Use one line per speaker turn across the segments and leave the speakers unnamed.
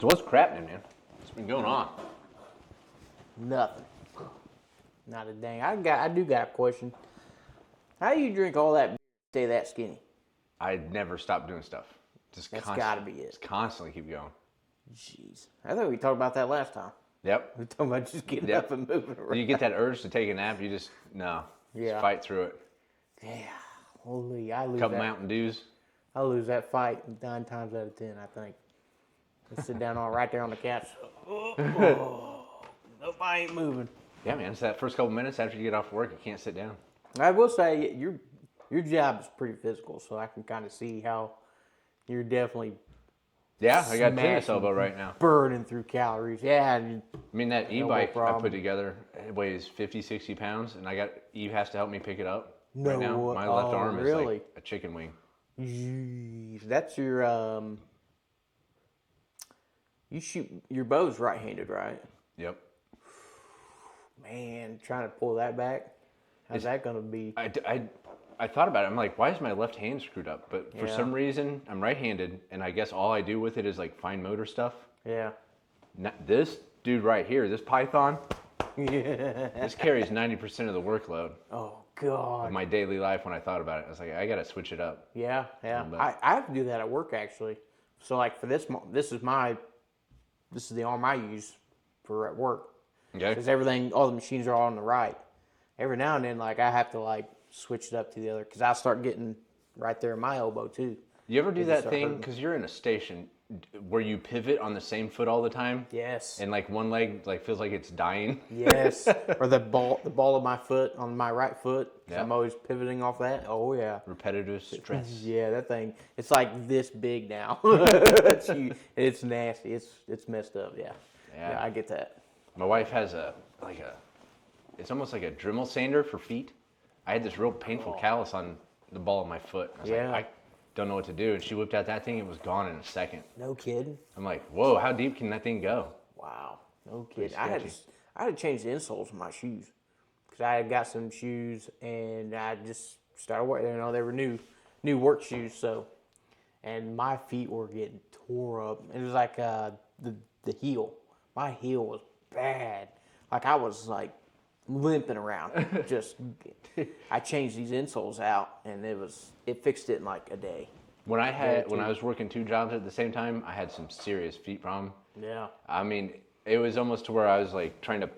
So what's crappening, man? What's been going on?
Nothing. Not a dang. I do got a question. How do you drink all that beer and stay that skinny?
I never stop doing stuff.
That's gotta be it.
Just constantly keep going.
Jeez. I thought we talked about that last time.
Yep.
We talking about just getting up and moving around.
When you get that urge to take a nap, you just just fight through it.
Yeah. Holy, I lose
Couple
that.
Mountain Dews.
I lose that fight 9 times out of 10, I think. I sit down right there on the couch. Nope, I ain't moving.
Yeah, man. It's that first couple minutes after you get off work, you can't sit down.
I will say your job is pretty physical, so I can kind of see how you're definitely
I got tennis elbow right now.
burning through calories. Yeah.
I mean, that e-bike I put together, it weighs 50, 60 pounds, and Eve has to help me pick it up right now. My left arm is like a chicken wing.
Jeez, that's your you shoot your bow's right-handed, right?
Yep.
Man, trying to pull that back, how's that gonna be?
I thought about it. I'm like, why is my left hand screwed up? But for some reason, I'm right-handed, and I guess all I do with it is like fine motor stuff.
Yeah.
This dude right here, this Python, this carries 90% of the workload.
Oh God.
Of my daily life. When I thought about it, I was like, I gotta switch it up.
Yeah. I have to do that at work actually. So like for this is the arm I use for at work.
Okay.
Because all the machines are all on the right. Every now and then, like I have to like switch it up to the other because I start getting right there in my elbow too.
You ever do that thing because you're in a station where you pivot on the same foot all the time?
Yes.
And like one leg like feels like it's dying.
Yes. Or the ball of my foot on my right foot.
Yep.
I'm always pivoting off that. Oh yeah.
Repetitive stress.
Yeah, that thing. It's like this big now. It's nasty. It's messed up. Yeah. Yeah, I get that.
My wife has it's almost like a Dremel sander for feet. I had this real painful callus on the ball of my foot. I was like, I don't know what to do. And she whipped out that thing. It was gone in a second.
No kidding.
I'm like, whoa, how deep can that thing go?
Wow. No kidding. I had to change the insoles of my shoes because I had got some shoes and I just started wearing. You know, they were new work shoes. So, and my feet were getting tore up. It was like the heel. My heel was bad. Like I was like limping around. I changed these insoles out and it fixed it in like a day.
When I was working 2 jobs at the same time, I had some serious feet problem.
Yeah.
I mean, it was almost to where I was like trying to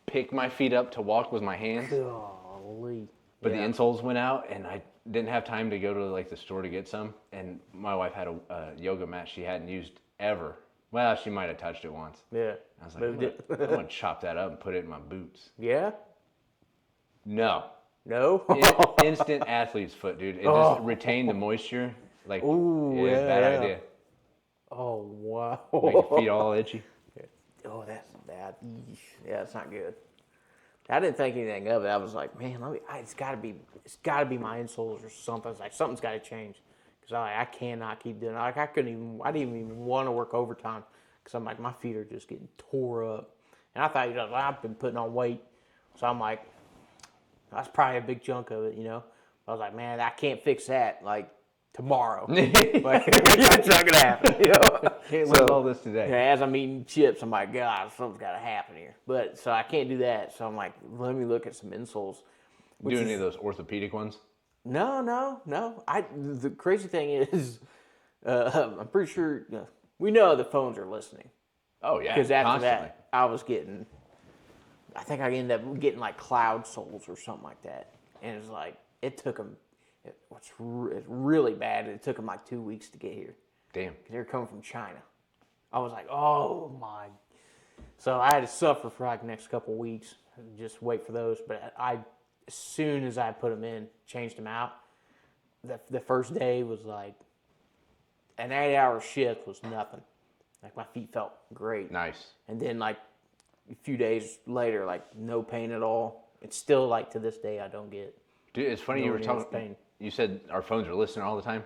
pick my feet up to walk with my hands.
Golly.
But the insoles went out and I didn't have time to go to like the store to get some. And my wife had a yoga mat she hadn't used ever. Well, she might have touched it once.
Yeah.
I was like, I'm going to chop that up and put it in my boots.
Yeah?
No.
No?
Instant athlete's foot, dude. It just retained the moisture. Like, bad idea.
Oh, wow.
Make your feet all itchy.
Oh, that's bad. Yeah, it's not good. I didn't think anything of it. I was like, man, it's got to be my insoles or something. It's like something's got to change. Because I cannot keep doing it. Like I didn't even want to work overtime because I'm like, my feet are just getting tore up. And I thought, I've been putting on weight. So I'm like, that's probably a big chunk of it, you know. I was like, man, I can't fix that like tomorrow. Like, it's not gonna happen, you know.
Can't lose all this today.
Yeah, as I'm eating chips, I'm like, God, something's got to happen here. But so I can't do that. So I'm like, let me look at some insoles.
Do any of those orthopedic ones?
No. The crazy thing is, I'm pretty sure we know the phones are listening.
Oh yeah,
because after
constantly.
that, I think I ended up getting like cloud soles or something like that, and it's like it took them. It's really bad. It took them like 2 weeks to get here.
Damn.
Because they were coming from China. I was like, oh my. So I had to suffer for like the next couple weeks, just wait for those. But as soon as I put them in, changed them out, the first day was like an 8-hour shift was nothing. Like my feet felt great.
Nice.
And then like a few days later, like no pain at all. It's still like to this day I don't get.
Dude, it's funny you were talking.
Pain.
You said our phones are listening all the time.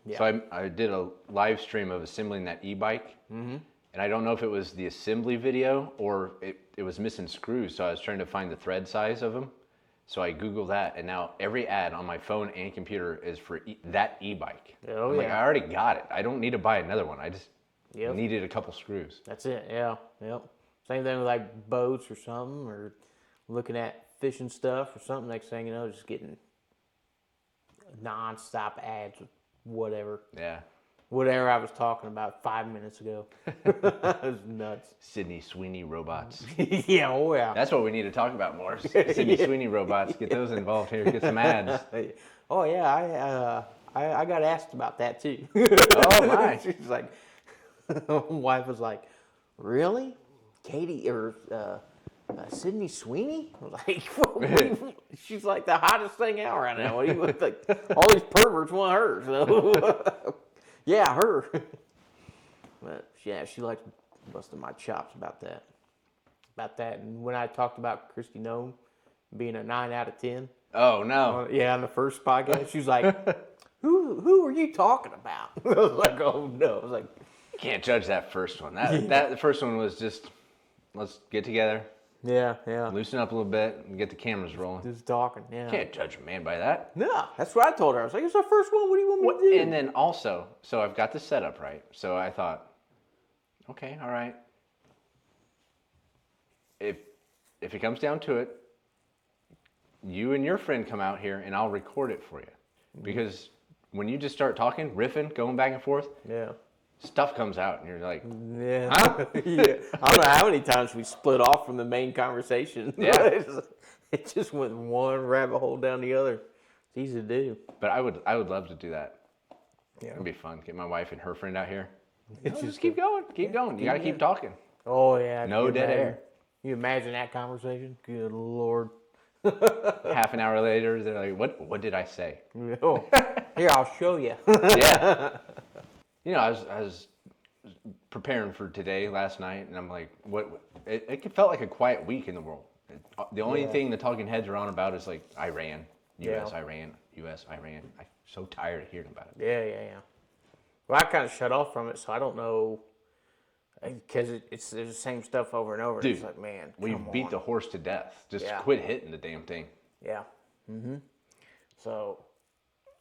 Yeah.
So I did a live stream of assembling that e-bike. Mm-hmm. And I don't know if it was the assembly video or it was missing screws. So I was trying to find the thread size of them. So I Googled that, and now every ad on my phone and computer is for that e-bike.
Oh,
I'm like, I already got it. I don't need to buy another one. I just
Yep.
Needed a couple screws.
That's it. Yeah. Yep. Same thing with like boats or something, or looking at fishing stuff or something. Next thing you know, just getting non-stop ads with whatever.
Yeah.
Whatever I was talking about 5 minutes ago. It was nuts.
Sydney Sweeney robots.
Yeah, oh yeah.
That's what we need to talk about more. Sydney Sweeney robots. Get those involved here. Get some ads.
Oh yeah, I got asked about that too.
Oh my.
She's like, my wife was like, really? Katie or Sydney Sweeney? I was like, she's like the hottest thing out right now. What do you like? All these perverts want her. So yeah, her. But yeah, she likes busting my chops about that. And when I talked about Christy Nome being a 9 out of 10.
Oh no.
Yeah, on the first podcast, she was like, "Who are you talking about?" I was like, "Oh no!" I was like,
You can't judge that first one. That the first one was just, let's get together,
"Yeah,
loosen up a little bit, and get the cameras rolling.
just talking." Yeah,
Can't judge a man by that.
no, that's what I told her. I was like, "It's our first one. What do you want me to do?"
And then also, so I've got the setup right. So I thought, okay, all right. If it comes down to it, you and your friend come out here and I'll record it for you. Because when you just start talking, riffing, going back and forth,
Yeah,
stuff comes out and you're like,
yeah,
huh?
yeah. I don't know how many times we split off from the main conversation.
Yeah.
It just went one rabbit hole down the other. It's easy to do.
But I would love to do that.
Yeah.
It'd be fun. Get my wife and her friend out here.
It's
Just keep going. Keep going. You got to keep talking.
Oh yeah.
No
can you
dead
imagine?
air.
You imagine that conversation? Good Lord.
Half an hour later, they're like, what did I say?
Oh, here, I'll show you.
Yeah. You know, I was preparing for today last night, and I'm like, it felt like a quiet week in the world. The only thing the talking heads are on about is like Iran, U.S.,
Yeah.
Iran, U.S., Iran. I'm so tired of hearing about it.
Yeah. Well, I kind of shut off from it, so I don't know. Because it's the same stuff over and over.
Dude,
it's like, man,
We
come
beat
on.
the horse to death. Just
Yeah.
quit hitting the damn thing.
Yeah. Mm-hmm. So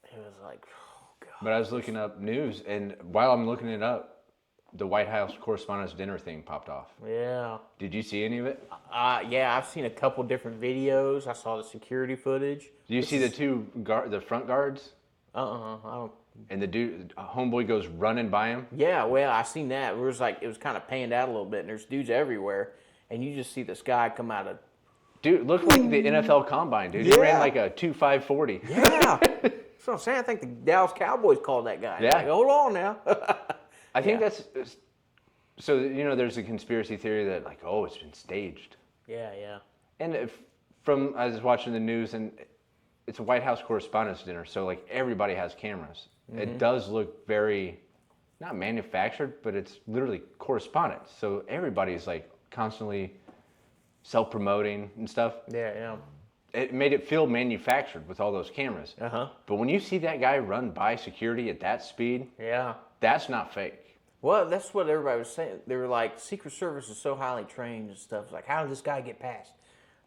it was like, oh god.
But I was looking up news, and while I'm looking it up, the White House Correspondents' Dinner thing popped off.
Yeah.
Did you see any of it?
Yeah, I've seen a couple different videos. I saw the security footage.
Do you see the front guards?
I don't.
And the dude, homeboy goes running by him.
Yeah, well, I seen that. It was kind of panned out a little bit, and there's dudes everywhere, and you just see this guy come out of.
Dude, looked like the NFL Combine, dude. He
Yeah.
ran like a 2.540.
Yeah. That's what I'm saying. I think the Dallas Cowboys called that guy.
Yeah.
Like, hold on now.
I think that's so. You know, there's a conspiracy theory that like, oh, it's been staged.
Yeah.
And I was watching the news, and it's a White House Correspondents' Dinner, so like everybody has cameras. It does look very, not manufactured, but it's literally correspondence. So everybody's like constantly self-promoting and stuff.
Yeah.
It made it feel manufactured with all those cameras.
Uh-huh.
But when you see that guy run by security at that speed,
Yeah.
that's not fake.
Well, that's what everybody was saying. They were like, Secret Service is so highly trained and stuff. It's like, how did this guy get past?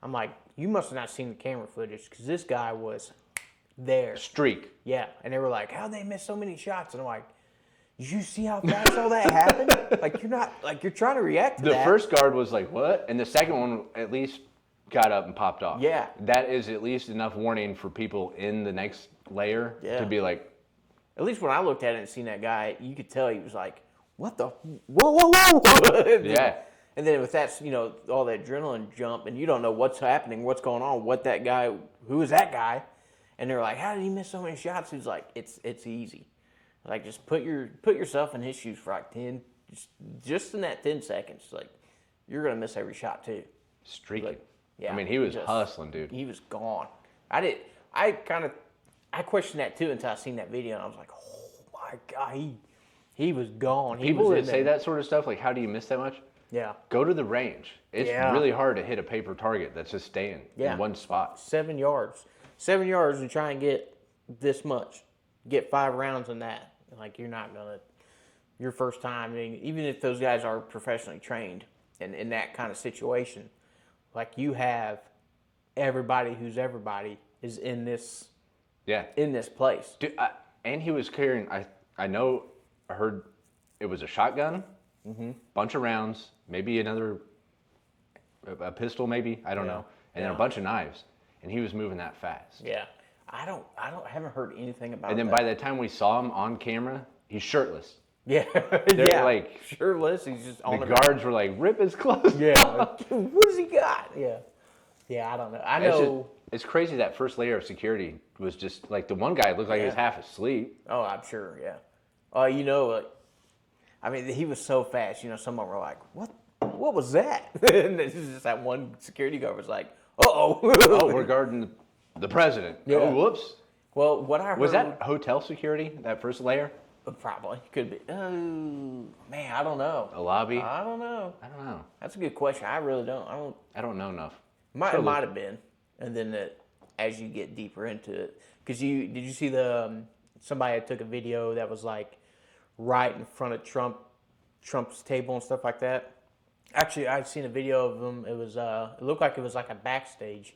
I'm like, you must have not seen the camera footage because this guy was there.
Streak.
Yeah. And they were like, how'd they miss so many shots? And I'm like, did you see how fast all that happened? Like, you're trying to react to
The
that.
first guard was like, what? And the second one at least got up and popped off.
Yeah.
That is at least enough warning for people in the next layer to be like,
At least when I looked at it and seen that guy, you could tell he was like, what the? Whoa.
yeah.
And then with that, all the adrenaline jump, and you don't know what's happening, what's going on, who is that guy? And they're like, how did he miss so many shots? He's like, it's easy. Like, just put yourself in his shoes for like 10, just in that 10 seconds. Like, you're going to miss every shot too.
Streaking.
Like, yeah,
I mean, he was hustling, dude.
He was gone. I questioned that too until I seen that video, and I was like, oh my God, he was gone.
People that say that sort of stuff, like, how do you miss that much?
Yeah.
Go to the range. It's really hard to hit a paper target that's just staying in one spot.
7 yards. 7 yards and try and get this much. Get 5 rounds in that. Like, you're not going to, your first time, I mean, even if those guys are professionally trained and in that kind of situation, like, you have everybody who's everybody is in this place.
Dude, and he was carrying, I heard it was a shotgun bunch of rounds, maybe another a pistol, maybe I don't know, and then a bunch of knives, and he was moving that fast.
Yeah. I haven't heard anything about.
And then
that.
by the time we saw him on camera, he's shirtless.
Yeah.
They're like
shirtless. He's just on
the guards were like, rip his clothes.
Yeah. What has he got? Yeah. Yeah, I don't know. I know.
It's crazy that first layer of security was just like the one guy looked like he was half asleep.
Oh, I'm sure. Yeah. I mean, he was so fast. Some of them were like, "What? What was that?" And it's just that one security guard was like, "Uh-oh."
Oh, we're guarding the president.
Yeah.
Oh, whoops.
Well, what I heard
Was that hotel security, that first layer?
probably could be. Oh man, I don't know.
A lobby?
I don't know.
I don't know.
That's a good question. I really don't.
I don't know enough.
It might have been, and then as you get deeper into it, because did you see somebody took a video that was like right in front of Trump's table and stuff like that. Actually, I'd seen a video of them. It was it looked like it was like a backstage.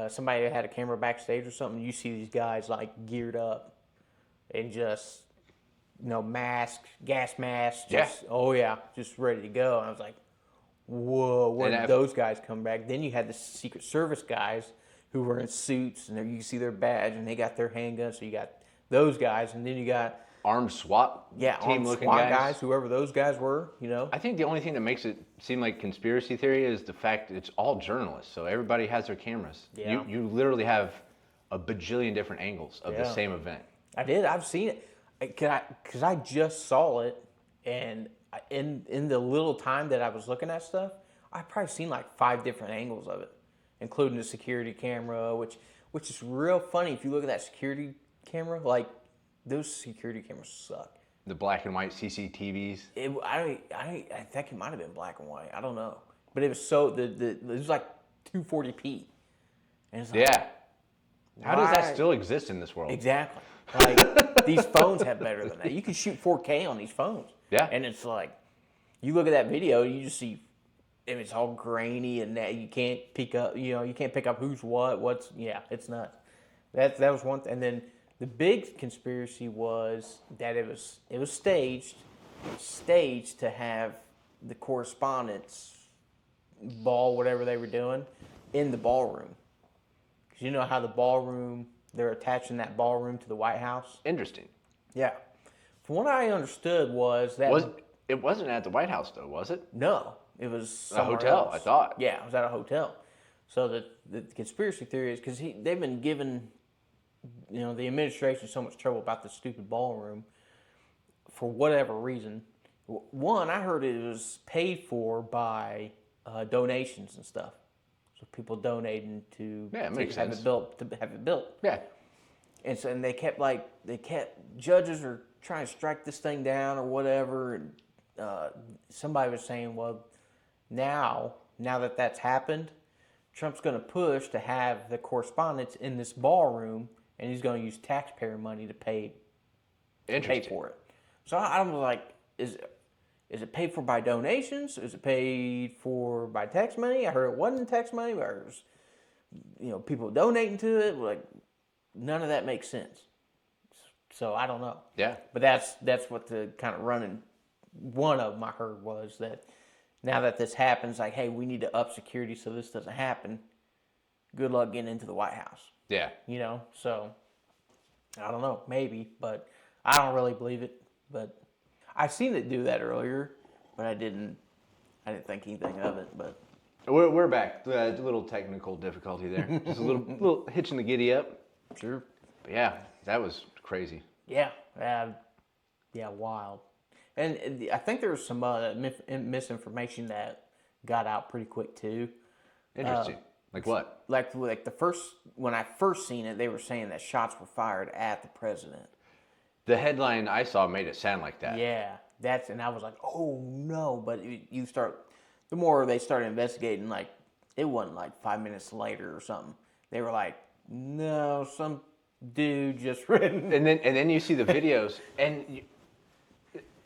Somebody had a camera backstage or something. You see these guys like geared up and just mask, gas mask. Just ready to go. And I was like, whoa, where did those guys come back? Then you had the Secret Service guys who were in suits, and you see their badge, and they got their handguns. So you got those guys, and then you got
armed SWAT team looking
guys, whoever those guys were.
I think the only thing that makes it seem like conspiracy theory is the fact that it's all journalists, so everybody has their cameras.
Yeah.
You literally have a bajillion different angles of the same event.
I've seen it, because I just saw it, and in the little time that I was looking at stuff, I've probably seen like 5 different angles of it, including the security camera, which is real funny. If you look at that security camera, like those security cameras suck.
The black and white CCTVs.
I think it might have been black and white. I don't know, but it was it was like 240p. And it's like,
yeah. How does that still exist in this world?
Exactly. Like these phones have better than that. You can shoot 4K on these phones.
Yeah.
And it's like, you look at that video, you just see, and it's all grainy, and that you can't pick up. You can't pick up who's what's. Yeah, it's nuts. That was one thing. And then the big conspiracy was that it was staged to have the correspondence ball, whatever they were doing, in the ballroom. Because you know how the ballroom, they're attaching that ballroom to the White House.
Interesting.
Yeah. From what I understood was that
it wasn't at the White House though, was it?
No, it was
a hotel.
else.
I thought.
Yeah, it was at a hotel. So the conspiracy theory is because they've been giving, the administration so much trouble about the stupid ballroom for whatever reason. One, I heard it was paid for by donations and stuff. So people donating to have it built.
Yeah.
And so they kept judges are trying to strike this thing down or whatever. And somebody was saying, well, now that that's happened, Trump's going to push to have the correspondence in this ballroom, and he's going to use taxpayer money to pay for it. So I was like, is it paid for by donations? Is it paid for by tax money? I heard it wasn't tax money, but it was, people donating to it. Like, none of that makes sense. So I don't know.
Yeah.
But that's what the kind of running, one of them I heard was that now that this happens, like, hey, we need to up security so this doesn't happen. Good luck getting into the White House.
Yeah.
So I don't know, maybe, but I don't really believe it. But I seen it do that earlier, but I didn't think anything of it. But
we're back. A little technical difficulty there. Just a little hitch in the giddy up.
Sure.
But yeah, that was crazy.
Yeah, wild. And I think there was some misinformation that got out pretty quick too.
Interesting. Like what?
Like when I first seen it, they were saying that shots were fired at the president.
The headline I saw made it sound like that.
Yeah, and I was like, oh no. But the more they started investigating, like it wasn't like 5 minutes later or something. They were like, no, some dude just written.
And then you see the videos, and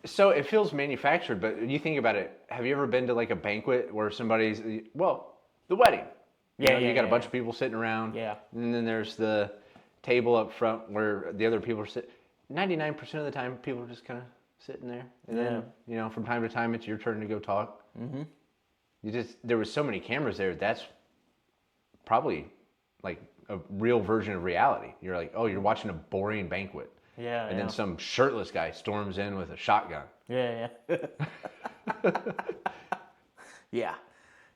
so it feels manufactured. But you think about it. Have you ever been to like a banquet where somebody's the wedding? You got a bunch of people sitting around.
Yeah.
And then there's the table up front where the other people are sitting. 99% of the time, people are just kind of sitting there, and then from time to time it's your turn to go talk. Mm-hmm. There was so many cameras there. That's probably like a real version of reality. You're like, oh, you're watching a boring banquet.
Yeah.
And then some shirtless guy storms in with a shotgun.
Yeah. Yeah.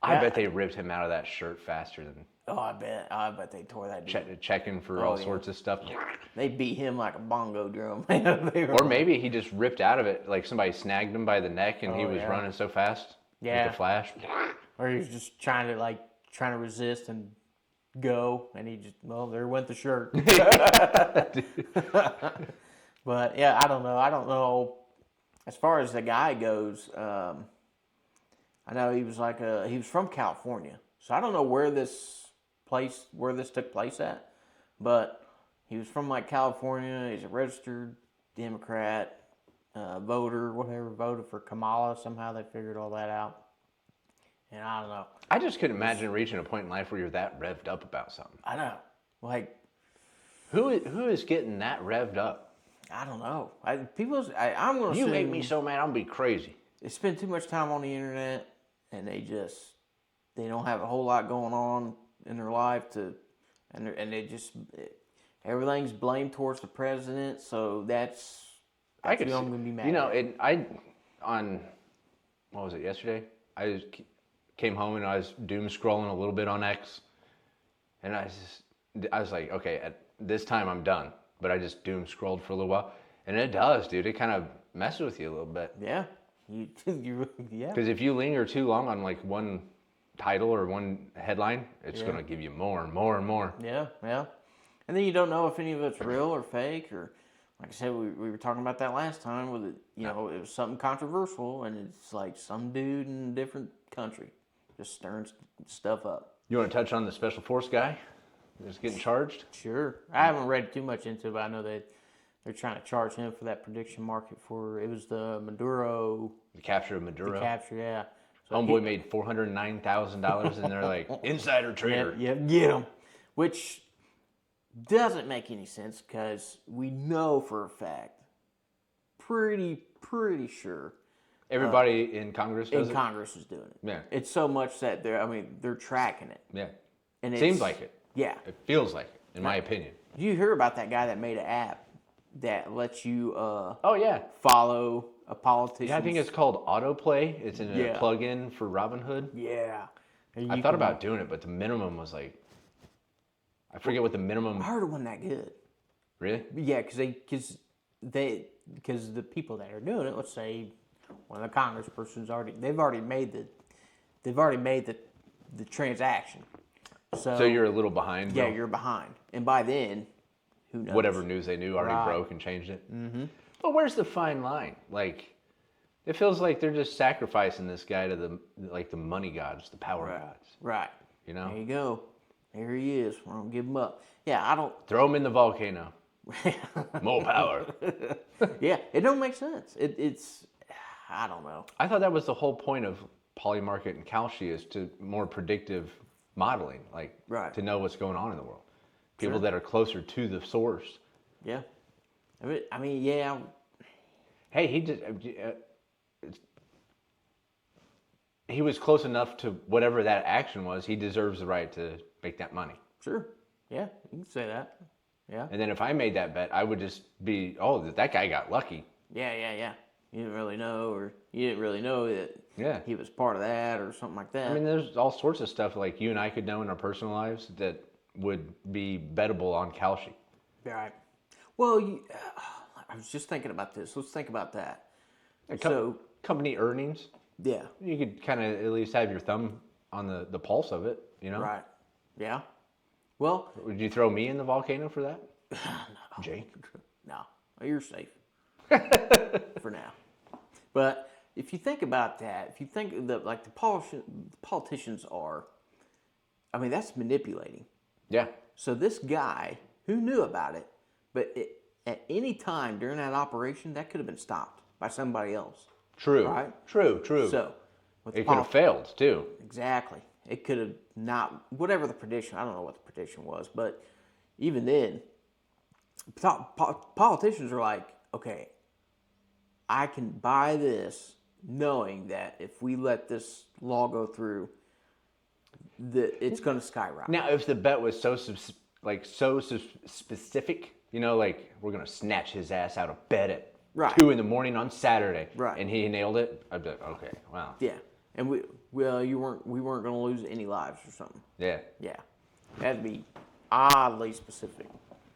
I bet they ripped him out of that shirt faster than.
Oh, I bet they tore that dude.
Checking for all sorts of stuff.
They beat him like a bongo drum.
Or maybe he just ripped out of it, like somebody snagged him by the neck and he was running so fast.
Yeah.
With the flash.
Or he was just trying to resist and go, and there went the shirt. But yeah, I don't know. As far as the guy goes, I know he was he was from California, so I don't know where this took place at, but he was from like California. He's a registered Democrat voter, whatever, voted for Kamala. Somehow they figured all that out. And I don't know.
I just couldn't imagine reaching a point in life where you're that revved up about something.
I know. Like,
who is getting that revved up?
I don't know. I'm going to
You make me so mad, I'm going to be crazy.
They spend too much time on the internet, and they don't have a whole lot going on in their life everything's blamed towards the president. So that's
I'm
going to be mad.
What was it, yesterday? I came home and I was doom scrolling a little bit on X, and I was like, okay, at this time I'm done. But I just doom scrolled for a little while, and it does, dude. It kind of messes with you a little bit.
Yeah,
Because if you linger too long on like one title or one headline, it's going to give you more and more and more.
Yeah. And then you don't know if any of it's real or fake, or like I said, we were talking about that last time with it. It was something controversial, and it's like some dude in a different country just stirring stuff up.
You want to touch on the special force guy that's getting charged?
Sure. I haven't read too much into it, but I know that they're trying to charge him for that prediction market it was the Maduro.
The capture of Maduro.
The capture, yeah. So
Homeboy made $409,000, and they're like, insider trader.
Yeah, get him. Which doesn't make any sense, because we know for a fact, pretty sure,
everybody in Congress does it?
Congress is doing it.
Yeah.
It's so much that they're tracking it.
Yeah.
And
Seems like it.
Yeah.
It feels like it, in my opinion.
Do you hear about that guy that made an app that lets you follow a politician?
Yeah, I think it's called Autoplay. It's in a plug-in for Robinhood.
Yeah.
I thought about doing it, but the minimum was like, I forget what the minimum.
I heard it wasn't that good.
Really?
Yeah, because the people that are doing it, let's say one of the congresspersons they've already made the transaction. So
you're a little behind.
Yeah, you're behind, and by then, who knows?
Whatever news they knew already broke and changed it. Mm-hmm. But where's the fine line? Like, it feels like they're just sacrificing this guy to the money gods, the power gods.
Right.
You know.
There you go. There he is. We're gonna give him up. Yeah, I don't
throw him in the volcano. More power.
Yeah, it don't make sense. It's I don't know.
I thought that was the whole point of Polymarket and Kalshi, is to more predictive modeling, like to know what's going on in the world. People that are closer to the source.
Yeah. I mean, yeah.
Hey, he was close enough to whatever that action was. He deserves the right to make that money.
Sure. Yeah, you can say that. Yeah.
And then if I made that bet, I would just be, that guy got lucky.
Yeah. You didn't really know that he was part of that or something like that.
I mean, there's all sorts of stuff like you and I could know in our personal lives that would be bettable on Kalshi.
Right. Well, I was just thinking about this. Let's think about that.
Company earnings.
Yeah.
You could kind of at least have your thumb on the pulse of it, you know?
Right. Yeah. Well.
Would you throw me in the volcano for that?
No.
Jake?
No. You're safe. For now. But if you think about that, if you think that like the politicians are, I mean, that's manipulating.
Yeah.
So this guy, who knew about it, but at any time during that operation, that could have been stopped by somebody else.
True.
Right?
True.
So
it could have failed too.
Exactly. It could have not, whatever the prediction, I don't know what the prediction was, but even then, politicians are like, okay, I can buy this knowing that if we let this law go through, that it's going to skyrocket.
Now, if the bet was so specific, you know, like we're gonna snatch his ass out of bed at
Right.
2 a.m. on Saturday,
Right.
and he nailed it, I'd be like, okay, wow,
Yeah, and we weren't going to lose any lives or something.
yeah,
Yeah, that'd be oddly specific.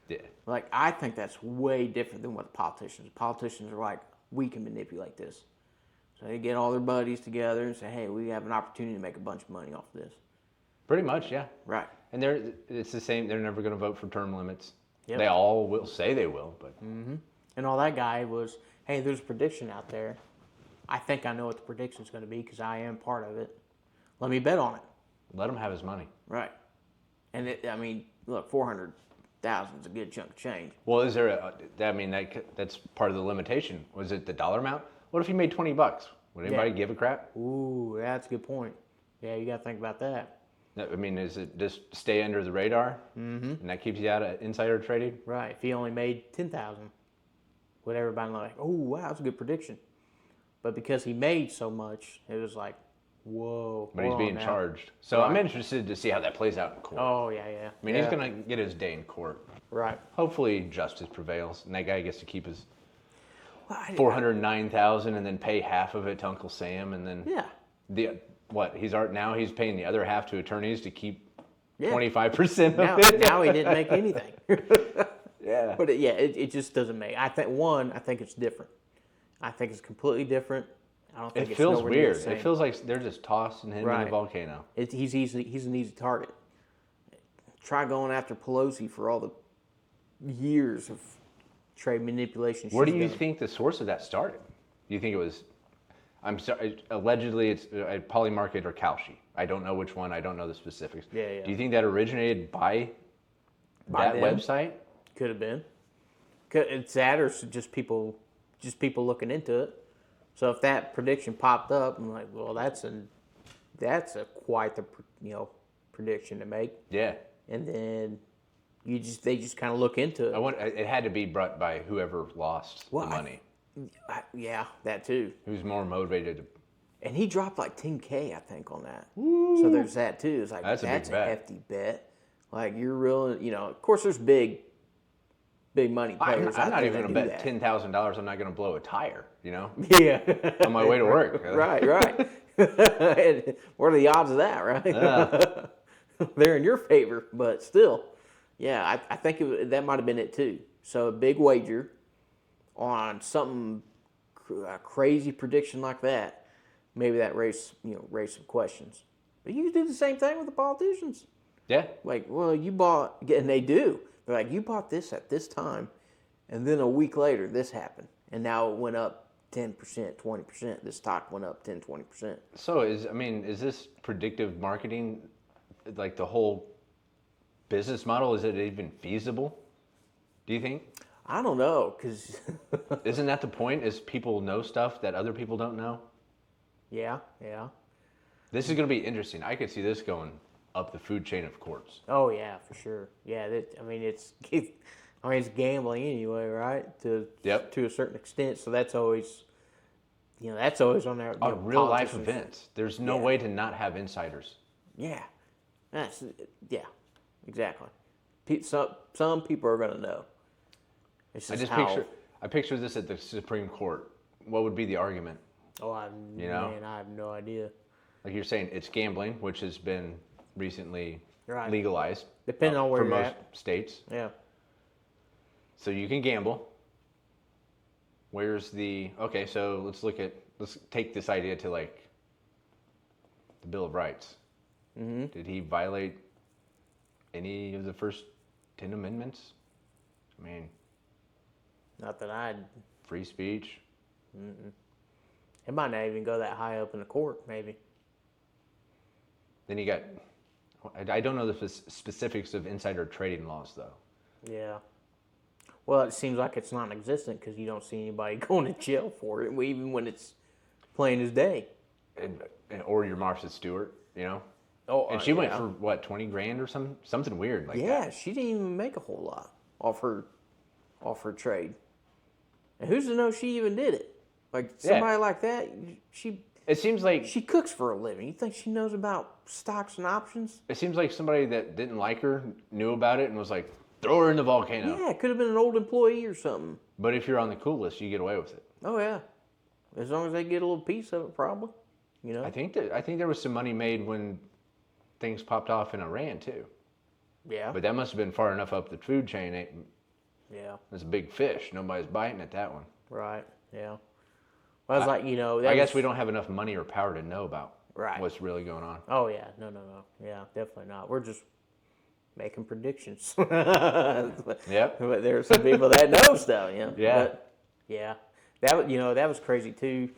yeah.
Like, I think that's way different than what the politicians. Politicians are like, we can manipulate this. So they get all their buddies together and say, hey, we have an opportunity to make a bunch of money off of this.
Pretty much, yeah.
Right.
And it's the same. They're never going to vote for term limits.
Yep.
They all will say they will, but
And all that guy was, hey, there's a prediction out there. I think I know what the prediction's going to be because I am part of it. Let me bet on it.
let him have his money.
Right. And look, 400,000 is a good chunk of change.
Well, is there that's part of the limitation. Was it the dollar amount? What if he made $20? Would anybody give a crap?
Ooh, that's a good point. Yeah, you got to think about that.
I mean, is it just stay under the radar? Mm-hmm. And that keeps you out of insider trading?
Right. If he only made 10,000, would everybody like, oh, wow, that's a good prediction. But because he made so much, it was like, whoa.
But he's being charged. So
Right.
I'm interested to see how that plays out in court.
Oh, yeah.
I mean, he's going to get his day in court.
Right.
Hopefully justice prevails, and that guy gets to keep his $409,000 and then pay half of it to Uncle Sam, and then he's paying the other half to attorneys to keep 25% of it.
Now he didn't make anything.
Yeah.
But it just doesn't make. I think it's different. I think it's completely different. I don't think
It
it's
feels
nowhere near
weird.
the same.
It feels like they're just tossing him in the volcano.
He's an easy target. Try going after Pelosi for all the years of trade manipulation.
Where do you think the source of that started? Do you think it was? I'm sorry. Allegedly, it's Polymarket or Kalshi. I don't know which one. I don't know the specifics.
Yeah.
Do you think that originated by that
them?
website?
Could have been. It's that, or just people looking into it. So if that prediction popped up, I'm like, well, that's a quite the prediction to make.
Yeah.
And then they just kind of look into it.
It had to be brought by whoever lost the money.
Yeah, that too.
Who's more motivated to?
And he dropped like 10K, I think, on that. Woo. So there's that too. It's like that's
a big bet.
Hefty bet. Like you're real, of course there's big money players.
I'm not even going to bet $10,000. I'm not going to blow a tire.
Yeah.
On my way to work.
Right. What are the odds of that, right? They're in your favor, but still, yeah, I think that might have been it too. So a big wager on something, a crazy prediction like that, maybe that raised some questions. But you can do the same thing with the politicians.
Yeah.
Like, well, you bought, and they do. They're like, you bought this at this time, and then a week later, this happened, and now it went up 10%, 20%. This stock went up 10, 20%.
So is this predictive marketing, like the whole business model, is it even feasible? Do you think?
I don't know, because...
Isn't that the point, is people know stuff that other people don't know?
Yeah.
This is going to be interesting. I could see this going up the food chain of courts.
Oh, yeah, for sure. Yeah, it's gambling anyway, right? To a certain extent, so that's always... on there.
On real life events. There's no way to not have insiders.
Yeah. Exactly. Some people are going to know.
I picture this at the Supreme Court. What would be the argument?
Oh, I have no idea.
Like you're saying, it's gambling, which has been recently legalized.
Depending on where
for
you're
most
at.
states.
Yeah.
So you can gamble. Where's the... Okay, so let's take this idea to like the Bill of Rights. Mm-hmm. Did he violate any of the first 10 amendments? I mean...
Not that I'd...
Free speech?
Mm-mm. It might not even go that high up in the court, maybe.
Then you got... I don't know the specifics of insider trading laws, though.
Yeah. Well, it seems like it's non-existent because you don't see anybody going to jail for it, even when it's plain as day.
Or your Martha Stewart, Oh, and she went for what, 20 grand or something weird like that.
Yeah, she didn't even make a whole lot off her trade. And who's to know she even did it? Like somebody like that,
It seems like
she cooks for a living. You think she knows about stocks and options?
it seems like somebody that didn't like her knew about it and was like, throw her in the volcano.
Yeah, it could have been an old employee or something.
But if you're on the cool list, you get away with it.
Oh yeah, as long as they get a little piece of it, probably. You know.
I think there was some money made when things popped off in Iran too.
Yeah.
But that must have been far enough up the food chain.
Yeah.
It's a big fish. Nobody's biting at that one.
Right. Yeah. Well, I was like, you know,
I guess we don't have enough money or power to know about what's really going on.
Oh yeah, no. Yeah, definitely not. We're just making predictions.
Yep.
But there's some people that know stuff, you know.
Yeah.
But, yeah. That was crazy too.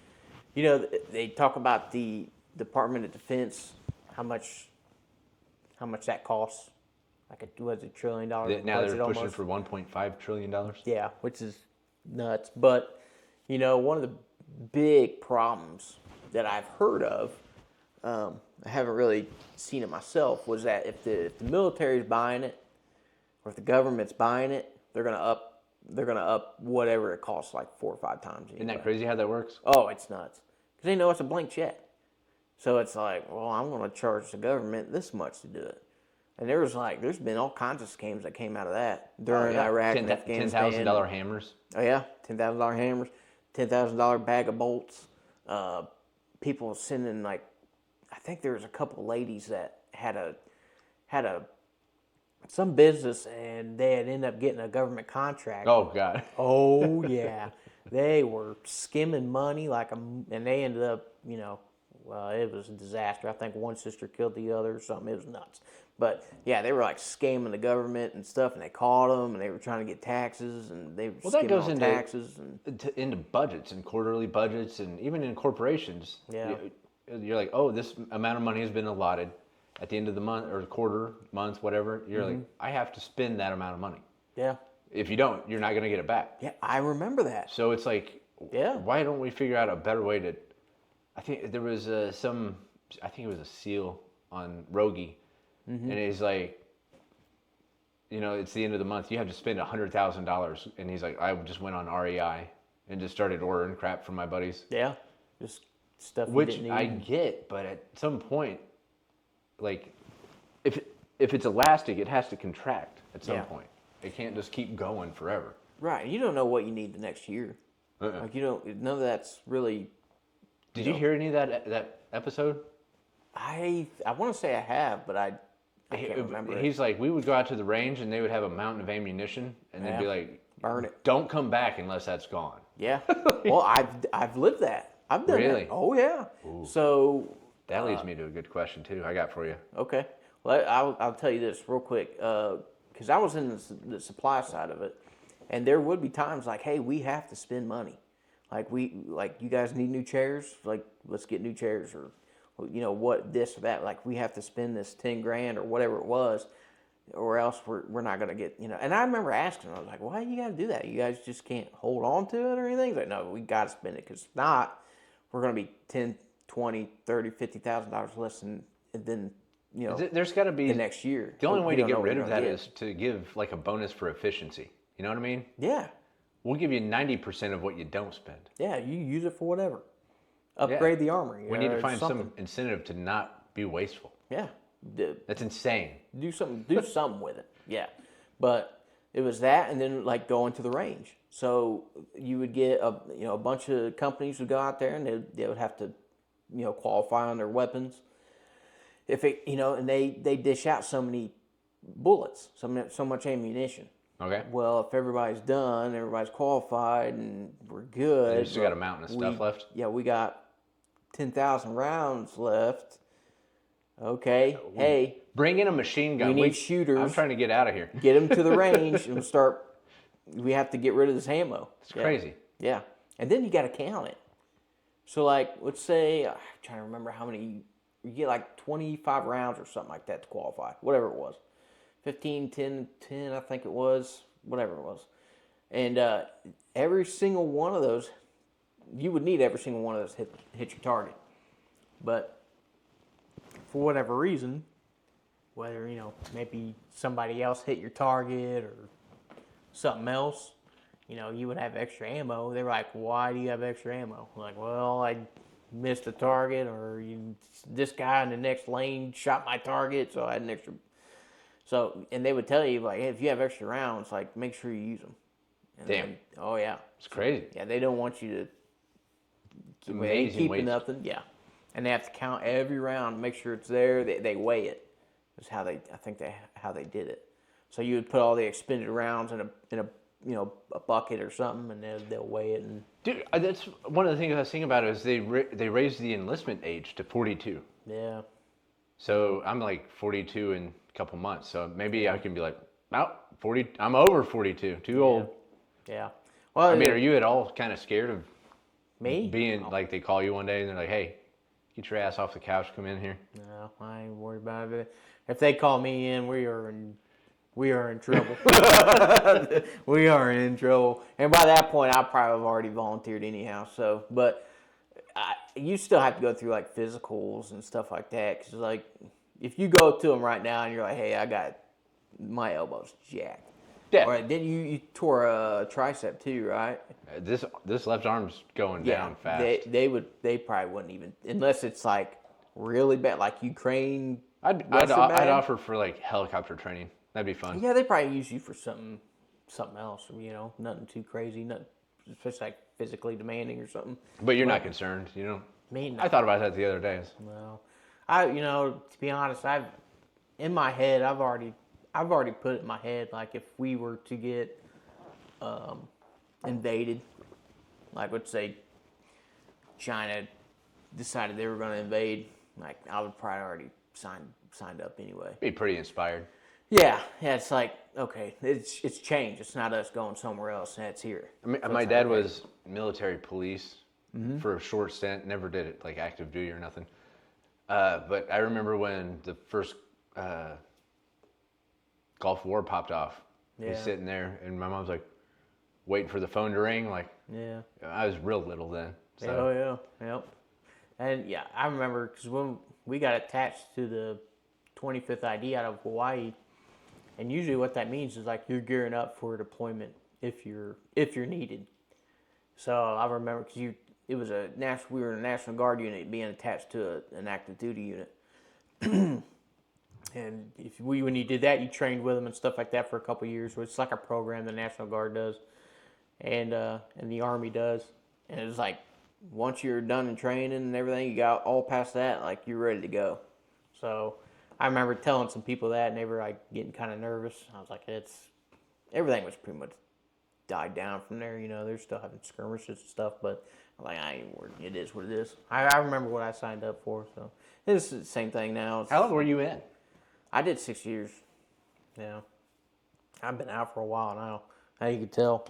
You know, they talk about the Department of Defense, how much that costs. Like was $1 trillion
Now
budget
they're pushing
almost.
for $1.5 trillion.
Yeah, which is nuts. But you know, one of the big problems that I've heard of, I haven't really seen it myself, was that if the military's buying it, or if the government's buying it, they're gonna up whatever it costs like 4 or 5 times. Anyway.
Isn't that crazy how that works?
Oh, it's nuts. Because they know it's a blank check. So it's like, well, I'm going to charge the government this much to do it. And there's been all kinds of schemes that came out of that during Iraq and Afghanistan.
$10,000 hammers.
Oh, yeah. $10,000 hammers, $10,000 bag of bolts. People sending, like, I think there was a couple ladies that had some business and they had ended up getting a government contract.
Oh, God.
Oh, yeah. They were skimming money and they ended up, you know, well, it was a disaster. I think one sister killed the other or something. It was nuts. But, yeah, they were like scamming the government and stuff, and they caught them, and they were trying to get taxes, and they were skimming on taxes.
Into budgets and quarterly budgets, and even in corporations.
Yeah.
You're like, oh, this amount of money has been allotted at the end of the month or quarter, month, whatever. You're like, I have to spend that amount of money.
Yeah.
If you don't, you're not going to get it back.
Yeah, I remember that.
So it's like, why don't we figure out a better way to... I think there was I think it was a SEAL on Rogie, and he's like, you know, it's the end of the month. You have to spend $100,000, and he's like, I just went on REI and just started ordering crap from my buddies.
Yeah, just stuff
Which
you didn't need.
I get, but at some point, like, if it's elastic, it has to contract at some point. It can't just keep going forever.
Right, you don't know what you need the next year. Like none of that's really.
Did you hear any of that episode?
I want to say I have, but I can't remember.
He's like, we would go out to the range and they would have a mountain of ammunition, and they'd be like,
burn it.
Don't come back unless that's gone.
Yeah. Well, I've lived that. I've done
Really?
that. Oh yeah. Ooh. So
that leads me to a good question too. I got for you.
Okay. Well, I'll tell you this real quick, because I was in the supply side of it, and there would be times like, hey, we have to spend money. Like you guys need new chairs. Like, let's get new chairs, or you know what, this or that. Like, we have to spend this $10,000 or whatever it was, or else we're not gonna get, you know. And I remember asking, I was like, why you gotta do that? You guys just can't hold on to it or anything? He's like, no, we gotta spend it, because if not, we're gonna be $10,000, $20,000, $30,000, $50,000 less than you know.
There's got to be
the next year.
The only way to get rid of that is to give like a bonus for efficiency. You know what I mean?
Yeah.
We'll give you 90% of what you don't spend.
Yeah, you use it for whatever. Upgrade the armory.
We need to find some incentive to not be wasteful.
Yeah.
That's insane.
Do something with it. Yeah. But it was that, and then like going to the range. So you would get a bunch of companies would go out there, and they would have to, you know, qualify on their weapons. If it, you know, and they dish out so many bullets, so much ammunition.
Okay.
Well, if everybody's done, everybody's qualified, and we're good.
You still got a mountain of stuff left?
Yeah, we got 10,000 rounds left. Okay, hey.
Bring in a machine gun.
We need shooters.
I'm trying to get out of here.
Get them to the range and we have to get rid of this ammo.
It's crazy.
Yeah. And then you got to count it. So, like, let's say, I'm trying to remember how many, you get like 25 rounds or something like that to qualify, whatever it was. 15, 10, I think it was, whatever it was. And every single one of those, you would need every single one of those hit your target. But for whatever reason, whether, you know, maybe somebody else hit your target or something else, you would have extra ammo. They were like, why do you have extra ammo? I'm like, well, I missed a target, or this guy in the next lane shot my target, so I had an extra. So, and they would tell you, like, hey, if you have extra rounds, like, make sure you use them. And
Damn.
then, oh, yeah.
It's crazy.
Yeah, they don't want you to
Amazing
keep
waste.
nothing. Yeah. And they have to count every round, make sure it's there. They weigh it. That's how how they did it. So you would put all the expended rounds in a bucket or something, and they'll weigh it. And
Dude, that's one of the things I was thinking about is they raised the enlistment age to 42.
yeah.
So I'm like 42 in a couple months. So maybe I can be like, oh, 40. I'm over 42. Too old.
Yeah. Well,
I mean, are you at all kind of scared of
me
being like they call you one day and they're like, hey, get your ass off the couch, come in here?
No, I ain't worried about it. If they call me in, we are in trouble. We are in trouble. And by that point, I probably have already volunteered anyhow. So, but you still have to go through like physicals and stuff like that. Because like, if you go to them right now and you're like, hey, I got my elbow's jacked.
Yeah.
All right, then you tore a tricep too, right?
This left arm's going down fast.
They probably wouldn't even, unless it's like really bad, like Ukraine.
I'd
bad.
offer for like helicopter training. That'd be fun.
Yeah, they probably use you for something else. Nothing too crazy, nothing especially like physically demanding or something.
But you're not concerned,
Me, no.
I thought about that the other day.
No, to be honest, in my head, I've already put it in my head, like if we were to get invaded, like let's say China decided they were going to invade, like I would probably already signed up anyway.
Be pretty inspired.
Yeah, it's like, okay, it's changed. It's not us going somewhere else, and it's here.
I mean, my dad was military police for a short stint. Never did it like active duty or nothing. But I remember when the first Gulf War popped off.
Yeah.
He's sitting there, and my mom's like waiting for the phone to ring. Like,
Yeah.
I was real little then. So.
Oh yeah, yep. And yeah, I remember because when we got attached to the 25th ID out of Hawaii. And usually what that means is like you're gearing up for deployment if you're needed. So I remember because we were in a National Guard unit being attached to an active duty unit. And when you did that, you trained with them and stuff like that for a couple of years. So it's like a program the National Guard does, and the Army does. And it's like once you're done in training and everything, you got all past that, like you're ready to go. So I remember telling some people that, and they were like getting kind of nervous. I was like, everything was pretty much died down from there. They're still having skirmishes and stuff, but I'm like, I ain't worried. It is what it is. I remember what I signed up for, so it's the same thing now.
How long were you in?
I did 6 years. Yeah, I've been out for a while now. How you could tell,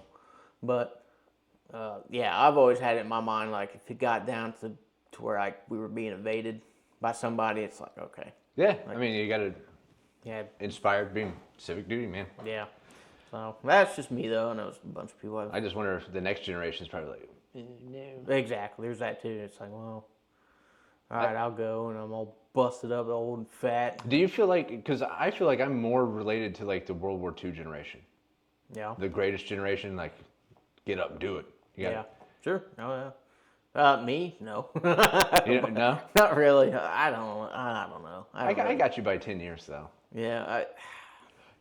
but yeah, I've always had it in my mind like if it got down to where like we were being invaded by somebody, it's like okay.
Yeah, I mean, you got to inspired being civic duty, man.
Yeah. So that's just me, though. I know it's a bunch of people.
I just wonder if the next generation is probably like,
no. Exactly. There's that, too. It's like, well, all right, I'll go, and I'm all busted up, old and fat.
Do you feel like, because I feel like I'm more related to like the World War II generation.
Yeah.
The greatest generation, like, get up and do it.
Yeah. Sure. Oh, yeah. Me? No.
No?
Not really. I don't know.
I got you by 10 years, though.
Yeah.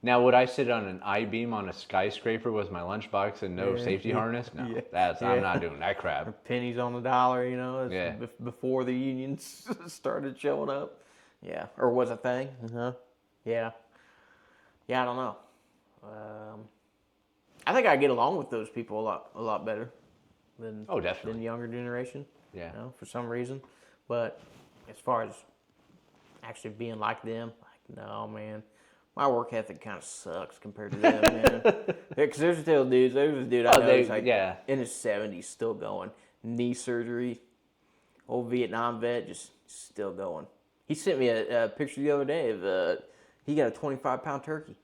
Now, would I sit on an I-beam on a skyscraper with my lunchbox and no safety harness? No, I'm not doing that crap.
Pennies on the dollar, before the unions started showing up. Yeah. Or was a thing. Uh-huh. Yeah. Yeah, I don't know. I think I get along with those people a lot better than
definitely
than the younger generation.
Yeah.
For some reason. But as far as actually being like them, like no, man. My work ethic kind of sucks compared to them, man. Because there's still dudes. There's a dude I know who's like in his 70s, still going. Knee surgery. Old Vietnam vet, just still going. He sent me a picture the other day of he got a 25-pound turkey.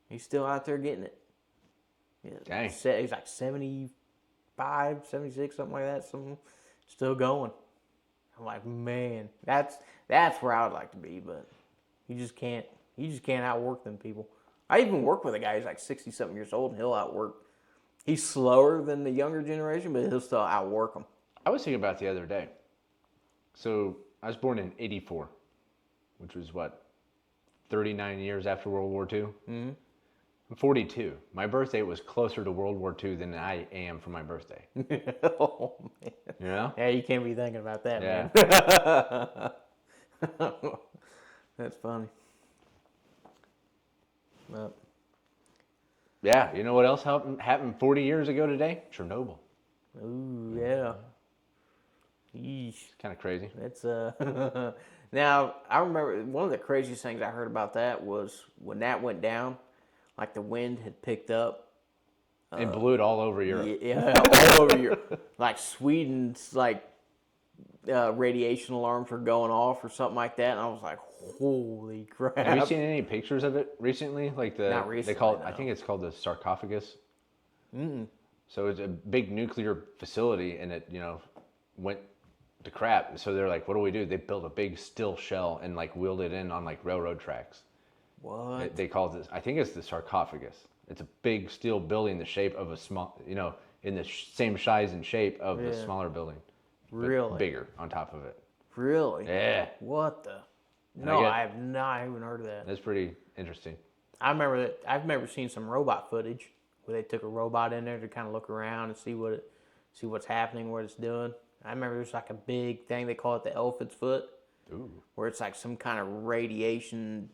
He's still out there getting it. Yeah,
dang.
He's like 75, 76, something like that. Still going. I'm like, man, that's where I would like to be, but you just can't outwork them people. I even work with a guy who's like 60-something years old, and He's slower than the younger generation, but he'll still outwork them.
I was thinking about it the other day. So I was born in '84, which was what, 39 years after World War II. Mm-hmm. I'm 42. My birthday was closer to World War II than I am for my birthday.
Oh man!
You know?
Yeah, you can't be thinking about that,
Yeah.
man. That's funny. Well,
Yeah. You know what else happened 40 years ago today? Chernobyl.
ooh, yeah. Yeesh.
Kind of crazy.
It's Now I remember one of the craziest things I heard about that was when that went down, like the wind had picked up.
It blew it all over Europe.
Yeah, all over Europe. Like Sweden's radiation alarms were going off or something like that, and I was like, "Holy crap!"
Have you seen any pictures of it recently? Like
Not recently,
they call it.
no.
I think it's called the sarcophagus. So it's a big nuclear facility, and it went to crap. So they're like, "What do we do?" They built a big steel shell and like wheeled it in on like railroad tracks.
What?
They call this. I think it's the sarcophagus. It's a big steel building, the shape of a small, in the same size and shape of the smaller building. But
Really?
bigger on top of it.
Really?
Yeah.
What the? No, I have not even heard of that.
That's pretty interesting.
I remember that. I've never seen some robot footage where they took a robot in there to kind of look around and see what's happening, what it's doing. I remember there's like a big thing they call it the elephant's foot, where it's like some kind of radiation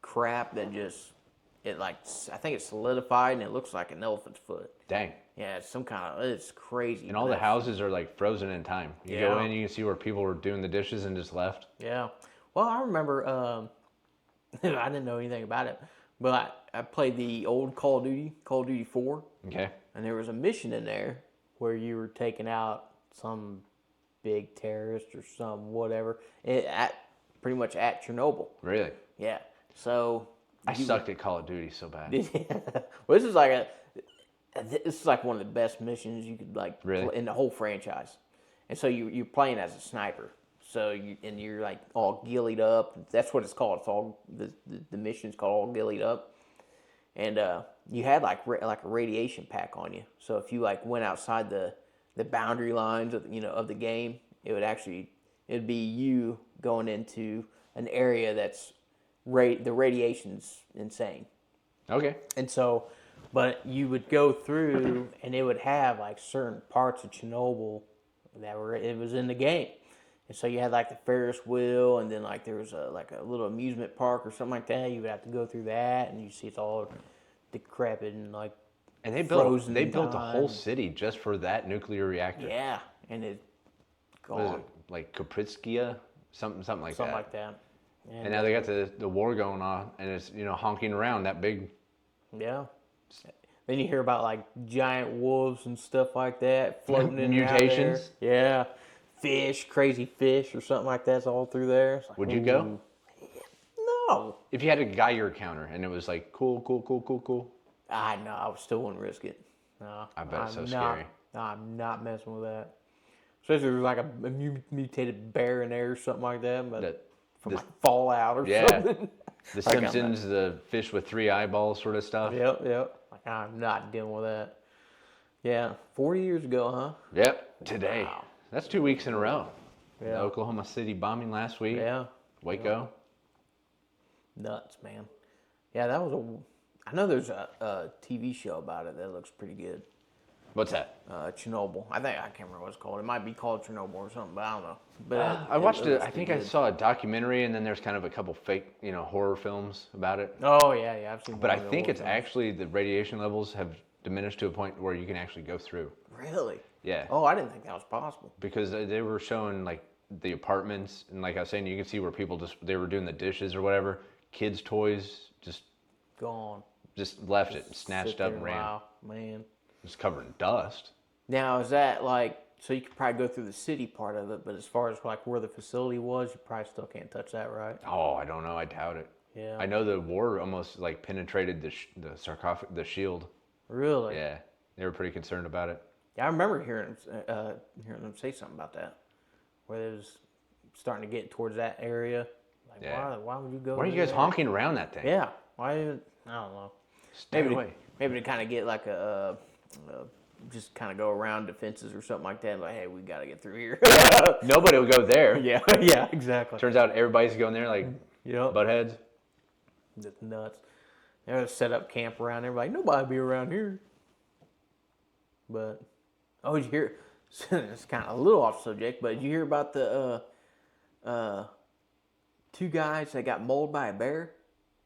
crap that I think it's solidified and it looks like an elephant's foot.
Dang.
Yeah, it's crazy.
And all the houses are like frozen in time. You go in, you can see where people were doing the dishes and just left.
Yeah. Well, I remember, I didn't know anything about it, but I played the old Call of Duty 4.
Okay.
And there was a mission in there where you were taking out some big terrorist or some whatever pretty much at Chernobyl.
Really?
Yeah. So
I sucked at Call of Duty so bad.
Well, this is like one of the best missions you could play in the whole franchise. And so you're playing as a sniper. So you're like all gillied up. That's what it's called. It's all the mission's called All Gillied Up. And you had like a radiation pack on you. So if you like went outside the boundary lines of the game, it'd be you going into an area that's the radiation's insane.
Okay.
And so, but you would go through and it would have like certain parts of Chernobyl it was in the game. And so you had like the Ferris wheel, and then like there was a little amusement park or something like that. You would have to go through that, and you see it's all decrepit and like.
And they built the whole city just for that nuclear reactor.
Yeah, and it gone.
Was it like Kapritskaya, something like that.
Something like that.
And now they got the war going on, and it's honking around that big.
Yeah. Then you hear about like giant wolves and stuff like that floating in
mutations.
Yeah, crazy fish or something like that's all through there. Like,
would you go?
No.
If you had a Geiger counter and it was like cool.
I still wouldn't risk it. No.
I bet it's so scary.
No, I'm not messing with that. Especially if there's like a mutated bear in there or something like that. But from like Fallout or something.
The Simpsons, the fish with 3 eyeballs sort of stuff.
Yep. Like, I'm not dealing with that. Yeah, 40 years ago, huh?
Yep, today.
Wow.
That's 2 weeks in a row.
Yeah.
The Oklahoma City bombing last week.
Yeah.
Waco.
Nuts, man. Yeah, that was I know there's a TV show about it that looks pretty good.
What's that?
Chernobyl. I can't remember what it's called. It might be called Chernobyl or something, but I don't know. But
I watched it. I think I saw a documentary, and then there's kind of a couple fake, horror films about it.
Oh yeah, I've seen.
But I think it's actually the radiation levels have diminished to a point where you can actually go through.
Really?
Yeah.
Oh, I didn't think that was possible.
Because they were showing like the apartments, and like I was saying, you can see where people they were doing the dishes or whatever. Kids' toys just
gone.
Just left it, snatched up and ran.
Wow, man.
It's covered in dust.
Now, is that like, so you could probably go through the city part of it, but as far as like where the facility was, you probably still can't touch that, right?
Oh, I don't know. I doubt it.
Yeah.
I know the war almost like penetrated the sarcophagus, the shield.
Really?
Yeah. They were pretty concerned about it.
Yeah, I remember hearing them say something about that, where it was starting to get towards that area. Like,
yeah.
Why would you go?
Why are you guys honking around that thing?
Yeah. Why? I don't know.
Stay away.
Maybe to kind of get like a just kind of go around defenses or something like that. Like, hey, we got to get through here.
Nobody will go there.
Yeah, yeah, exactly.
Turns out everybody's going there like butt heads.
That's nuts. They're gonna set up camp around there. Like, nobody be around here. But, did you hear? It's kind of a little off subject, but did you hear about the 2 guys that got mauled by a bear?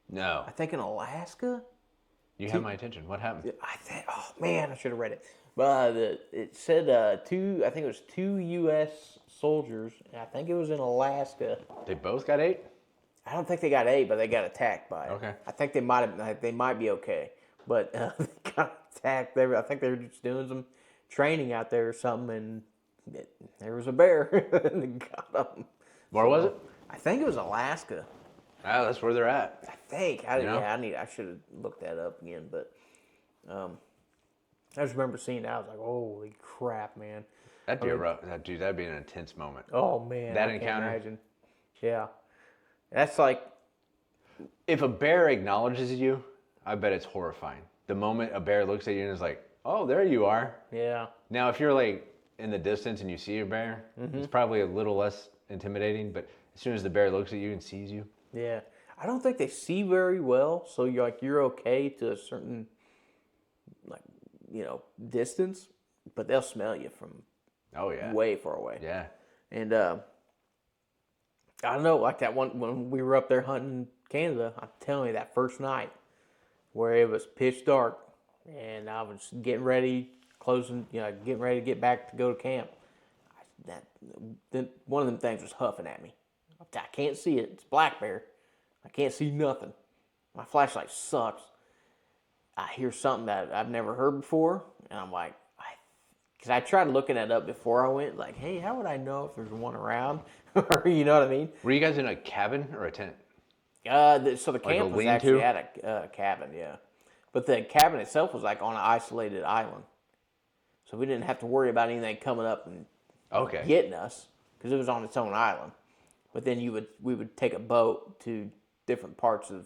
No.
I think in Alaska.
You have my attention. What happened?
Oh man, I should have read it. But it said 2. I think it was 2 U.S. soldiers. And I think it was in Alaska.
They both got ate?
I don't think they got ate, but they got attacked by it.
Okay.
I think they might be okay, but they got attacked. I think they were just doing some training out there or something, and there was a bear and they got them.
Where was it?
I think it was Alaska.
Oh, that's where they're at.
I think. I should have looked that up again, but I just remember seeing that. I was like, holy crap, man.
That'd be that'd be an intense moment.
Oh man,
that
I
encounter.
can't imagine. Yeah, that's like,
if a bear acknowledges you, I bet it's horrifying. The moment a bear looks at you and is like, "Oh, there you are."
yeah.
Now, if you're like in the distance and you see a bear, it's probably a little less intimidating. But as soon as the bear looks at you and sees you,
Yeah, I don't think they see very well, so you're okay to a certain distance, but they'll smell you from way far away.
Yeah.
And I don't know, like that one when we were up there hunting Canada. I'm telling you, that first night where it was pitch dark and I was getting ready, getting ready to get back to go to camp. One of them things was huffing at me. I can't see it. It's black bear. I can't see nothing. My flashlight sucks. I hear something that I've never heard before, and I'm like, because I tried looking that up before I went, like, hey, how would I know if there's one around? Or, you know what I mean?
Were you guys in a cabin or a tent?
So the camp was actually at a cabin, yeah. But the cabin itself was like on an isolated island. So we didn't have to worry about anything coming up and getting us, because it was on its own island. But then we would take a boat to different parts of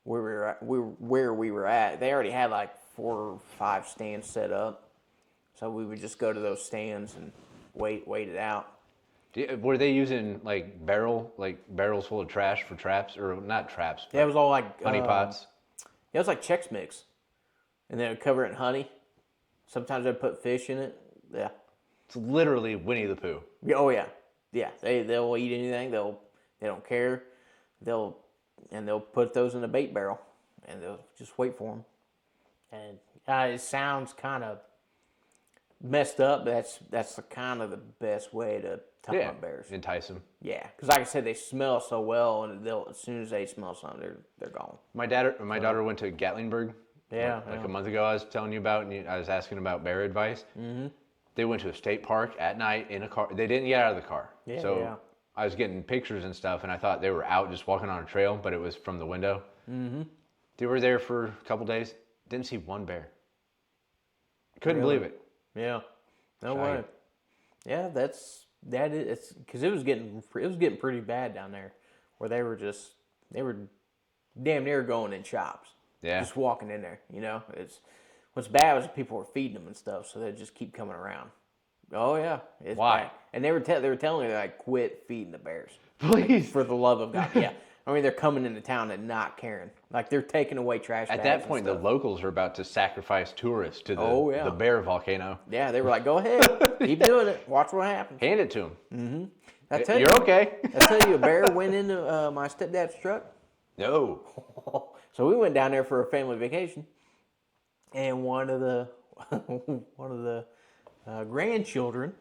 where we were at. They already had like 4 or 5 stands set up, so we would just go to those stands and wait it out.
Were they using like barrels full of trash for traps, or not traps?
Yeah, it was all like
honey pots.
Yeah, it was like Chex Mix, and they would cover it in honey. Sometimes they'd put fish in it. Yeah,
it's literally Winnie the Pooh.
Oh yeah, yeah. They'll eat anything. They don't care. They'll put those in a bait barrel, and they'll just wait for them. And it sounds kind of messed up, but that's the kind of the best way to hunt bears.
Entice them.
Yeah, because like I said, they smell so well, and as soon as they smell something, they're gone.
My daughter went to Gatlinburg.
Yeah,
like a month ago, I was telling you about, and I was asking about bear advice. Mm-hmm. They went to a state park at night in a car. They didn't get out of the car. Yeah, so I was getting pictures and stuff, and I thought they were out just walking on a trail, but it was from the window. Mm-hmm. They were there for a couple days. Didn't see one bear. Couldn't believe it.
Yeah. No way. Yeah, that is because it was getting pretty bad down there, where they were damn near going in shops.
Yeah.
Just walking in there, what's bad was people were feeding them and stuff, so they'd just keep coming around. Oh yeah, it's
why?
Bad. And they were telling me, like, quit feeding the bears,
please,
for the love of God. Yeah, I mean, they're coming into town and not caring, like they're taking away trash bags.
At that point, the locals are about to sacrifice tourists to the bear volcano.
Yeah, they were like, go ahead, keep doing it, watch what happens.
Hand it to them.
Mm-hmm.
You're okay.
I tell you, a bear went into my stepdad's truck.
No.
So we went down there for a family vacation, and one of the grandchildren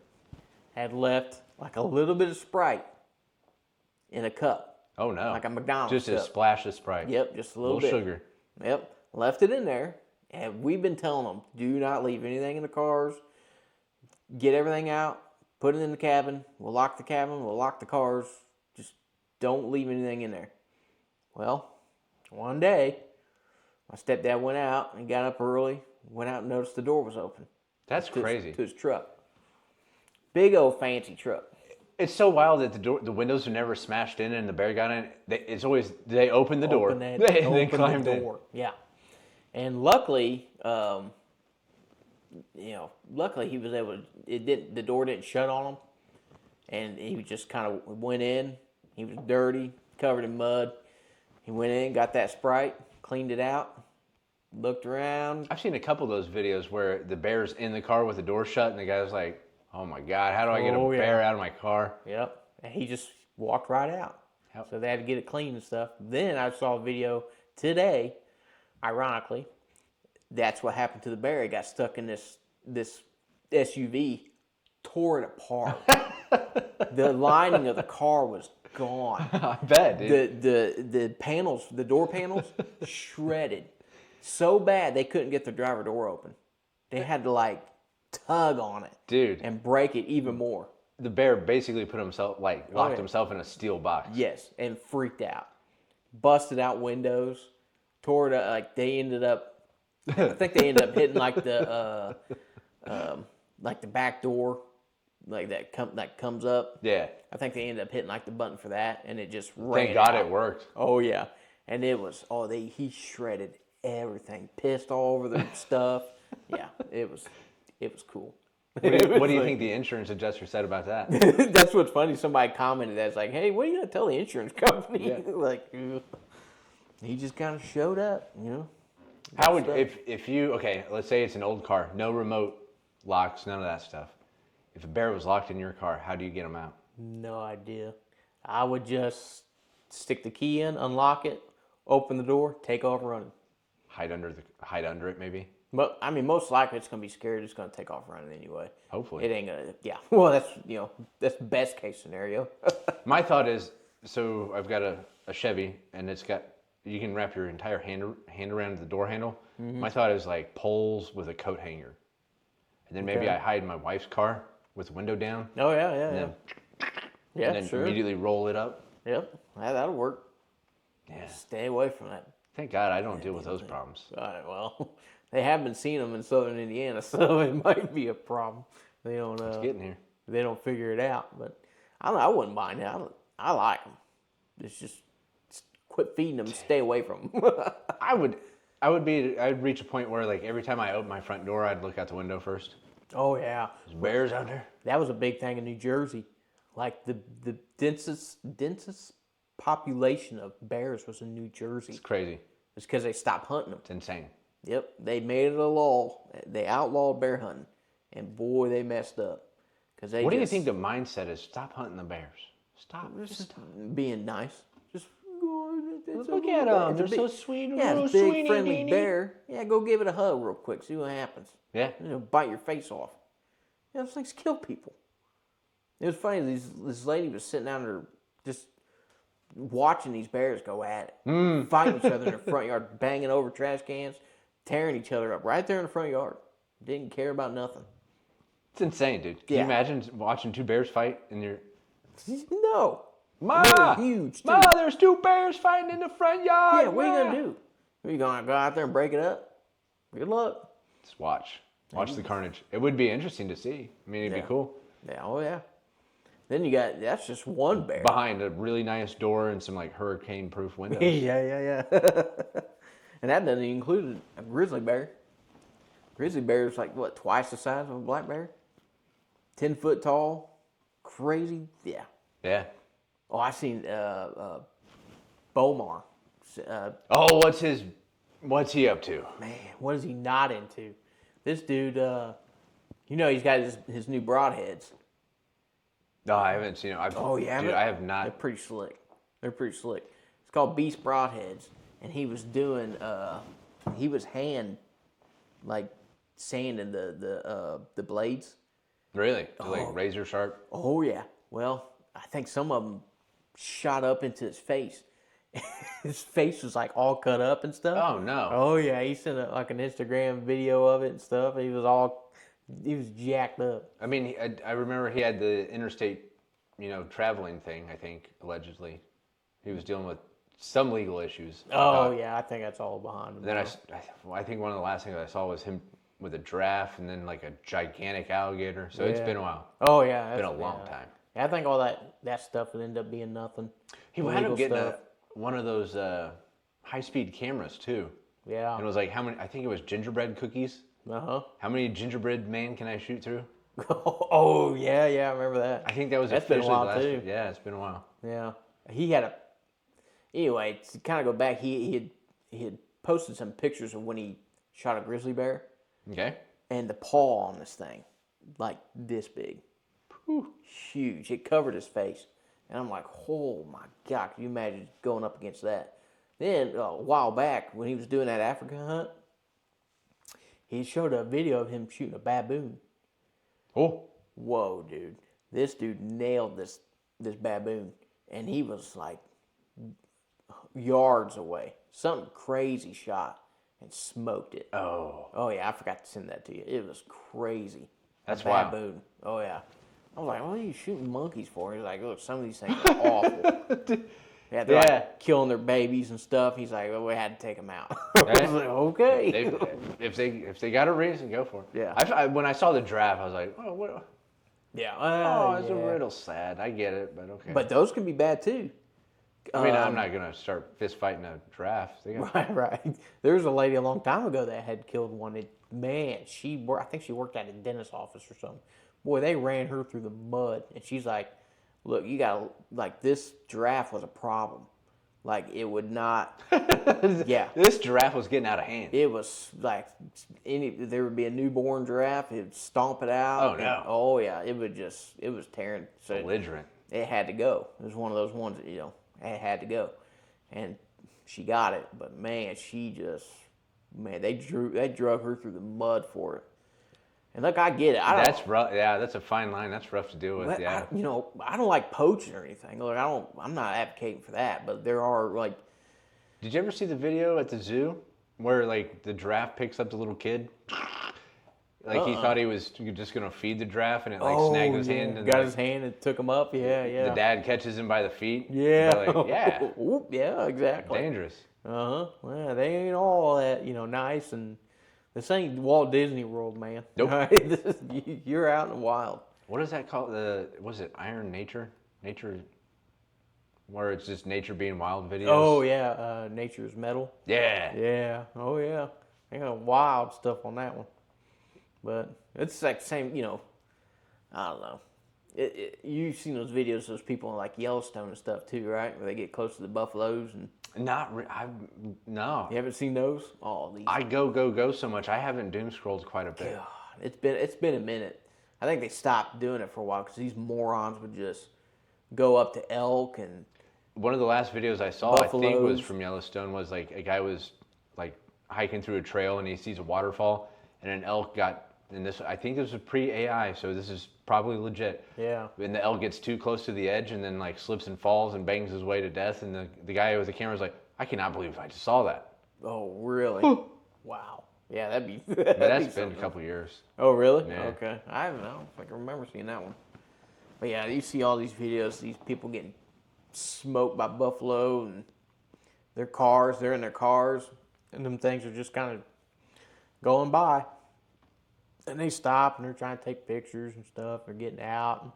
had left like a little bit of Sprite in a cup.
Oh no!
Like a McDonald's
just
cup.
A splash of Sprite.
Yep, just a little bit.
Sugar.
Yep, left it in there, and we've been telling them, do not leave anything in the cars. Get everything out, put it in the cabin. We'll lock the cabin. We'll lock the cars. Just don't leave anything in there. Well, one day, my stepdad went out and got up early, went out and noticed the door was open.
That's crazy.
To his truck. Big old fancy truck.
It's so wild that the windows are never smashed in and the bear got in. It's always, they open the door.
They
climbed
the door. In. Yeah. And luckily, luckily he was able to, the door didn't shut on him. And he just kind of went in. He was dirty, covered in mud. He went in, got that Sprite, cleaned it out, looked around.
I've seen a couple of those videos where the bear's in the car with the door shut, and the guy's like, "Oh my God, how do I get a bear out of my car?"
Yep. And he just walked right out.
Yep.
So they had to get it clean and stuff. Then I saw a video today, ironically, that's what happened to the bear. He got stuck in this SUV, tore it apart. The lining of the car was gone.
I bet, dude.
The panels, the door panels, shredded. So bad they couldn't get the driver door open. They had to like tug on it,
Dude.
and break it even more.
The bear basically put himself, locked himself in a steel box.
Yes, and freaked out. Busted out windows, tore it up. Like they ended up, I think they ended up hitting like the back door, like that comes up.
Yeah.
I think they ended up hitting like the button for that, and it just ran.
Thank God
out.
it worked.
Oh yeah, and it was he shredded everything, pissed all over the stuff. Yeah, it was cool.
What do you think the insurance adjuster said about that?
That's what's funny. Somebody commented that's like, "Hey, what are you gonna tell the insurance company?"
Yeah.
Like, he just kind of showed up,
How would if you let's say it's an old car, no remote locks, none of that stuff. If a bear was locked in your car, how do you get him out?
No idea. I would just stick the key in, unlock it, open the door, take off running.
Hide under it, maybe.
But I mean, most likely it's gonna be scared. It's gonna take off running anyway.
Hopefully,
it ain't gonna. Yeah. Well, that's best case scenario.
My thought is, so I've got a Chevy, and you can wrap your entire hand around the door handle. Mm-hmm. My thought is like poles with a coat hanger, and then maybe I hide my wife's car with the window down.
Oh yeah.
And then immediately roll it up.
Yep, that'll work.
Yeah.
Stay away from that.
Thank God I don't deal with those problems.
Well, they have been seeing them in southern Indiana, so it might be a problem. They don't.
It's getting here.
They don't figure it out, but I don't know. I wouldn't mind it. I like them. It's just quit feeding them. Stay away from them.
I'd reach a point where like every time I open my front door, I'd look out the window first.
Oh yeah,
there's bears out there.
That was a big thing in New Jersey. Like the densest population of bears was in New Jersey.
It's crazy.
It's because they stopped hunting them.
It's insane.
Yep, they made it a law. They outlawed bear hunting, and boy, they messed up.
What do you think the mindset is? Stop hunting the bears. Stop.
Just being nice. Just go.
Look at them. They're so sweet.
Yeah, it's a big friendly bear. Yeah, go give it a hug real quick. See what happens.
Yeah.
Bite your face off. Those things kill people. It was funny. This lady was sitting down there just watching these bears go at it, fighting each other in the front yard, banging over trash cans, tearing each other up right there in the front yard. Didn't care about nothing.
It's insane, dude. Can you imagine watching two bears fight in your...
No.
Ma!
They're huge, too.
Ma, there's two bears fighting in the front yard.
Yeah, what are you going to do? Are you going to go out there and break it up? Good luck.
Just watch. Watch the carnage. It would be interesting to see. I mean, it'd be cool.
Yeah, oh yeah. Then that's just one bear.
Behind a really nice door and some like hurricane-proof windows.
yeah. And that doesn't even include a grizzly bear. Grizzly bear is like, what, twice the size of a black bear? 10 foot tall. Crazy. Yeah.
Yeah.
Oh, I seen Bomar.
What's he up to?
Man, what is he not into? This dude, he's got his new broadheads.
No, I haven't seen it. Dude, I have not.
They're pretty slick. It's called Beast Broadheads, and he was doing, he was hand, like, sanding the blades.
Really? Like razor sharp?
Oh, yeah. Well, I think some of them shot up into his face. His face was, like, all cut up and stuff.
Oh, no.
Oh, yeah. He sent, like, an Instagram video of it and stuff. He was jacked up.
I mean, I remember he had the interstate, traveling thing, I think, allegedly. He was dealing with some legal issues.
Oh, yeah, I think that's all behind him.
Then I think one of the last things I saw was him with a giraffe and then like a gigantic alligator. So it's been a while.
Oh, yeah.
It's been a long time.
Yeah, I think all that stuff would end up being nothing.
He wound up getting one of those high-speed cameras, too.
Yeah.
And it was like how many, I think it was gingerbread cookies How many gingerbread man can I shoot through?
Oh yeah, I remember that.
I think that was
That's been a
officially
while
the last.
too.
Yeah, it's been a while.
Yeah, he had a. Anyway, to kind of go back, he had posted some pictures of when he shot a grizzly bear,
Okay.
and the paw on this thing, like this big, huge. It covered his face, and I'm like, oh my god, can you imagine going up against that? Then a while back, when he was doing that Africa hunt, he showed a video of him shooting a baboon.
Oh.
Whoa, dude! This dude nailed this baboon, and he was like yards away. Something crazy shot and smoked it. Oh yeah, I forgot to send that to you. It was crazy.
That's
wild. Baboon. Oh yeah. I was like, what are you shooting monkeys for? He's like, look, some of these things are awful. Yeah, they're like killing their babies and stuff. He's like, well, we had to take them out. I was like, okay.
If they got a reason, go for it.
Yeah.
When I saw the draft, I was like, oh, what?
Yeah.
It's a little sad. I get it, but okay.
But those can be bad too.
I mean, I'm not gonna start fist fighting a draft.
Right. There was a lady a long time ago that had killed one. I think she worked at a dentist's office or something. Boy, they ran her through the mud, and she's like, "Look, you got like this giraffe was a problem. Like it would not. Yeah,
this giraffe was getting out of hand.
It was like there would be a newborn giraffe, it'd stomp it out.
Oh no.
Oh yeah, it was tearing. So
belligerent.
It had to go. It was one of those ones that it had to go, and she got it. But man, they drug her through the mud for it. And look, I get it.
That's rough. Yeah, that's a fine line. That's rough to deal with. Yeah.
I don't like poaching or anything. Look, I'm not advocating for that. But there are like.
Did you ever see the video at the zoo where like the giraffe picks up the little kid? Like he thought he was just gonna feed the giraffe, and it like snagged his hand. And
got his hand and took him up. Yeah.
The dad catches him by the feet.
Yeah.
Like, yeah.
Oop, yeah, exactly.
Dangerous.
Well, they ain't all that nice, and this ain't Walt Disney World, man.
Nope.
Right? You're out in the wild.
What is that called? Was it Iron Nature? Nature, where it's just nature being wild videos.
Oh yeah, Nature's Metal.
Yeah.
Yeah. Oh yeah. They got wild stuff on that one. But it's like same, I don't know. You've seen those videos of those people in like Yellowstone and stuff too, right? Where they get close to the buffaloes and. No. You haven't seen those? Oh, these.
I go so much. I haven't doom scrolled quite a bit.
God, it's been a minute. I think they stopped doing it for a while because these morons would just go up to elk and.
One of the last videos I saw, buffaloes. I think, was from Yellowstone. Was like a guy was like hiking through a trail and he sees a waterfall and an elk got. And this, I think this was pre-AI, so this is probably legit.
Yeah. And
the elk gets too close to the edge and then like slips and falls and bangs his way to death. And the guy with the camera is like, I cannot believe I just saw that.
Oh, really? Wow. Yeah, that'd be.
That's been a couple years.
Oh, really?
Yeah.
Okay. I don't know if I can remember seeing that one. But yeah, you see all these videos, these people getting smoked by buffalo and they're in their cars, and them things are just kind of going by. And they stop and they're trying to take pictures and stuff. They're getting out,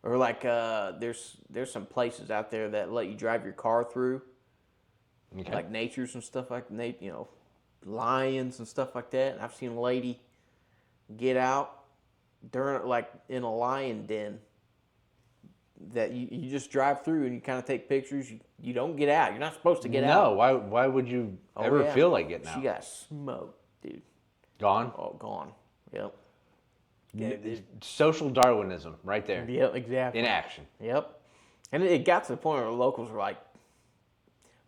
or like there's some places out there that let you drive your car through, like natures and stuff like lions and stuff like that. And I've seen a lady get out during like in a lion den that you just drive through and you kind of take pictures. You don't get out. You're not supposed to get out.
No, why would you ever feel like getting out?
She got smoked, dude.
Gone?
Oh, gone. Yep.
Yeah, social Darwinism right there.
Yep, exactly.
In action.
Yep. And it got to the point where the locals were like,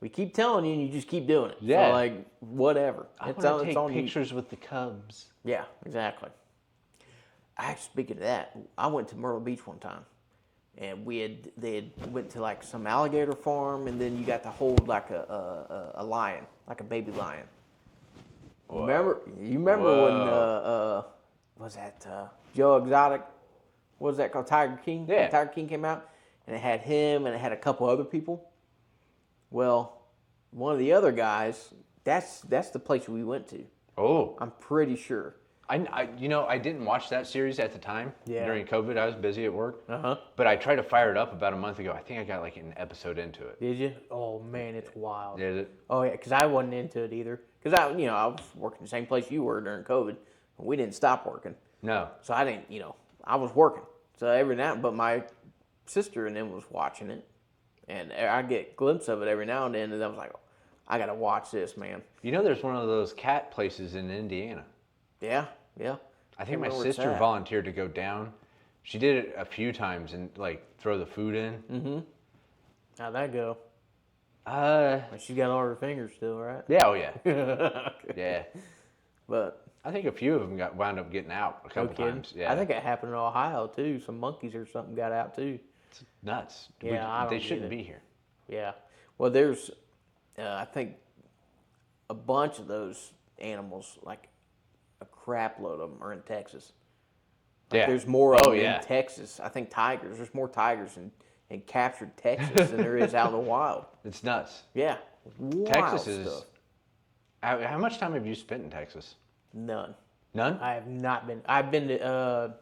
we keep telling you and you just keep doing it.
Yeah.
So like, whatever.
I want to take pictures with the cubs.
Yeah, exactly. Speaking of that, I went to Myrtle Beach one time. And they had went to like some alligator farm, and then you got to hold like a lion, like a baby lion. Whoa. You remember when was that Joe Exotic? What was that called? Tiger King?
Yeah.
Tiger King came out, and it had him, and it had a couple other people. Well, one of the other guys, that's the place we went to.
Oh.
I'm pretty sure.
I didn't watch that series at the time.
Yeah.
During COVID, I was busy at work.
Uh-huh.
But I tried to fire it up about a month ago. I think I got like an episode into it.
Did you? Oh man, it's wild.
Did it?
Oh yeah, because I wasn't into it either. Because I was working the same place you were during COVID. We didn't stop working,
No.
so I didn't. I was working. So every now, but my sister and them was watching it, and I get a glimpse of it every now and then, and I was like, I gotta watch this, man.
There's one of those cat places in Indiana.
Yeah, yeah.
I think my
remember where it's
sister
at.
volunteered to go down. She did it a few times and like throw the food in.
Mm-hmm. How'd that go?
Uh,
She got all her fingers still, right?
yeah, oh yeah,
Okay.
yeah.
But
I think a few of them wound up getting out a
no
couple
kidding.
times. Yeah,
I think it happened in Ohio too. Some monkeys or something got out too.
it's nuts.
Yeah, I don't
they
get
shouldn't
it.
be here.
Yeah. Well, there's, I think, a bunch of those animals, like a crap load of them, are in Texas.
Yeah,
There's more of them
yeah.
in Texas. I think tigers. There's more tigers in captured Texas than there is out in the wild.
It's nuts.
Yeah. Wild
Texas is.
stuff.
How much time have you spent in Texas?
None.
None.
I have not been. I've been to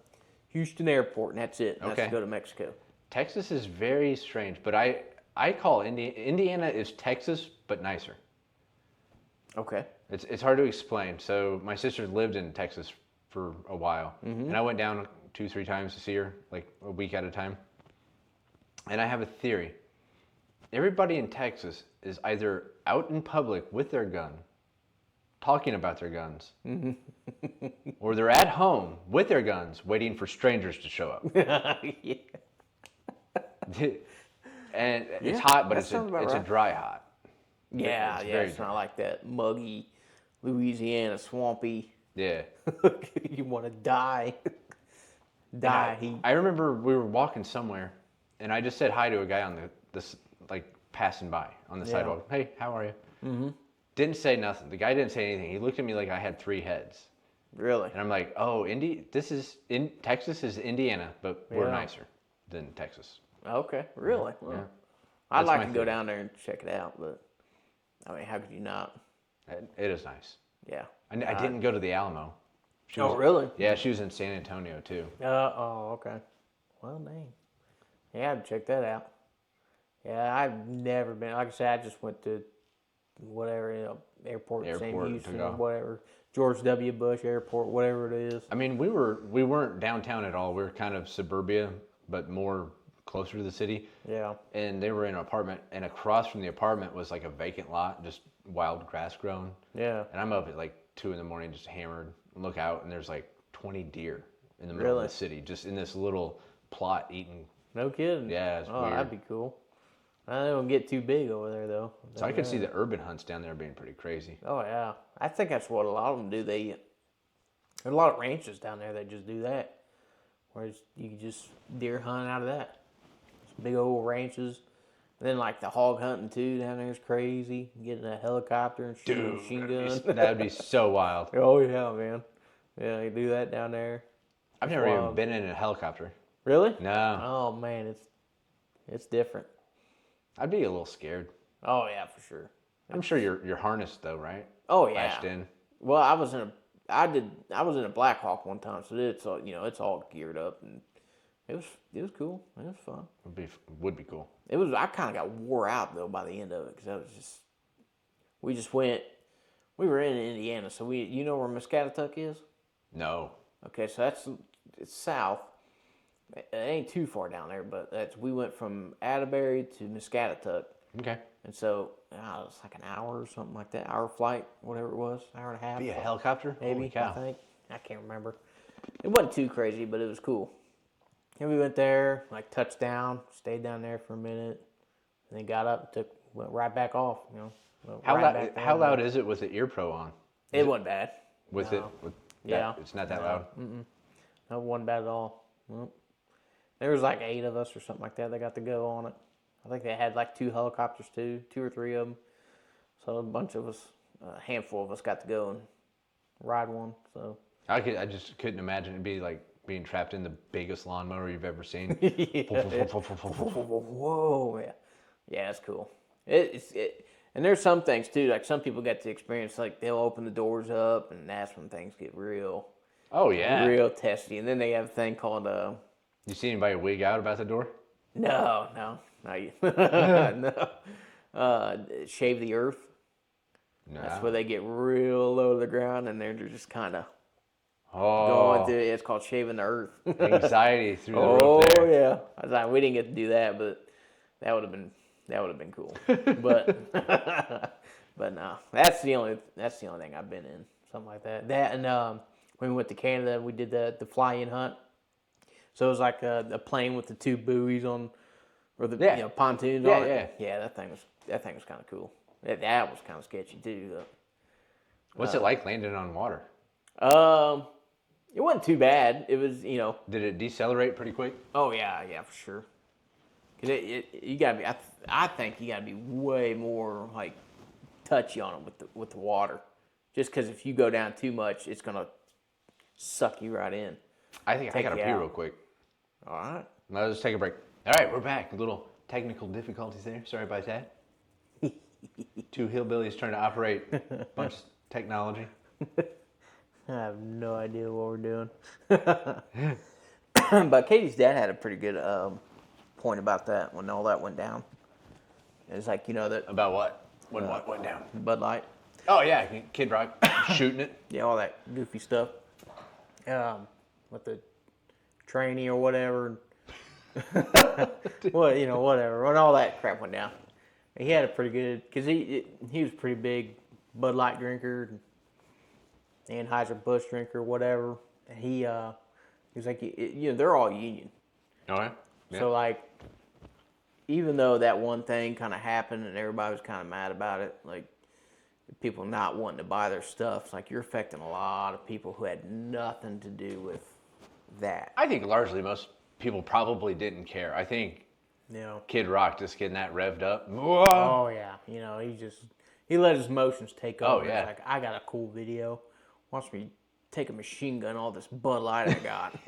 Houston Airport, and that's it. And
Okay.
That's to go to Mexico.
Texas is very strange, but I call Indiana is Texas but nicer.
Okay.
It's hard to explain. So my sister lived in Texas for a while, and I went down 2-3 times to see her, like a week at a time. And I have a theory. Everybody in Texas is either out in public with their gun, talking about their guns, or they're at home with their guns, waiting for strangers to show up.
Yeah.
And it's
Yeah,
hot, but
that
it's
sounds about
a
right.
dry hot.
Yeah,
It's
yeah,
very
it's not like that muggy Louisiana swampy.
Yeah.
You want to die.
And
Die.
I remember we were walking somewhere, and I just said hi to a guy on this like passing by on the sidewalk. Hey, how are you? Mm-hmm. Didn't say nothing. The guy didn't say anything. He looked at me like I had 3 heads,
Really?
and I'm like, oh, Texas is Indiana, but we're
Yeah.
nicer than Texas.
Okay, really? Well,
Yeah.
I'd
That's
like
my
to go
theory.
down there and check it out, but I mean, how could you not?
It is nice.
Yeah.
I didn't go to the Alamo. She
Oh,
was-
really?
Yeah, she was in San Antonio too.
Oh, okay. Well, dang. Yeah, I'd check that out. Yeah, I've never been. Like I said, I just went to whatever airport, St.
Airport,
Houston,
took off.
whatever, George W. Bush Airport, whatever it is.
I mean, we weren't downtown at all. We were kind of suburbia, but more closer to the city.
Yeah.
And they were in an apartment, and across from the apartment was like a vacant lot, just wild grass grown.
Yeah.
And I'm up at like 2 a.m, just hammered, and look out, and there's like 20 deer in the middle
Really?
of the city, just in this little plot eating.
No kidding.
Yeah, it's
Oh,
weird.
that'd be cool. I don't get too big over there though.
So I could see the urban hunts down there being pretty crazy.
Oh yeah, I think that's what a lot of them do. There's a lot of ranches down there that just do that, where you can just deer hunt out of that. It's big old ranches. And then like the hog hunting too down there is crazy. Getting a helicopter and shooting a machine gun.
That'd be so wild.
Oh yeah, man. Yeah, you do that down there.
I've never even
wild.
been in a helicopter.
Really?
No,
Oh man, it's different.
I'd be a little scared.
Oh yeah, for sure.
I'm sure you're harnessed though, right?
Oh yeah.
Lashed in.
Well, I was in a Black Hawk one time, so it's all it's all geared up, and it was cool. It was fun.
Would be cool.
It was. I kind of got wore out though by the end of it because we just went. We were in Indiana, so you know where Muscatatuck is.
No.
Okay, so it's south. It ain't too far down there, but we went from Atterbury to Muscatatuck,
Okay.
and so it was like an hour or something like that. Hour flight, whatever it was, hour and a half.
Be a helicopter?
Maybe,
Holy cow.
I think. I can't remember. It wasn't too crazy, but it was cool. And we went there, like touched down, stayed down there for a minute, and then got up and went right back off, went
How
right
loud?
back
How
down.
loud is it with the ear pro on?
It wasn't bad.
With
No.
it? With
Yeah.
It's not that loud.
No, it wasn't bad at all. Nope. There was like 8 of us or something like that that got to go on it. I think they had like 2 helicopters too, 2 or 3 of them. So a bunch of us, a handful of us got to go and ride one. So
I just couldn't imagine it be like being trapped in the biggest lawnmower you've ever seen.
Whoa, yeah, it's cool. And there's some things too. Like some people get to experience, like they'll open the doors up, and that's when things get real.
Oh yeah.
real testy. And then they have a thing called
You see anybody wig out about the door?
no, not you. No. Shave the earth.
No.
That's where they get real low to the ground and they're just kind of going
Oh,
through. It's called shaving the earth.
anxiety through the
Oh
roof there.
yeah. I was like, we didn't get to do that, but that would have been cool. But but no, that's the only thing I've been in, something like that. That and when we went to Canada, we did the fly-in hunt. So it was like a plane with the two buoys on, or the pontoons on it. Yeah, that thing was kind of cool. That was kind of sketchy too.
What's it like landing on water?
It wasn't too bad. It was,
Did it decelerate pretty quick?
Oh yeah, for sure. Cause you gotta be. I think you gotta be way more like touchy on it with the water, just because if you go down too much, it's gonna suck you right in.
I think I gotta pee real quick.
All right.
Let's take a break. All right, we're back. A little technical difficulties there. Sorry about that. Two hillbillies trying to operate a bunch of technology.
I have no idea what we're doing. But Katie's dad had a pretty good point about that when all that went down. It's like, that
About what? When what went down?
Bud Light.
Oh yeah, Kid Rock shooting it.
Yeah, all that goofy stuff. With the trainee or whatever. Whatever. When all that crap went down. He had a pretty good, because he was a pretty big Bud Light drinker, and Anheuser-Busch drinker, whatever. And he was like, they're all union.
All right. Yeah.
So, like, even though that one thing kind of happened and everybody was kind of mad about it, like, people not wanting to buy their stuff, it's like you're affecting a lot of people who had nothing to do with that.
I think largely most people probably didn't care. I think Kid Rock just getting that revved up. Whoa.
Oh, yeah. He let his emotions take over.
Oh, yeah.
It's like, I got a cool video. Watch me take a machine gun, all this Bud Light I got.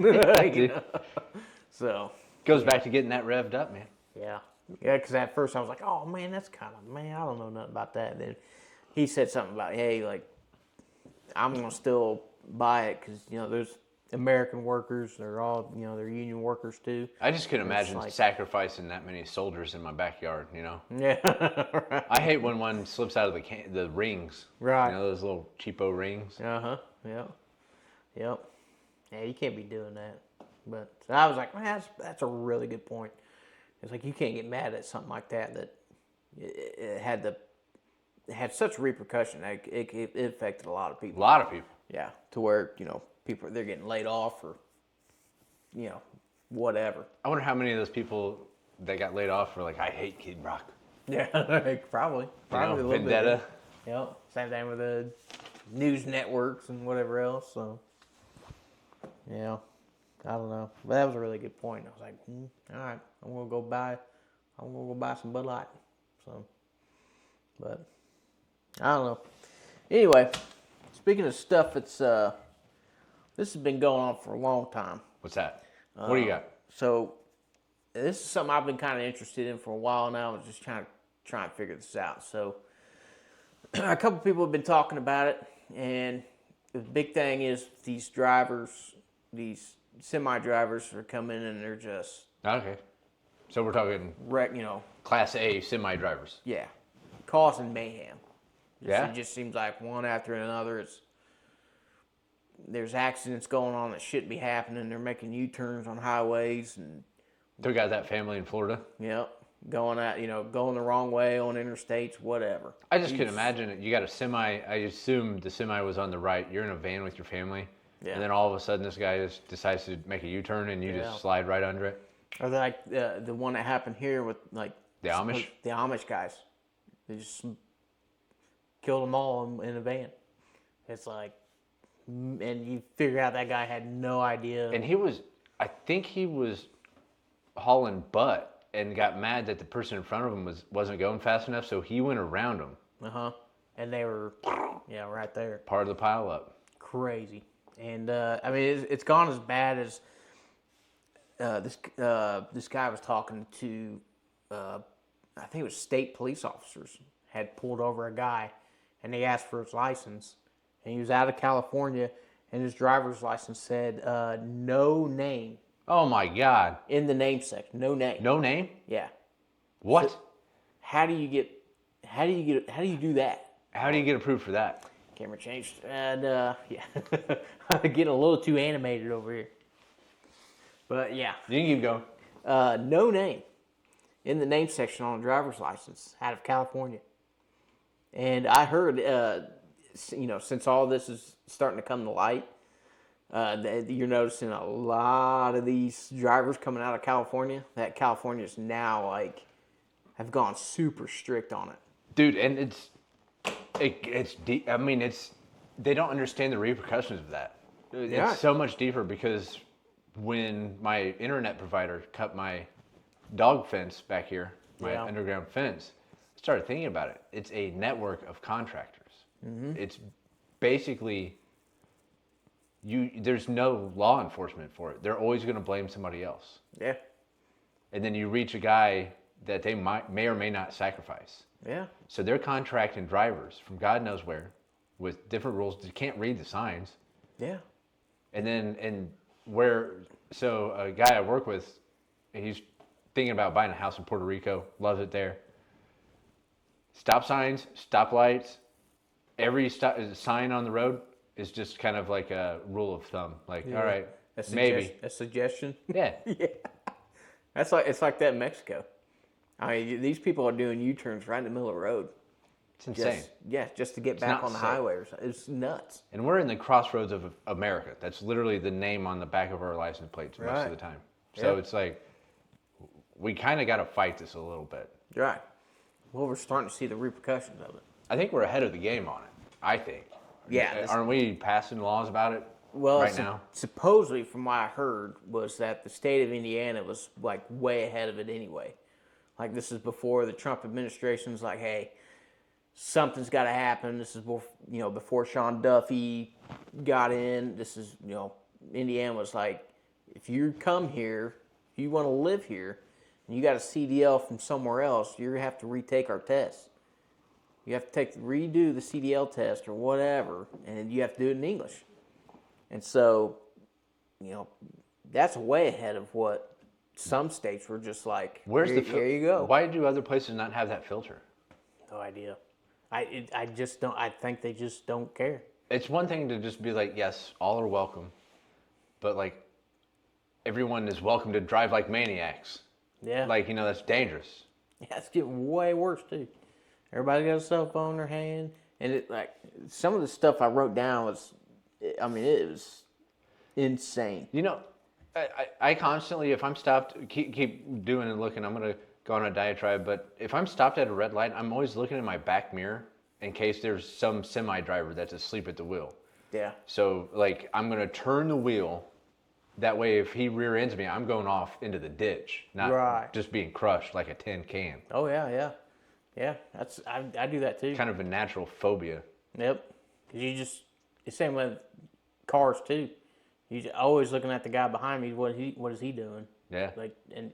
So.
Goes back to getting that revved up, man.
Yeah. Yeah, because at first I was like, oh, man, that's I don't know nothing about that. And then he said something about, hey, like, I'm going to still buy it because, there's American workers. They're all, they're union workers too.
I just couldn't imagine sacrificing that many soldiers in my backyard,
Yeah. Right.
I hate when one slips out of the rings.
Right.
Those little cheapo rings.
Uh-huh. Yep. Yeah, you can't be doing that. But I was like, man, that's a really good point. It's like you can't get mad at something like that it had such repercussion. Like it affected a lot of people.
A lot of people.
Yeah, to where people they're getting laid off or whatever.
I wonder how many of those people that got laid off were like, I hate Kid Rock.
Yeah, probably a little
vendetta.
Bit. Yep. Same thing with the news networks and whatever else. So yeah. I don't know, but that was a really good point. I was like, all right, I'm gonna go buy some Bud Light. So, but I don't know. Anyway, speaking of stuff, this has been going on for a long time.
What's that? What do you got?
So, this is something I've been kind of interested in for a while now. I was just trying to figure this out. So, a couple people have been talking about it, and the big thing is these semi-drivers are coming in and they're just
Okay. So we're talking Class A semi-drivers.
Yeah. Causing mayhem.
Yeah.
It just seems like one after another. There's accidents going on that shouldn't be happening. They're making U-turns on highways and
They got that family in Florida.
going the wrong way on interstates, whatever.
I just couldn't imagine it. You got a semi. I assume the semi was on the right. You're in a van with your family. Yeah. And then all of a sudden, this guy just decides to make a U-turn, and you just slide right under it.
Or like the one that happened here with like
the Amish.
The Amish guys, they just killed them all in a van. It's like, and you figure out that guy had no idea.
And I think he was hauling butt and got mad that the person in front of him wasn't going fast enough, so he went around him.
And they were, right there.
Part of the pile up.
Crazy. And it's gone as bad as this guy was talking to. I think it was state police officers had pulled over a guy, and they asked for his license, and he was out of California, and his driver's license said no name
Oh my God.
in the name section. No name.
No name?
Yeah.
What?
So, how do you do that?
How do you get approved for that?
Camera changed, and yeah, I'm getting a little too animated over here. But yeah,
You can keep going.
no name in the name section on a driver's license out of California. And I heard, since all this is starting to come to light, you're noticing a lot of these drivers coming out of California. That California's now have gone super strict on it.
Dude, and it's deep. I mean, they don't understand the repercussions of that.
Yeah.
It's so much deeper because when my internet provider cut my dog fence back here, my underground fence, I started thinking about it. It's a network of contractors. Mm-hmm. It's basically there's no law enforcement for it. They're always going to blame somebody else.
Yeah.
And then you reach a guy that they may or may not sacrifice.
Yeah.
So they're contracting drivers from God knows where with different rules. They can't read the signs.
Yeah.
And then, so a guy I work with, he's thinking about buying a house in Puerto Rico, loves it there. Stop signs, stop lights, every sign on the road is just kind of like a rule of thumb. Like, all right, maybe.
A suggestion?
Yeah.
Yeah. It's like that in Mexico. I mean, these people are doing U-turns right in the middle of the road.
It's insane.
Just to get back on the highway or something. It's nuts.
And we're in the crossroads of America. That's literally the name on the back of our license plates most of the time. So it's like, we kind of got to fight this a little bit.
Right. Well, we're starting to see the repercussions of it.
I think we're ahead of the game on it. I think.
Yeah.
Aren't we passing laws about it right now?
Supposedly, from what I heard, was that the state of Indiana was like way ahead of it anyway. Like, this is before the Trump administration's like, hey, something's got to happen. This is before Sean Duffy got in. This is, Indiana was like, if you come here, if you want to live here, and you got a CDL from somewhere else, you're going to have to retake our test. You have to redo the CDL test or whatever, and you have to do it in English. And so, that's way ahead of what some states were just like, here you go.
Why do other places not have that filter?
No idea. I just don't. I think they just don't care.
It's one thing to just be like, yes, all are welcome, but like, everyone is welcome to drive like maniacs.
Yeah.
Like, that's dangerous.
Yeah, it's getting way worse too. Everybody got a cell phone in their hand, and some of the stuff I wrote down was, it was insane.
I constantly, if I'm stopped, keep doing and looking, I'm going to go on a diatribe, but if I'm stopped at a red light, I'm always looking in my back mirror in case there's some semi-driver that's asleep at the wheel.
Yeah.
So, like, I'm going to turn the wheel. That way, if he rear ends me, I'm going off into the ditch, not just being crushed like a tin can.
Oh, yeah. Yeah, I do that too.
Kind of a natural phobia.
Yep. Because the same with cars too. You're always looking at the guy behind me. What is he doing?
Yeah.
Like, and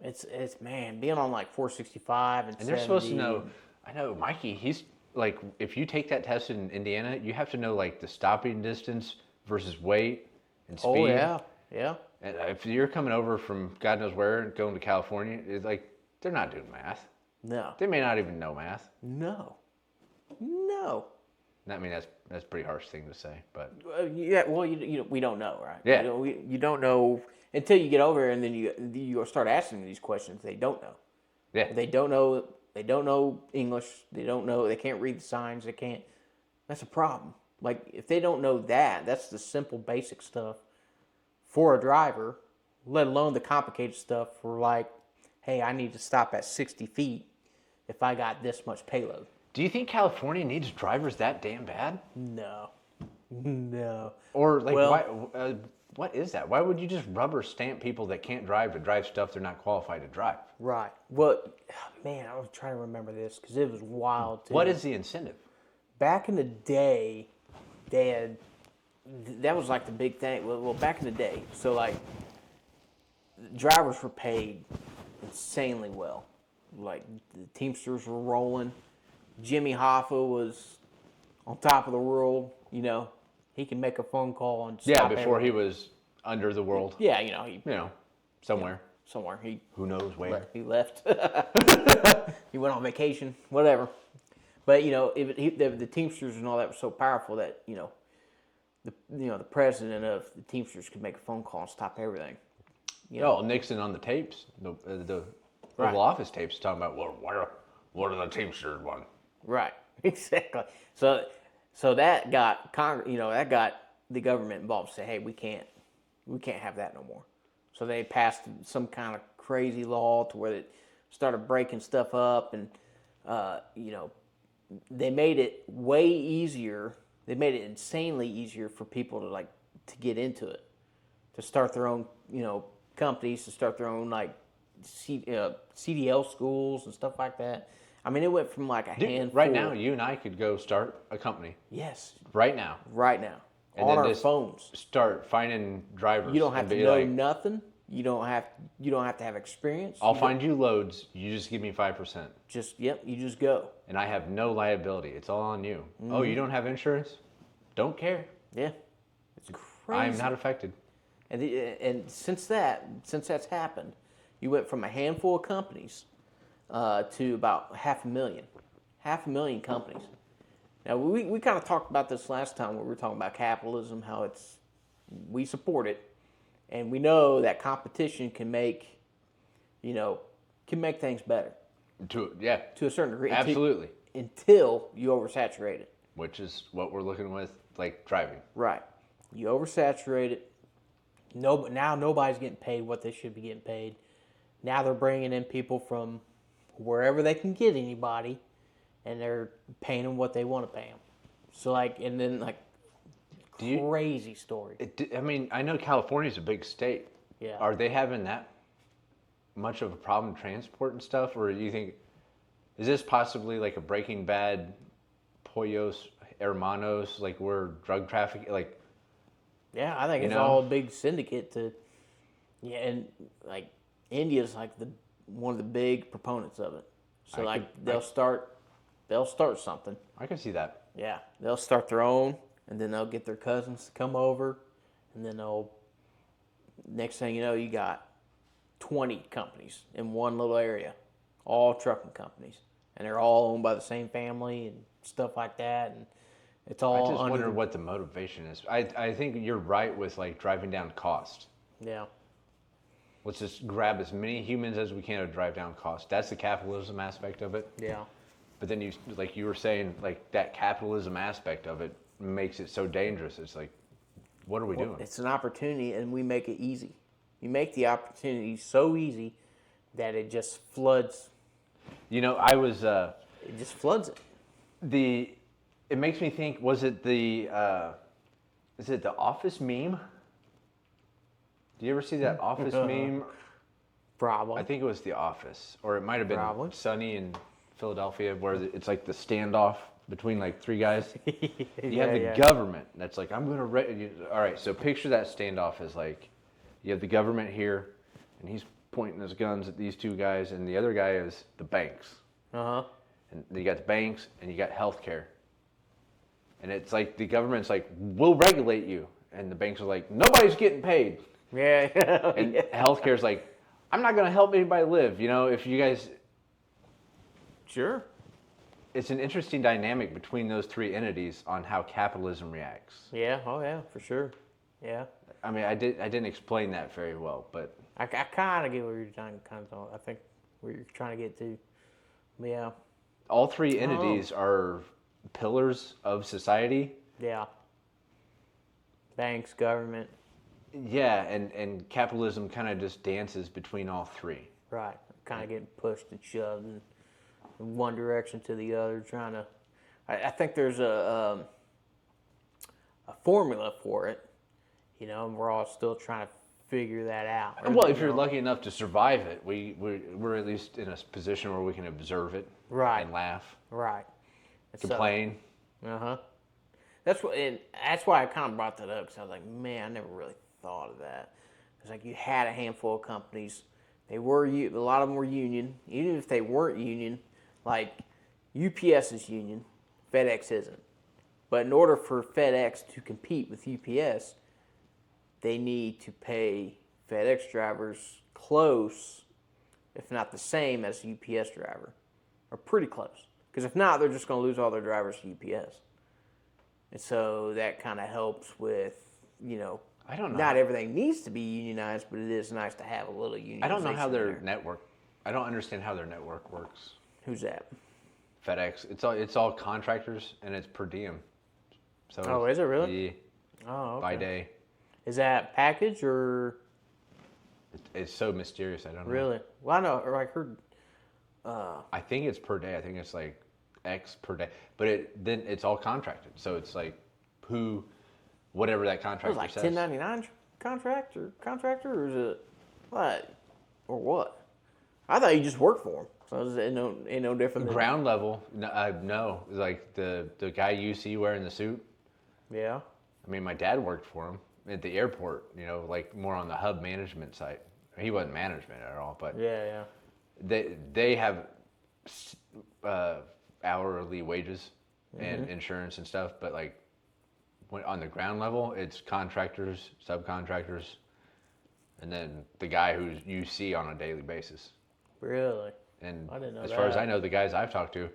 it's man, being on like 465 and 70.
They're supposed to know. I know Mikey. He's like, if you take that test in Indiana, you have to know like the stopping distance versus weight and speed.
Oh yeah.
And if you're coming over from God knows where and going to California, it's like they're not doing math.
No.
They may not even know math.
No.
I mean, that's a pretty harsh thing to say, but
yeah. Well, we don't know, right?
Yeah.
You don't know until you get over there, and then you start asking these questions. They don't know.
Yeah.
They don't know. They don't know English. They don't know. They can't read the signs. They can't. That's a problem. Like, if they don't know that's the simple, basic stuff for a driver, let alone the complicated stuff for like, hey, I need to stop at 60 feet if I got this much payload.
Do you think California needs drivers that damn bad?
No.
Or like, why? What is that? Why would you just rubber stamp people that can't drive to drive stuff they're not qualified to drive?
Right. Well, man, I was trying to remember this because it was wild too.
What is the incentive?
Back in the day, that was like the big thing. Well, back in the day, so like, drivers were paid insanely well. Like, the Teamsters were rolling. Jimmy Hoffa was on top of the world, He can make a phone call and
Yeah,
stop
before
everything.
he was under the world.
Yeah,
Somewhere.
somewhere
Who knows where?
he left. He went on vacation, whatever. But the Teamsters and all that was so powerful that the president of the Teamsters could make a phone call and stop everything.
Nixon on the tapes, the
Right.
Oval Office tapes, talking about what are the Teamsters want?
Right, exactly. So that got that got the government involved. Say, hey, we can't have that no more. So they passed some kind of crazy law to where they started breaking stuff up, and they made it way easier. They made it insanely easier for people to get into it, to start their own companies, to start their own CDL schools and stuff like that. I mean, it went from like a handful.
Right now, you and I could go start a company.
Yes.
Right now.
Right now.
And
on
then
our
just
phones.
Start finding drivers.
You don't have to know nothing. You don't have to have experience.
I'll find you loads. You just give me 5%.
You just go.
And I have no liability. It's all on you. Mm-hmm. Oh, you don't have insurance? Don't care.
Yeah. It's crazy.
I'm not affected.
And since that's happened, you went from a handful of companies to about 500,000. 500,000 companies. Now, we kind of talked about this last time when we were talking about capitalism, how we support it, and we know that competition can make things better. To a certain degree.
Absolutely.
Until you oversaturate it.
Which is what we're looking with, like driving.
Right. You oversaturate it. Now nobody's getting paid what they should be getting paid. Now they're bringing in people from wherever they can get anybody, and they're paying them what they want to pay them. So crazy story.
I mean, I know California's a big state.
Yeah.
Are they having that much of a problem transporting stuff, or do you think is this possibly like a Breaking Bad, Pollos Hermanos, like we're drug trafficking, like?
Yeah, I think it's all a big syndicate and like India's like one of the big proponents of it. So they'll start something.
I can see that.
Yeah, they'll start their own, and then they'll get their cousins to come over, and then next thing you know, you got 20 companies in one little area, all trucking companies, and they're all owned by the same family and stuff like that, and it's all.
I just wonder what the motivation is. I think you're right with like driving down cost.
Yeah.
Let's just grab as many humans as we can to drive down cost. That's the capitalism aspect of it.
Yeah.
But then you were saying, like that capitalism aspect of it makes it so dangerous. It's like, what are we doing?
It's an opportunity, and we make it easy. You make the opportunity so easy that it just floods.
I was.
It just floods it.
It makes me think. Was it the Office meme? Do you ever see that Office meme?
Probably.
I think it was The Office, or it might have been Sunny in Philadelphia, where it's like the standoff between like three guys. You have the government that's like, I'm gonna. All right, so picture that standoff as like, you have the government here, and he's pointing his guns at these two guys, and the other guy is the banks. And you got the banks, and you got healthcare. And it's like the government's like, we'll regulate you, and the banks are like, nobody's getting paid.
Yeah.
And healthcare's like, I'm not going to help anybody live. If you guys.
Sure.
It's an interesting dynamic between those three entities on how capitalism reacts.
Yeah. Oh yeah, for sure. Yeah.
I mean, I didn't explain that very well, but
I kind of get where you're trying to. I think where you're trying to get to. Yeah.
All three entities are pillars of society.
Yeah. Banks, government.
Yeah, and capitalism kind of just dances between all three.
Right. Kind of getting pushed and shoved in one direction to the other, trying to. I think there's a formula for it, and we're all still trying to figure that out.
Well, if you're lucky enough to survive it, we're at least in a position where we can observe it,
right,
and laugh,
right,
complain.
That's why I kind of brought that up, because I was like, man, I never really thought of that. It's like you had a handful of companies. A lot of them were union. Even if they weren't union, like UPS is union, FedEx isn't. But in order for FedEx to compete with UPS, they need to pay FedEx drivers close, if not the same as a UPS driver, or pretty close. Because if not, they're just going to lose all their drivers to UPS. And so that kind of helps with,
I don't know.
Not everything needs to be unionized, but it is nice to have a little unionization.
I don't know how their
there.
network. I don't understand how their network works.
Who's that?
FedEx. It's all contractors and it's per diem. So
Oh, is it really?
Yeah,
Oh, okay.
by day.
Is that package or
It's so mysterious. I don't know.
really? Well, I know, or I heard.
I think it's per day. I think it's like X per day. But then it's all contracted. So it's like whatever that
It was
contractor
like
says.
1099 contractor, or is it what? Or what? I thought you just worked for them. So it's ain't no different.
Ground level, no. Like the guy you see wearing the suit.
Yeah.
I mean, my dad worked for him at the airport. Like more on the hub management side. He wasn't management at all, but
Yeah.
they have hourly wages and insurance and stuff. But like on the ground level, it's contractors, subcontractors, and then the guy who you see on a daily basis.
Really?
And
I didn't know
as far as
that.
I know, the guys I've talked to,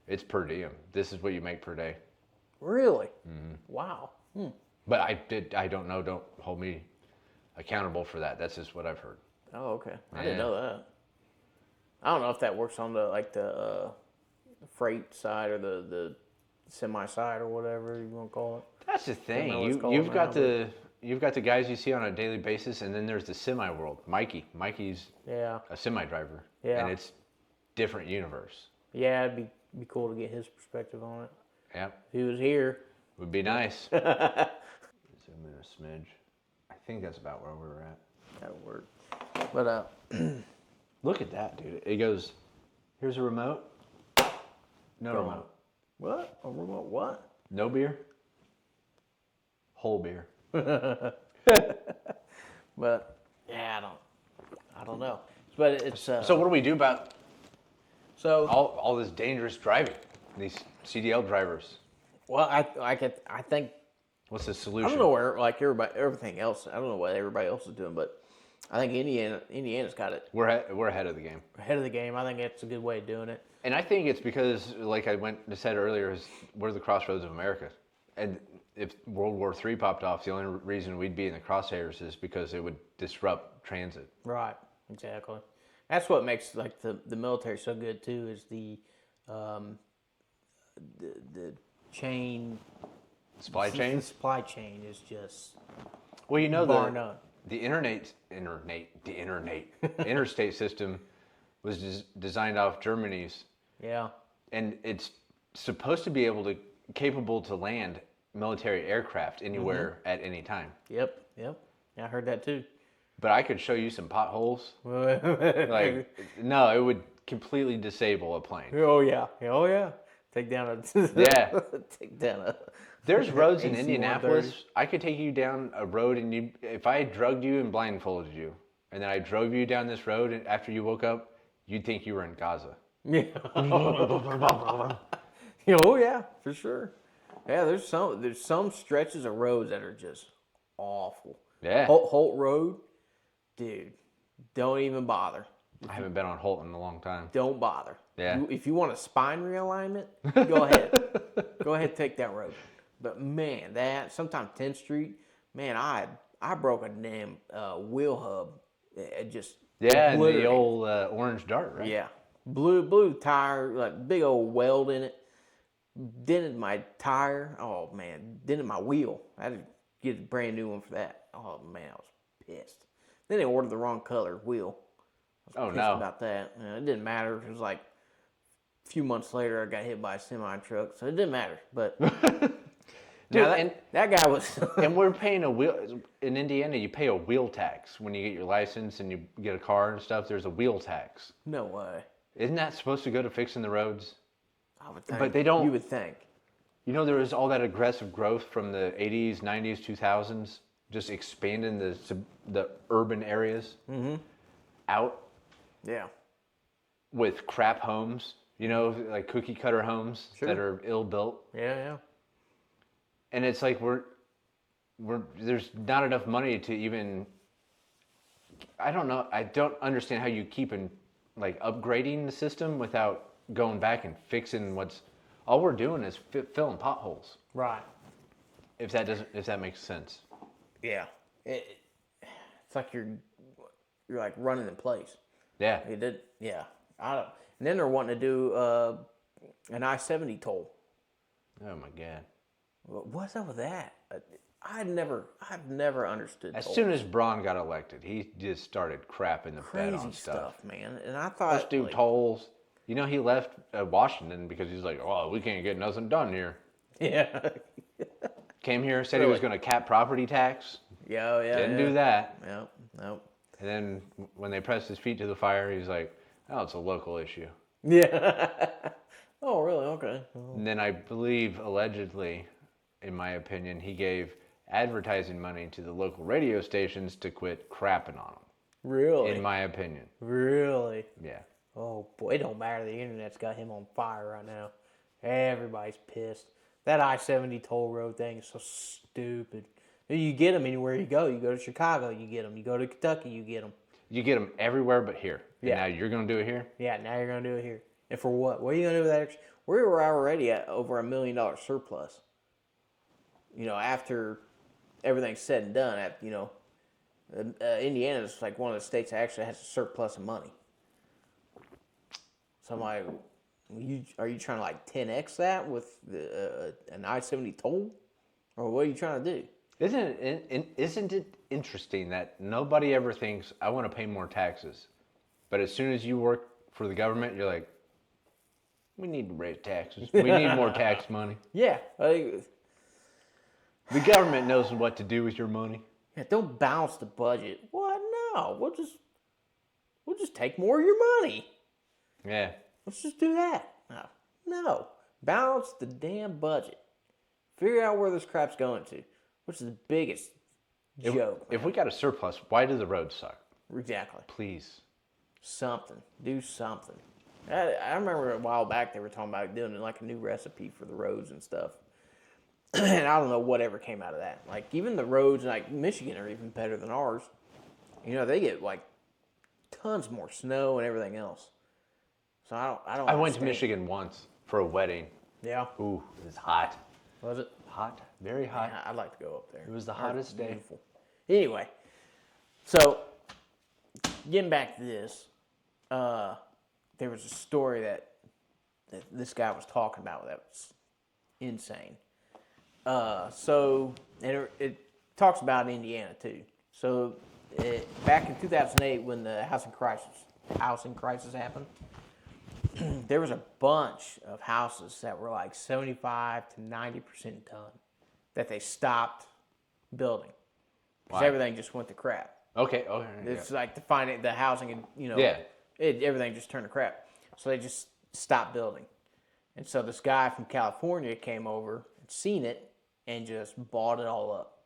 it's per diem. This is what you make per day.
Really? Wow.
But I don't know. Don't hold me accountable for that. That's just what I've heard.
Oh, okay. I didn't
Yeah.
know that. I don't know if that works on the freight side or the semi side or whatever you want to call it.
That's the
know
thing.
what it's called
You've
now,
got the guys you see on a daily basis, and then there's the semi world. Mikey's
Yeah.
a semi driver,
Yeah.
and it's different universe.
Yeah, it'd be cool to get his perspective on it.
Yep,
If he was here.
would be nice. Zoom in a smidge. I think that's about where we're at.
That'll work. But
Look at that, dude. It goes. Here's a remote. No
Go on.
remote.
What? A remote what?
No beer. Whole beer.
But yeah, I don't know. But it's
So what do we do about
so
all this dangerous driving? These CDL drivers.
well I think
What's the
I
solution?
don't know where like everything else. I don't know what everybody else is doing, but I think Indiana's got it
We're ahead of the game.
ahead of the game. I think that's a good way of doing it.
And I think it's because, like I said earlier, is we're the crossroads of America. And if World War III popped off, the only reason we'd be in the crosshairs is because it would disrupt transit.
Right. Exactly. That's what makes like the military so good too. Is the chain.
Supply
The
chains?
supply chain is just
Well, you know,
bar none.
the interstate system was designed off Germany's,
Yeah.
and it's supposed to be capable to land military aircraft anywhere at any time.
Yep. I heard that too.
But I could show you some potholes. Like, no, it would completely disable a plane.
Oh yeah. Take down a
Yeah.
Take down a.
There's roads in
AC-130.
Indianapolis. I could take you down a road, and if I drugged you and blindfolded you, and then I drove you down this road, and after you woke up, you'd think you were in Gaza.
Yeah. Oh yeah, for sure. Yeah, there's some stretches of roads that are just awful.
Yeah.
Holt Road, dude, don't even bother.
I haven't been on Holt in a long time.
Don't bother.
Yeah.
If you want a spine realignment, go ahead. Go ahead, take that road. But man, sometimes 10th Street, man, I broke a damn wheel hub. It just
Yeah, and the
obliterated.
old orange dart, right?
Yeah, blue tire, like big old weld in it. Dented my tire. Oh man, dented my wheel. I had to get a brand new one for that. Oh man, I was pissed. Then they ordered the wrong color wheel.
Oh,
Pissed
no.
about that. It didn't matter. It was like a few months later, I got hit by a semi truck, so it didn't matter. But
Dude,
now
and
that guy was.
and we're paying a wheel in Indiana. You pay a wheel tax when you get your license and you get a car and stuff. There's a wheel tax.
No way.
Isn't that supposed to go to fixing the roads?
I would think.
But they don't-
You would think.
You know, there was all that aggressive growth from the 80s, 90s, 2000s, just expanding the urban areas out
Yeah.
with crap homes. You know, like cookie cutter homes that are ill built.
Yeah.
And it's like there's not enough money to even. I don't know. I don't understand how you keep like upgrading the system without going back and fixing what's. All we're doing is filling potholes.
Right.
If that makes sense.
Yeah. It's like you're like running in place.
Yeah.
It did. Yeah. I don't. And then they're wanting to do an I-70 toll.
Oh my God.
What's up with that? I've never understood.
As
tolls.
soon as Braun got elected, he just started crapping the bed on stuff.
Man. And I thought,
Let's do tolls. You know, he left Washington because he's like, oh, we can't get nothing done here.
Yeah.
Came here, said he was going to cap property tax.
Yeah.
Didn't do that.
Nope.
And then when they pressed his feet to the fire, he's like, oh, it's a local issue.
Yeah. Oh, really? Okay.
And then I believe, allegedly, in my opinion, he gave advertising money to the local radio stations to quit crapping on them.
Really?
In my opinion.
Really?
Yeah.
Oh boy, it don't matter. The internet's got him on fire right now. Everybody's pissed. That I-70 toll road thing is so stupid. You get them anywhere you go. You go to Chicago, you get them. You go to Kentucky, you get them.
You get them everywhere but here.
Yeah.
And now you're going to do it here?
Yeah, now you're going to do it here. And for what? What are you going to do with that extra? We were already at over $1 million surplus. You know, after everything's said and done, Indiana is like one of the states that actually has a surplus of money. So I'm like, are you trying to like 10x that with an I-70 toll? Or what are you trying to do?
Isn't it interesting that nobody ever thinks, I want to pay more taxes. But as soon as you work for the government, you're like, we need to raise taxes. We need more tax money.
Yeah.
The government knows what to do with your money.
Yeah, don't balance the budget. What? No. We'll just take more of your money.
Yeah.
Let's just do that. No. Balance the damn budget. Figure out where this crap's going to. Which is the biggest joke.
If we got a surplus, why do the roads suck?
Exactly.
Please.
Something. Do something. I remember a while back they were talking about doing like a new recipe for the roads and stuff. And I don't know whatever came out of that. Like even the roads like Michigan are even better than ours. You know, they get like tons more snow and everything else. So I
went to Michigan once for a wedding.
Yeah.
Ooh, it was hot.
Was it?
Hot. Very hot.
Yeah, I'd like to go up there.
It was the hottest day.
Beautiful. Anyway, so getting back to this, there was a story that this guy was talking about that was insane. And it talks about Indiana too. So back in 2008 when the housing crisis happened, there was a bunch of houses that were like 75 to 90% done that they stopped building because everything just went to crap.
Okay.
It's like the housing and everything just turned to crap. So they just stopped building. And so this guy from California came over and seen it and just bought it all up,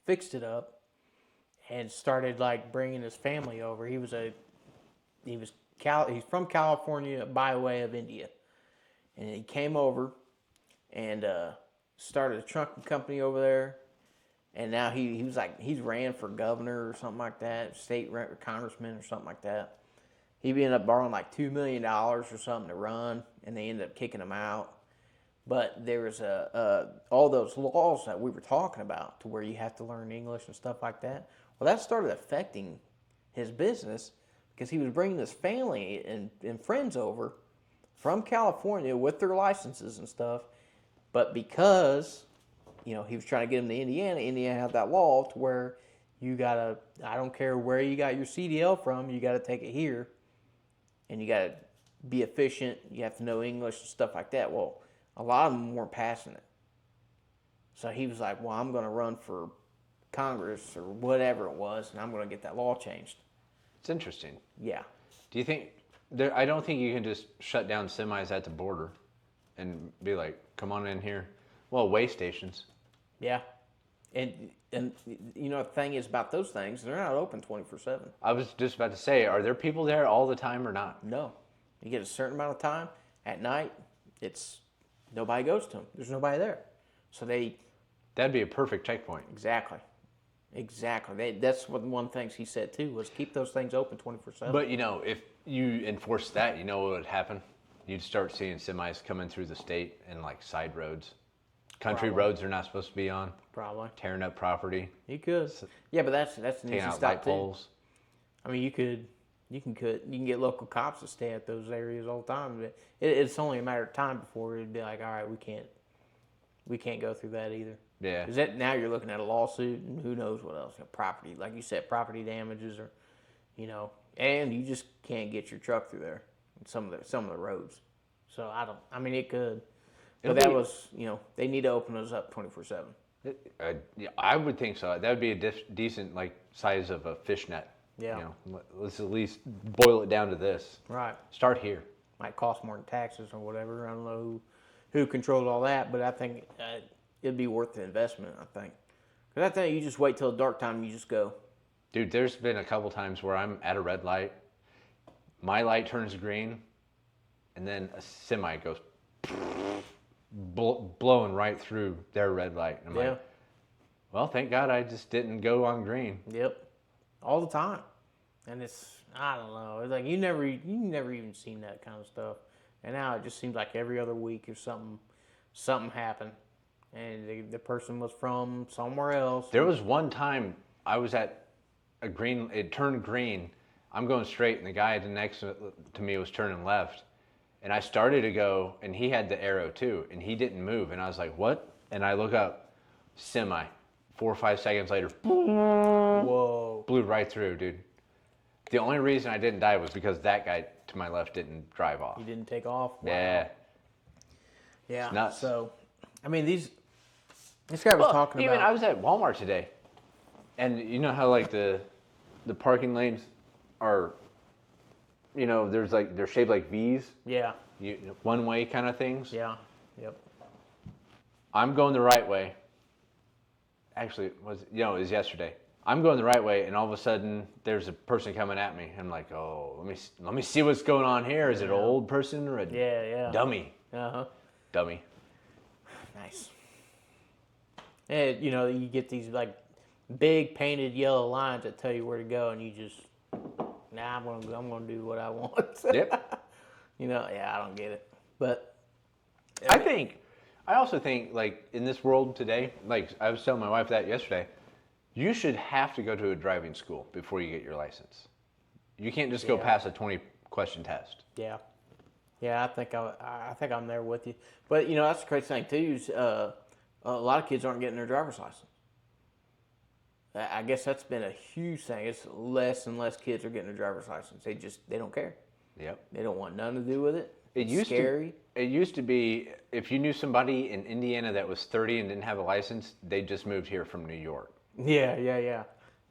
fixed it up, and started like bringing his family over. He's from California by way of India, and he came over and started a trucking company over there. And now he's ran for governor or something like that, state congressman or something like that. He ended up borrowing like $2 million or something to run, and they ended up kicking him out. But there was all those laws that we were talking about to where you have to learn English and stuff like that. Well, that started affecting his business because he was bringing his family and friends over from California with their licenses and stuff. But because, he was trying to get them to Indiana had that law to where you gotta, I don't care where you got your CDL from, you gotta take it here. And you gotta be efficient, you have to know English and stuff like that. Well, a lot of them weren't passing it. So he was like, well, I'm gonna run for Congress or whatever it was, and I'm gonna get that law changed.
It's interesting.
Yeah.
Do you think I don't think you can just shut down semis at the border and be like, come on in here. Well, way stations.
Yeah. And the thing is about those things, they're not open 24/7.
I was just about to say, are there people there all the time or not?
No. You get a certain amount of time. At night, it's nobody goes to them. There's nobody there. So
That'd be a perfect checkpoint.
Exactly. That's what one of the things he said too was keep those things open 24/7.
But if you enforce that, you know what would happen? You'd start seeing semis coming through the state and like side roads, country
Probably.
roads they're not supposed to be on,
Probably.
tearing up property,
You could. Yeah, but that's an
taking
easy
out
stop
light
too.
poles.
I mean, you can get local cops to stay at those areas all the time. But it's only a matter of time before it'd be like, all right, we can't go through that either.
Yeah.
Because now you're looking at a lawsuit and who knows what else. Property, like you said, property damages or, and you just can't get your truck through there. Some of the roads. So it could. But that was, they need to open those up 24/7.
Yeah, I would think so. That would be a decent like size of a fishnet.
Yeah.
Let's at least boil it down to this.
Right.
Start here.
Might cost more than taxes or whatever. I don't know who controls all that, but I think it'd be worth the investment, I think. Because I think you just wait till dark time and you just go.
Dude, there's been a couple times where I'm at a red light, my light turns green, and then a semi goes blowing right through their red light. And I'm like, well, thank God I just didn't go on green.
Yep. All the time. And I don't know. It's like you never even seen that kind of stuff. And now it just seems like every other week or something happened. And the person was from somewhere else.
There was one time I was at a green, it turned green. I'm going straight, and the guy next to me was turning left. And I started to go, and he had the arrow too, and he didn't move. And I was like, what? And I look up, semi. 4 or 5 seconds later,
Whoa.
Blew right through, dude. The only reason I didn't die was because that guy to my left didn't drive off.
He didn't take off? Wow.
Yeah.
Yeah.
It's nuts.
So, this guy was talking about...
I was at Walmart today, and you know how like the parking lanes are, there's like, they're shaped like V's?
Yeah.
One-way kind of things?
Yeah. Yep.
I'm going the right way. Actually, it was yesterday. I'm going the right way, and all of a sudden, there's a person coming at me. I'm like, oh, let me see what's going on here. Is it an old person or a dummy?
Uh-huh.
Dummy.
Nice. And, you get these, like, big painted yellow lines that tell you where to go, and you just, I'm gonna do what I want.
Yep.
I don't get it. But
I also think, like, in this world today, like I was telling my wife that yesterday, you should have to go to a driving school before you get your license. You can't just go pass a 20-question test.
Yeah. Yeah, I think I'm there with you. But, that's the crazy thing, too, is a lot of kids aren't getting their driver's license. I guess that's been a huge thing. It's less and less kids are getting their driver's license. They don't care.
Yep.
They don't want nothing to do with it.
It used to be if you knew somebody in Indiana that was 30 and didn't have a license, they just moved here from New York.
Yeah.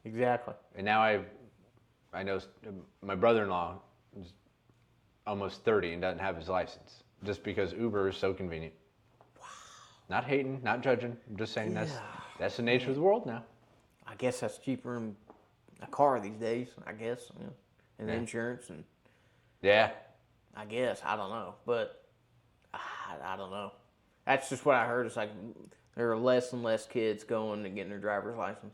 Exactly.
And now I know my brother-in-law is almost 30 and doesn't have his license just because Uber is so convenient. Wow. Not hating, not judging. I'm just saying that's the nature of the world now.
I guess that's cheaper than a car these days, I guess. And insurance and...
Yeah.
I guess. I don't know. But I don't know. That's just what I heard. It's like there are less and less kids going and getting their driver's license.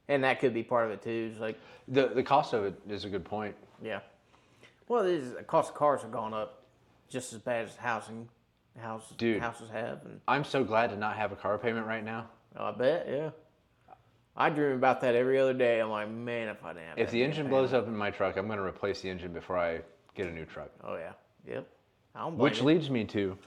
And that could be part of it too. It's like
the cost of it is a good point.
Yeah. Well, the cost of cars have gone up just as bad as houses have. And
I'm so glad to not have a car payment right now.
I bet, yeah. I dream about that every other day. I'm like, man, if I didn't have
If the engine blows up in my truck, I'm going to replace the engine before I get a new truck.
Oh, yeah. Yep. I don't blame
Which
you.
leads me to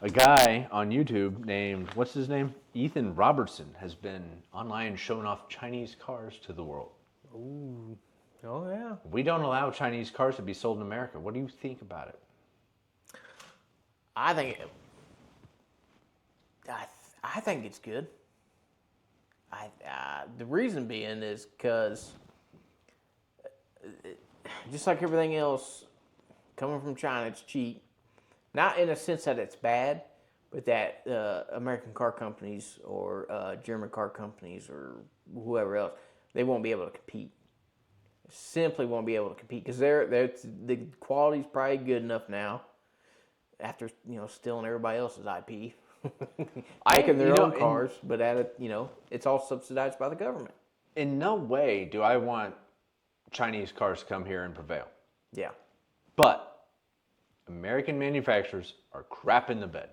a guy on YouTube named, what's his name? Ethan Robertson has been online showing off Chinese cars to the world.
Ooh. Oh, yeah.
We don't allow Chinese cars to be sold in America. What do you think about it?
I think it's good. The reason being is because just like everything else coming from China, it's cheap. Not in a sense that it's bad, but that American car companies or German car companies or whoever else, they won't be able to compete. Simply won't be able to compete because the quality's probably good enough now. after stealing everybody else's IP, making their own cars, but at it, it's all subsidized by the government.
In no way do I want Chinese cars to come here and prevail.
Yeah.
But American manufacturers are crap in the bed.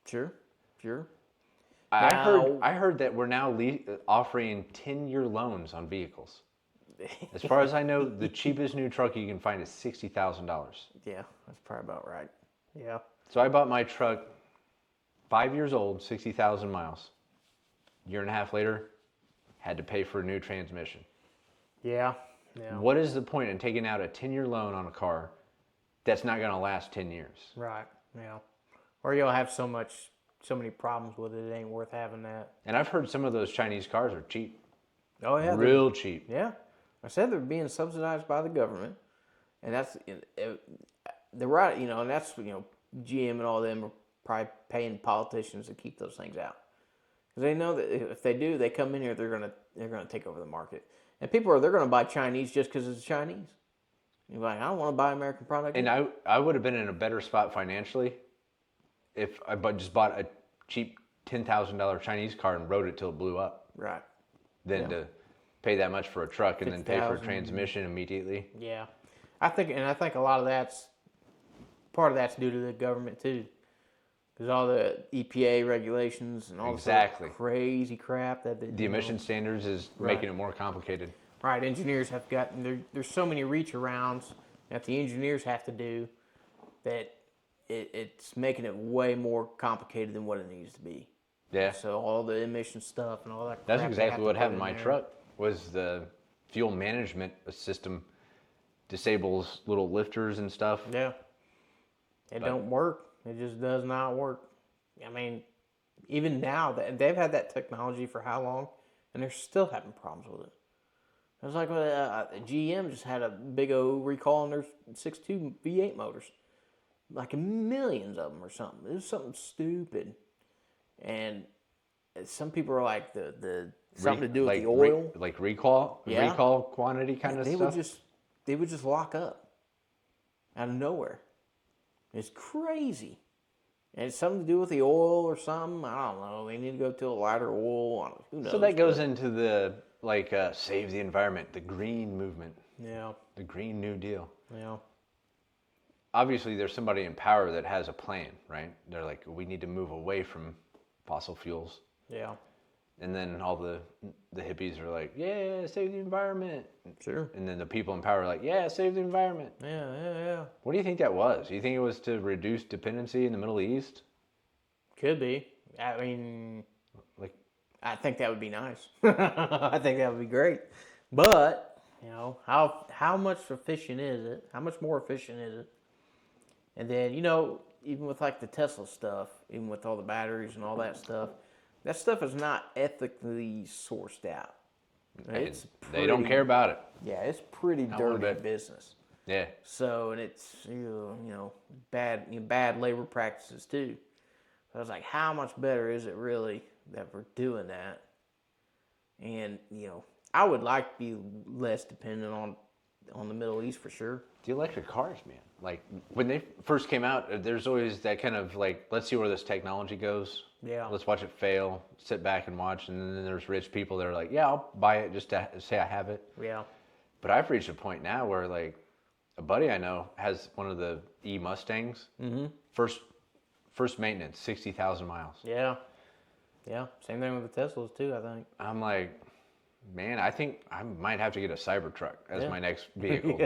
Sure.
I heard that we're now offering 10-year loans on vehicles. As far as I know, the cheapest new truck you can find is $60,000.
Yeah, that's probably about right. Yeah.
So I bought my truck 5 years old, 60,000 miles. Year and a half later, had to pay for a new transmission.
Yeah.
What is the point in taking out a 10-year loan on a car that's not going to last 10 years?
Right. Yeah. Or you'll have so many problems with it ain't worth having that.
And I've heard some of those Chinese cars are cheap.
Oh yeah.
Real cheap.
Yeah. I said they're being subsidized by the government, and that's the right. And that's GM and all them are probably paying politicians to keep those things out, because they know that if they do, they come in here, they're gonna take over the market, and they're gonna buy Chinese just because it's Chinese. You're like, I don't want to buy American product.
And I would have been in a better spot financially if I just bought a cheap $10,000 Chinese car and rode it till it blew up.
Right.
Than to pay that much for a truck and then pay for a transmission immediately.
Yeah, I think a lot of part of that's due to the government too, because all the EPA regulations and all the crazy crap that
the emission standards is making it more complicated.
Right, engineers have gotten there's so many reach arounds that the engineers have to do that it's making it way more complicated than what it needs to be.
Yeah.
So all the emission stuff and all that.
That's exactly what happened to my truck. Was the fuel management system disables little lifters and stuff.
Yeah. It don't work. It just does not work. I mean, even now, they've had that technology for how long, and they're still having problems with it. It was like GM just had a big old recall on their 6.2 V8 motors. Like millions of them or something. It was something stupid. And some people are like the something to do with the oil,
recall quantity kind of stuff.
They would just lock up out of nowhere. It's crazy, and it's something to do with the oil or something. I don't know. They need to go to a lighter oil. Who knows?
So that goes into the save the environment, the green movement.
Yeah.
The Green New Deal.
Yeah.
Obviously, there's somebody in power that has a plan, right? They're like, we need to move away from fossil fuels.
Yeah.
And then all the hippies are like, yeah, save the environment.
Sure.
And then the people in power are like, yeah, save the environment.
Yeah.
What do you think that was? Do you think it was to reduce dependency in the Middle East?
Could be. I mean, I think that would be nice. I think that would be great. But, how much efficient is it? How much more efficient is it? And then, even with the Tesla stuff, even with all the batteries and all that stuff is not ethically sourced out.
They don't care about it.
Yeah, it's pretty dirty business.
Yeah.
So, and it's bad labor practices too. So I was like, how much better is it really that we're doing that? And I would like to be less dependent on the Middle East for sure.
The electric cars, man. When they first came out, there's always that kind of let's see where this technology goes.
Yeah.
Let's watch it fail, sit back and watch. And then there's rich people that are like, yeah, I'll buy it just to say I have it.
Yeah.
But I've reached a point now where a buddy I know has one of the E-Mustangs. Mm-hmm. First maintenance, 60,000 miles.
Yeah. Yeah. Same thing with the Teslas too, I think.
I'm like, man, I think I might have to get a Cybertruck as my next vehicle.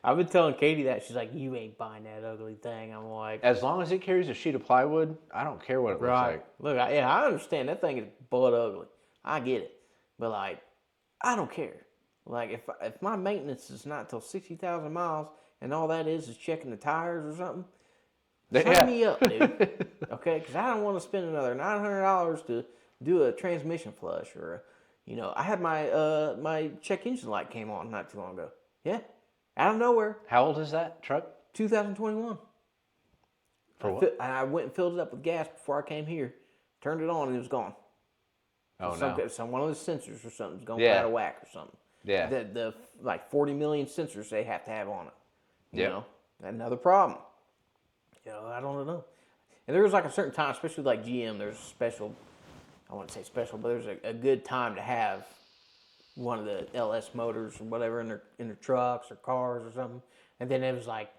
I've been telling Katie that. She's like, you ain't buying that ugly thing. I'm like,
as long as it carries a sheet of plywood, I don't care what it looks like.
Look, I understand that thing is butt ugly. I get it. But I don't care. If my maintenance is not till 60,000 miles and all that is checking the tires or something, sign me up, dude. Okay? Because I don't want to spend another $900 to do a transmission flush or I had my check engine light came on not too long ago. Yeah. Out of nowhere.
How old is that truck?
2021.
For what?
I went and filled it up with gas before I came here. Turned it on and it was gone.
Oh, no.
One of the sensors or something's going out of whack or something.
Yeah.
The 40 million sensors they have to have on it. You
Yeah.
know? Another problem. I don't know. And there was like a certain time, especially like GM, there's a special, I wouldn't say special, but there's a good time to have one of the LS motors or whatever in their trucks or cars or something. And then it was like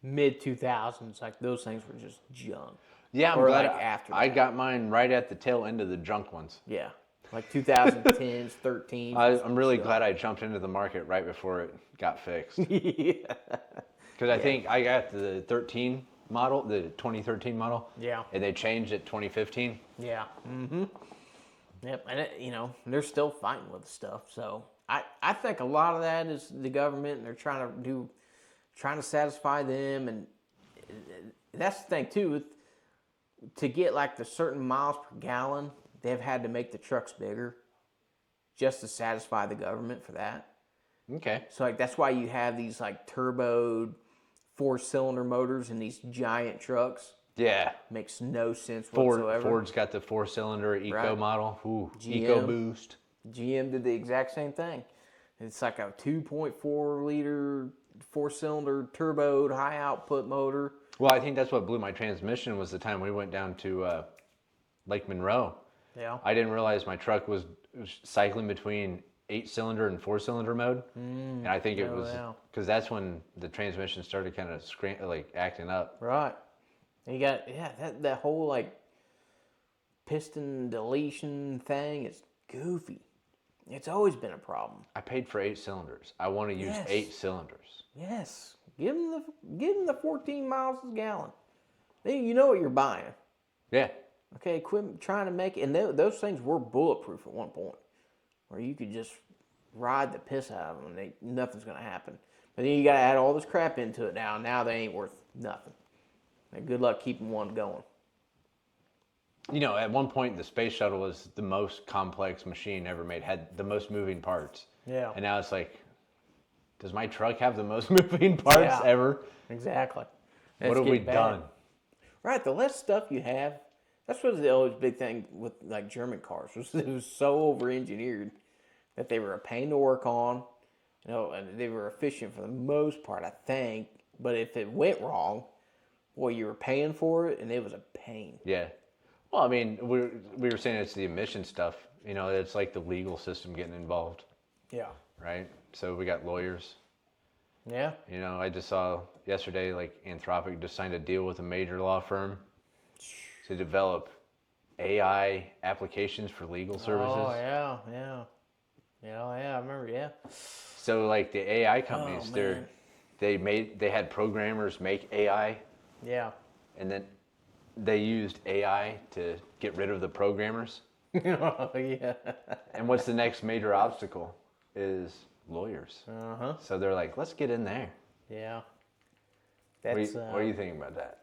mid 2000s, like those things were just junk.
Yeah, I'm
or
glad
like after
I
that.
got mine right at the tail end of the junk ones.
Yeah, like 2010s, 13s.
I'm really glad I jumped into the market right before it got fixed.
Yeah.
Because I think I got the 13 model, the 2013 model.
Yeah.
And they changed it 2015.
Yeah. Mm-hmm. Yep. And they're still fighting with the stuff. So I think a lot of that is the government, and they're trying to satisfy them, and that's the thing too. To get like the certain miles per gallon, they've had to make the trucks bigger, just to satisfy the government for that.
Okay.
So like that's why you have these like turbo 4-cylinder motors in these giant trucks.
Yeah.
Makes no sense whatsoever.
Ford's got the 4-cylinder Eco model. Ooh,
GM.
Eco Boost.
GM did the exact same thing. It's like a 2.4 liter 4-cylinder turboed high output motor.
Well, I think that's what blew my transmission was the time we went down to Lake Monroe.
Yeah.
I didn't realize my truck was cycling between 8-cylinder and 4-cylinder mode. And I think it was because that's when the transmission started kind of acting up.
Right. And you got that whole like piston deletion thing is goofy. It's always been a problem.
I paid for 8 cylinders. I want to use 8 cylinders.
Yes. Give them the 14 miles a gallon. Then you know what you're buying.
Yeah.
Okay, quit trying to make it. And those things were bulletproof at one point, where you could just ride the piss out of them and nothing's going to happen. But then you got to add all this crap into it now. Now they ain't worth nothing. And good luck keeping one going.
At one point, the space shuttle was the most complex machine ever made, had the most moving parts.
Yeah.
And now it's like, does my truck have the most moving parts ever?
Exactly.
What have we done?
Right, the less stuff you have, that's what the always big thing with like German cars was it was so over-engineered that they were a pain to work on, and they were efficient for the most part, I think. But if it went wrong, boy, you were paying for it, and it was a pain.
Yeah. Well, I mean, we were saying it's the emission stuff. It's like the legal system getting involved.
Yeah.
Right? So we got lawyers.
Yeah.
I just saw yesterday, like Anthropic just signed a deal with a major law firm to develop AI applications for legal services.
Oh, yeah. I remember, yeah.
So like the AI companies, they had programmers make AI.
Yeah.
And then they used AI to get rid of the programmers.
Oh, yeah.
And what's the next major obstacle is lawyers.
Uh-huh.
So they're like, let's get in there.
Yeah.
What do you think about that?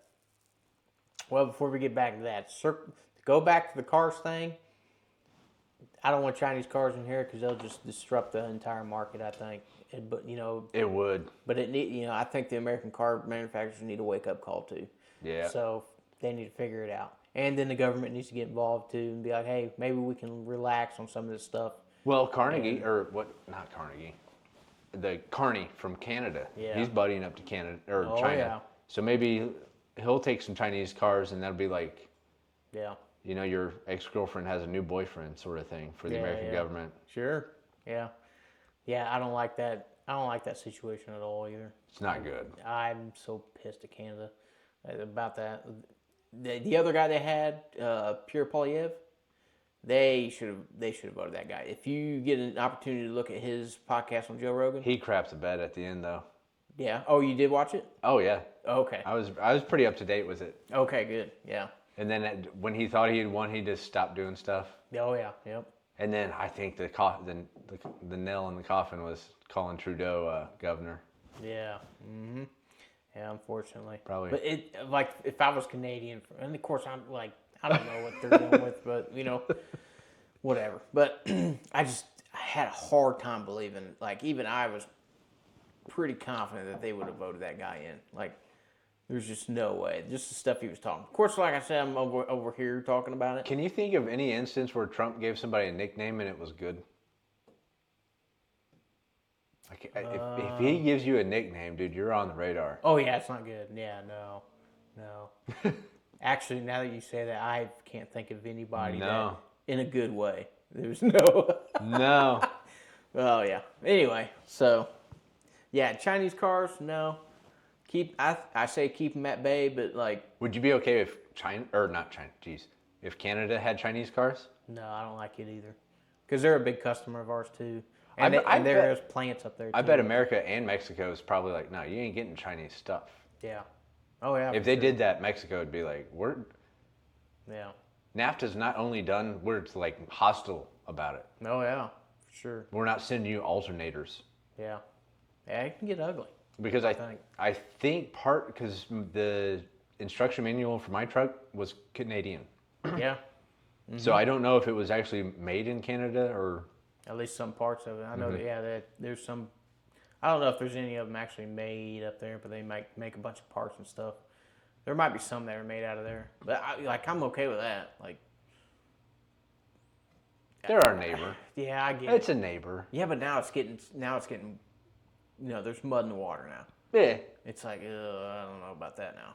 Well, before we get back to that, go back to the cars thing. I don't want Chinese cars in here because they'll just disrupt the entire market, I think. But
it would.
But I think the American car manufacturers need a wake-up call too.
Yeah.
So they need to figure it out. And then the government needs to get involved too and be like, hey, maybe we can relax on some of this stuff.
Well, Carnegie, not Carnegie, the Carney from Canada.
Yeah.
He's buddying up to Canada or China.
Yeah.
So maybe he'll take some Chinese cars and that'll be like,
yeah,
your ex-girlfriend has a new boyfriend sort of thing for the American government.
Sure. Yeah. Yeah, I don't like that. I don't like that situation at all either.
It's not good.
I'm so pissed at Canada about that. The other guy they had, Pierre Polyev, they should have voted that guy. If you get an opportunity to look at his podcast on Joe Rogan,
He craps a bed at the end though.
Yeah. Oh, you did watch it?
Oh yeah.
Okay.
I was pretty up to date with it.
Okay. Good. Yeah.
And then when he thought he had won, he just stopped doing stuff.
Oh yeah. Yep.
And then I think the nail in the coffin was calling Trudeau governor.
Yeah. Mm-hmm. Yeah. Unfortunately.
Probably.
But if I was Canadian, and of course I'm like, I don't know what they're doing with, but whatever. But I had a hard time believing. Like even I was pretty confident that they would have voted that guy in. Like there's just no way. Just the stuff he was talking. Of course, like I said, I'm over here talking about it.
Can you think of any instance where Trump gave somebody a nickname and it was good? Like if he gives you a nickname, dude, you're on the radar.
Oh yeah, it's not good. Yeah, no. No. Actually, now that you say that, I can't think of anybody
No.
that, in a good way. There's no.
No.
Oh yeah. Anyway, so yeah, Chinese cars, no. I say keep them at bay, but like.
Would you be okay if China, or not China, geez, if Canada had Chinese cars?
No, I don't like it either. Because they're a big customer of ours too. And,
I
there's plants up there too.
I bet America and Mexico is probably like, no, you ain't getting Chinese stuff.
Yeah. Oh yeah.
If they did that, Mexico would be like,
Yeah.
NAFTA's not only done, we're like hostile about it.
Oh yeah, for sure.
We're not sending you alternators.
Yeah. Yeah, it can get ugly.
Because I think because the instruction manual for my truck was Canadian.
Yeah.
So I don't know if it was actually made in Canada or.
At least some parts of it. I know that there's some. I don't know if there's any of them actually made up there, but they make a bunch of parts and stuff. There might be some that are made out of there, but I'm okay with that. Like,
they're our neighbor.
Yeah, I get
It's
it.
a neighbor.
Yeah, but now it's getting. There's mud in the water now.
Yeah.
It's like, I don't know about that now.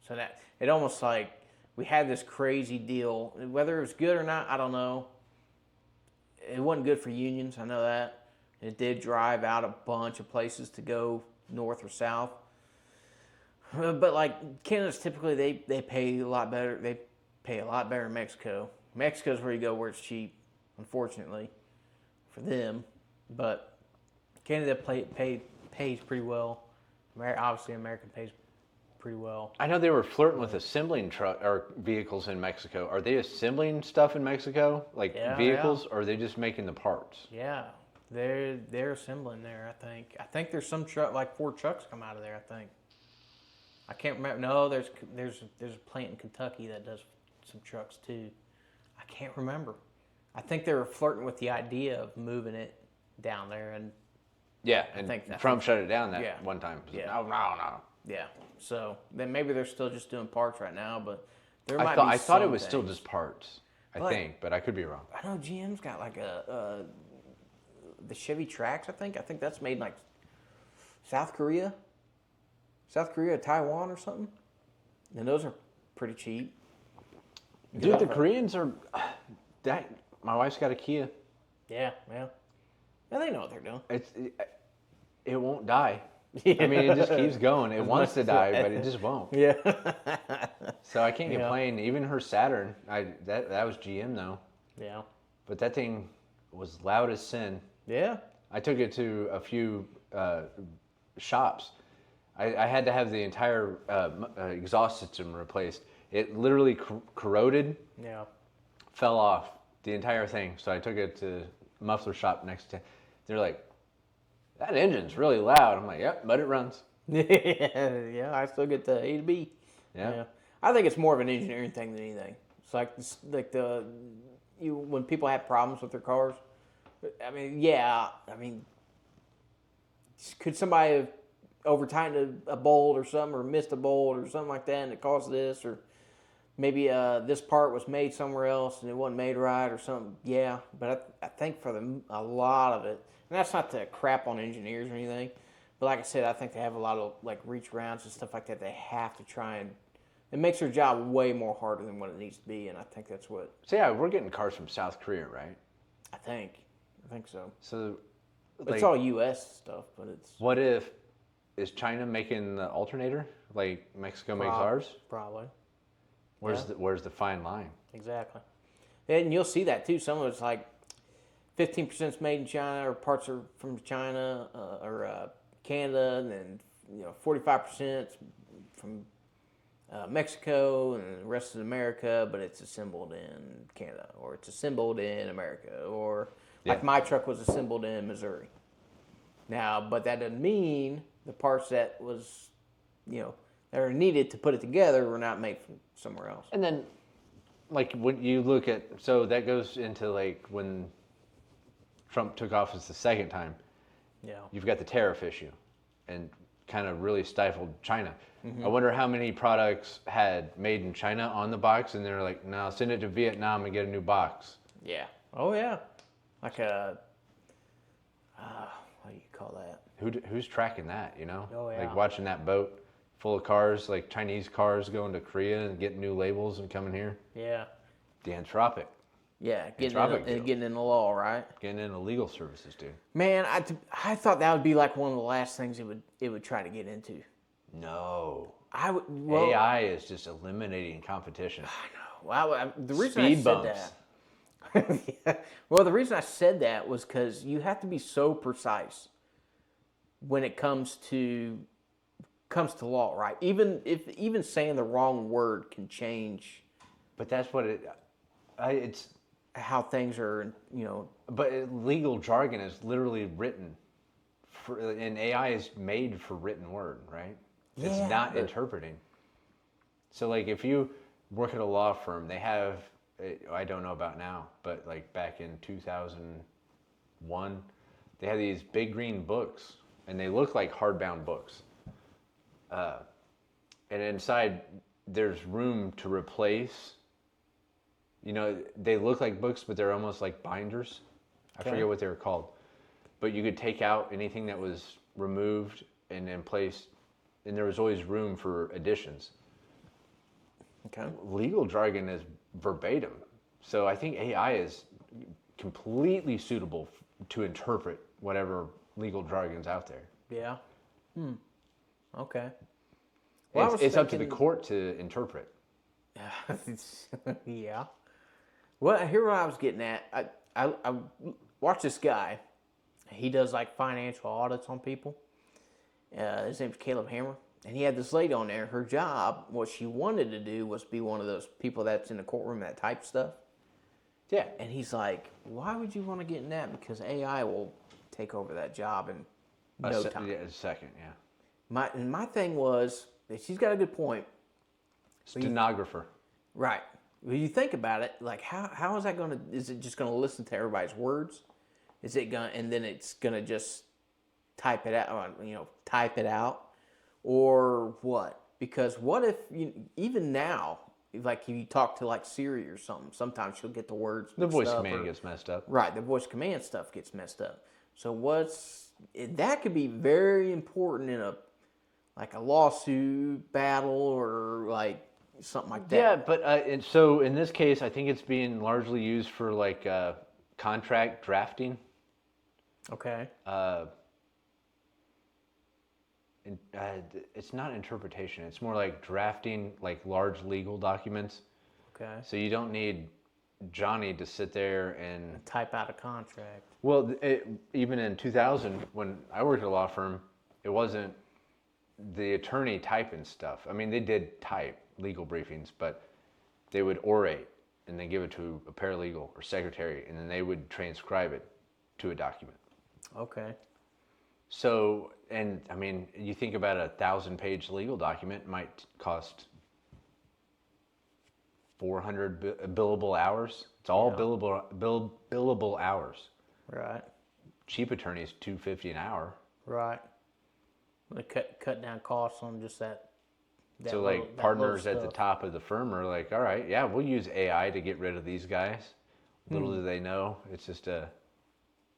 So that it almost like we had this crazy deal. Whether it was good or not, I don't know. It wasn't good for unions. I know that. It did drive out a bunch of places to go north or south. But like Canada's typically they pay a lot better. They pay a lot better in Mexico. Mexico's where you go where it's cheap, unfortunately, for them. But Canada pays pretty well. Obviously, America pays pretty well.
I know they were flirting with assembling truck or vehicles in Mexico. Are they assembling stuff in Mexico, like vehicles, or are they just making the parts?
Yeah, they're assembling there. I think there's some truck, like 4 trucks come out of there. I think. I can't remember. No, there's a plant in Kentucky that does some trucks too. I can't remember. I think they were flirting with the idea of moving it down there, and
yeah, and Trump shut it down that one time.
Yeah.
No.
Yeah. So then maybe they're still just doing parts right now, but there
I thought it was still just parts. I think, but I could be wrong.
I know GM's got like the Chevy Trax. I think that's made in like South Korea, Taiwan, or something. And those are pretty cheap.
Dude, the Koreans are. My wife's got a Kia.
Yeah. Yeah, they know what they're doing.
It won't die. I mean, it just keeps going. It wants to die, but it just won't.
Yeah.
So I can't complain. Even her Saturn, that was GM though.
Yeah.
But that thing was loud as sin.
Yeah.
I took it to a few shops. I had to have the entire exhaust system replaced. It literally corroded.
Yeah.
Fell off the entire thing. So I took it to muffler shop next to. They're like, that engine's really loud. I'm like, yep, but it runs.
Yeah, I still get the A to B.
Yeah.
I think it's more of an engineering thing than anything. It's like when people have problems with their cars. I mean, could somebody have over-tightened a bolt or something, or missed a bolt or something like that, and it caused this, or maybe this part was made somewhere else and it wasn't made right or something. Yeah, but I think for a lot of it, and that's not to crap on engineers or anything, but like I said, I think they have a lot of like reach rounds and stuff like that. They have to try and it makes their job way more harder than what it needs to be, and I think that's what.
So yeah, we're getting cars from South Korea, right?
I think so.
So
it's all U.S. stuff, but it's.
What if is China making the alternator like Mexico makes ours?
Probably.
Where's the fine line?
Exactly. And you'll see that too. Some of it's like 15% is made in China, or parts are from China or Canada, and then 45% from Mexico, and the rest is America, but it's assembled in Canada, or it's assembled in America, or like my truck was assembled in Missouri. Now, but that doesn't mean the parts that was, that are needed to put it together were not made from somewhere else.
And then, like when you look at, so that goes into like when Trump took office the second time.
Yeah.
You've got the tariff issue, and kind of really stifled China. I wonder how many products had made in China on the box, and they're like, no, send it to Vietnam and get a new box.
Yeah. Oh yeah. Like what do you call that?
Who's tracking that?
Oh, yeah.
Like watching that boat full of cars, like Chinese cars going to Korea and getting new labels and coming here.
Yeah.
The Anthropic.
Yeah,
Anthropic deal.
getting in the law, right?
Getting into legal services, dude.
Man, I thought that would be like one of the last things it would try to get into.
No.
Well,
AI is just eliminating competition.
well, the reason
Speed
I said
bumps.
that. Yeah. Well, the reason I said that was because you have to be so precise when it comes to law, right? Even saying the wrong word can change
But that's what it's.
how things are,
But legal jargon is literally written, and AI is made for written word, right? It's
Yeah,
not
but-
interpreting. So, like, if you work at a law firm, they have, I don't know about now, but like back in 2001, they had these big green books, and they look like hardbound books. And inside, there's room to replace. They look like books, but they're almost like binders. I forget what they were called. But you could take out anything that was removed and then place, and there was always room for additions.
Okay.
Legal jargon is verbatim. So I think AI is completely suitable to interpret whatever legal jargon's out there.
Yeah. Okay.
It's up to the court to interpret.
Yeah. Well, here what I was getting at. I watched this guy. He does like financial audits on people. His name's Caleb Hammer. And he had this lady on there. Her job, what she wanted to do was be one of those people that's in the courtroom that type stuff.
Yeah.
And he's like, why would you want to get in that? Because AI will take over that job in no time.
Yeah, a second, yeah.
My thing was, she's got a good point.
Stenographer.
Right. Well, you think about it, like how is that going to? Is it just going to listen to everybody's words? Is it going and then it's going to just type it out, or what? Because what if even now, like if you talk to like Siri or something, sometimes she'll get the words.
The voice
mixed up
command gets messed up.
Right, the voice command stuff gets messed up. So that could be very important in a lawsuit battle or like something like that.
Yeah, but and so in this case, I think it's being largely used for like contract drafting.
Okay.
It's not interpretation. It's more like drafting like large legal documents.
Okay.
So you don't need Johnny to sit there and
Type out a contract.
Well, even in 2000, when I worked at a law firm, it wasn't the attorney typing stuff. I mean, they did type legal briefings, but they would orate and then give it to a paralegal or secretary, and then they would transcribe it to a document.
Okay.
So, and I mean, you think about a 1,000-page legal document might cost 400 billable hours. It's all billable hours.
Right.
Cheap attorneys, $250 an hour.
Right. They cut down costs on just that.
So like partners at the top of the firm are like, all right, yeah, we'll use AI to get rid of these guys. Little do they know, it's just a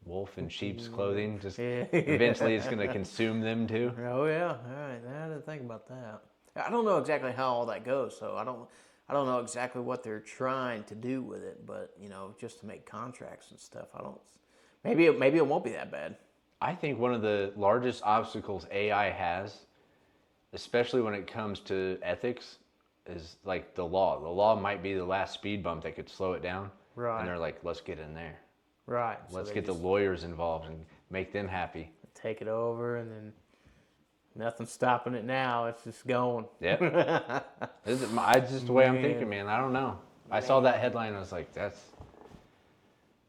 wolf in sheep's clothing. Just eventually it's going to consume them too.
Oh yeah, all right. I didn't think about that. I don't know exactly how all that goes, so I don't know exactly what they're trying to do with it, but just to make contracts and stuff. Maybe it won't be that bad.
I think one of the largest obstacles AI has, especially when it comes to ethics, is like the law. The law might be the last speed bump that could slow it down.
Right.
And they're like, let's get in there.
Right.
Let's get the lawyers involved and make them happy.
Take it over, and then nothing's stopping it now. It's just going.
Yeah. It's just the way I'm thinking, man. I don't know. I saw that headline and I was like, that's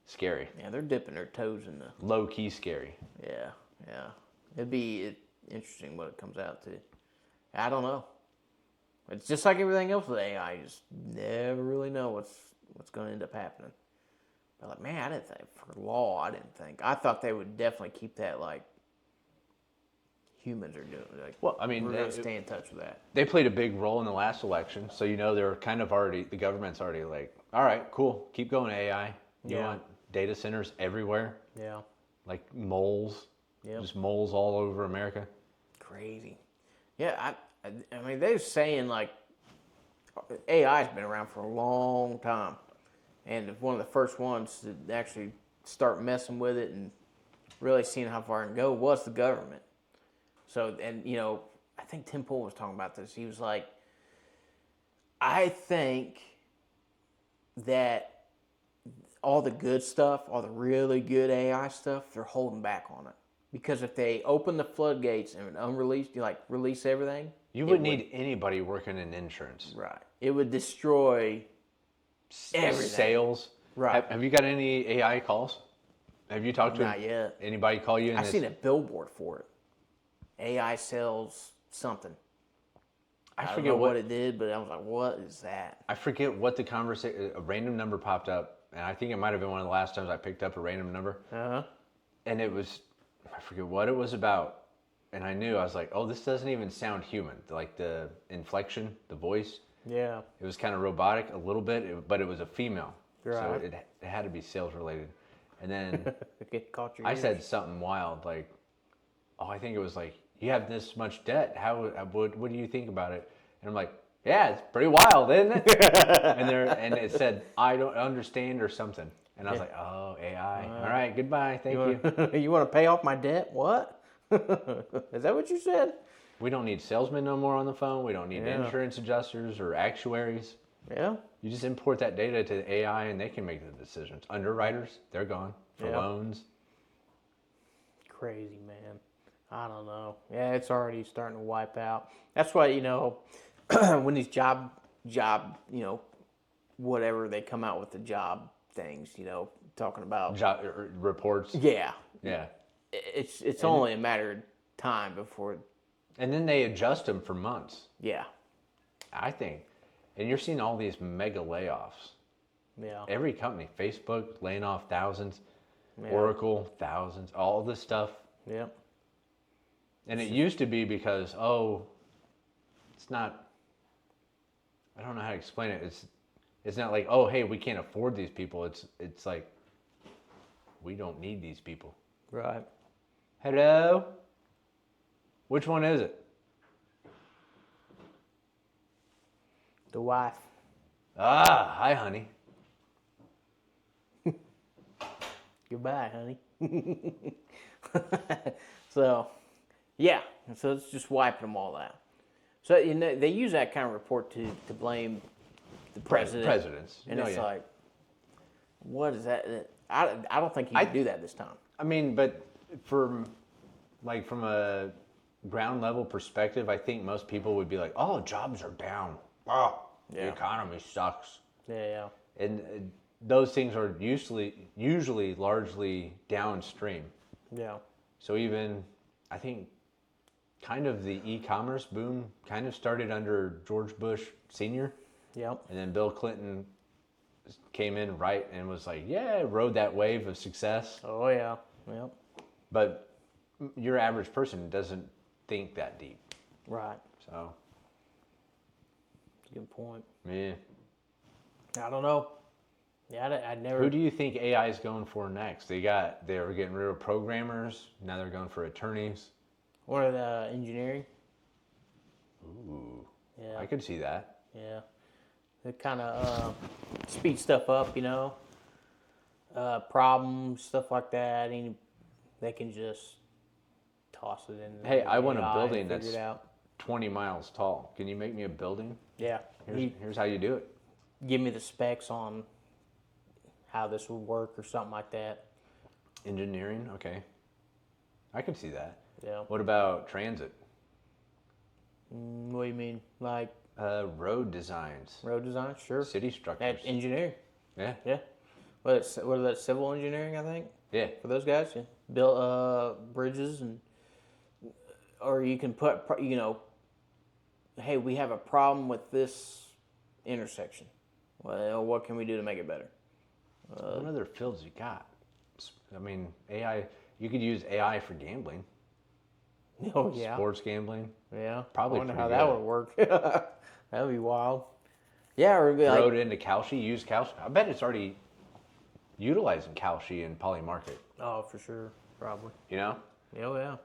scary.
Yeah, they're dipping their toes in the.
Low key scary.
Yeah. It'd be interesting what it comes out to. I don't know. It's just like everything else with AI. You just never really know what's going to end up happening. But like, man, I didn't think for law. I thought they would definitely keep that like humans are doing. Like,
well, I mean,
we're going to stay in touch with that.
They played a big role in the last election, so they're kind of already. The government's already like, all right, cool, keep going AI. You want data centers everywhere.
Yeah.
Like moles.
Yeah.
Just moles all over America.
Crazy. Yeah, I mean, they're saying like AI's been around for a long time, and one of the first ones to actually start messing with it and really seeing how far it can go was the government. So, and you know, I think Tim Pool was talking about this. He was like, I think that all the good stuff, all the really good AI stuff, they're holding back on it. Because if they open the floodgates and release everything,
You wouldn't need anybody working in insurance.
right, it would destroy everything.
Sales.
Right.
Have you got any AI calls? Have you talked to
Not yet.
anybody call you?
I seen a billboard for it. AI sells something. I
forget
don't know what it did, but I was like, what is that?
I forget what the conversation. A random number popped up, and I think it might have been one of the last times I picked up a random number. And it was, I forget what it was about. And I knew, I was like, oh, this doesn't even sound human. Like the inflection, the voice.
Yeah.
It was kind of robotic a little bit, but it was a female.
Right.
So it had to be sales related. And then
It caught your
I
ears.
said something wild, like, oh, I think it was like, you have this much debt. What do you think about it? And I'm like, yeah, it's pretty wild, isn't it? and it said, I don't understand or something. And I was like, oh, AI. All right, goodbye. Thank you.
You want to pay off my debt? What? Is that what you said?
We don't need salesmen no more on the phone. We don't need
Yeah.
insurance adjusters or actuaries.
Yeah.
You just import that data to the AI and they can make the decisions. Underwriters, they're gone for
Yeah.
loans.
Crazy, man. I don't know. Yeah, it's already starting to wipe out. That's why, you know, when these job, whatever, they come out with the job things, you know, talking about.
Job reports.
Yeah.
Yeah.
It's only a matter of time before.
And then they adjust them for months,
Yeah.
I think. And you're seeing all these mega layoffs.
Yeah.
Every company, Facebook laying off thousands,
Yeah.
Oracle thousands, all this stuff.
Yeah.
And it used to be because, oh, it's not, I don't know how to explain it. It's not like, oh, hey, we can't afford these people. It's like, we don't need these people.
Right.
Hello? Which one is it?
The wife.
Ah, hi, honey.
Goodbye, honey. So, yeah. So it's just wiping them all out. So, you know, they use that kind of report to blame the president.
Presidents.
And
No,
it's
yeah.
like, what is that? I don't think he could do that this time.
I mean, but from a ground level perspective, I think most people would be like, oh, jobs are down. Oh, the
Yeah.
economy sucks.
Yeah.
And those things are usually largely downstream.
Yeah.
So even, I think, kind of the e-commerce boom kind of started under George Bush Sr.
Yep.
And then Bill Clinton came in right and was like, yeah, rode that wave of success.
Oh, yeah. Yep.
But your average person doesn't think that deep.
Right.
So,
That's a good point.
yeah.
I don't know. Yeah, I'd never.
Who do you think AI is going for next? They were getting rid of programmers. Now they're going for attorneys.
What are the engineering?
Ooh,
Yeah.
I could see that.
Yeah. They kind of speed stuff up, you know. Problems, stuff like that. They can just toss it in.
Hey, I want a
AI
building
and figure
that's
it out.
20 miles tall. Can you make me a building?
Yeah.
Here's how you do it.
Give me the specs on how this would work or something like that.
Engineering, okay. I can see that.
Yeah.
What about transit?
What do you mean? Like
Road designs,
road design? Sure.
city structures.
Engineering.
Yeah,
Yeah. What is that? Civil engineering, I think.
yeah.
For those guys, yeah. Build bridges or you can put, you know, hey, we have a problem with this intersection. Well, what can we do to make it better?
What other fields you got? I mean, AI. You could use AI for gambling,
Oh yeah,
sports gambling.
yeah.
Probably
I wonder
pretty
how that
good.
would work. That'd be wild. Yeah, or it'd be
Throw
like,
it into Kalshi. Use Kalshi. I bet it's already utilizing Kalshi in Poly Market.
oh, for sure, probably.
You know?
Oh yeah,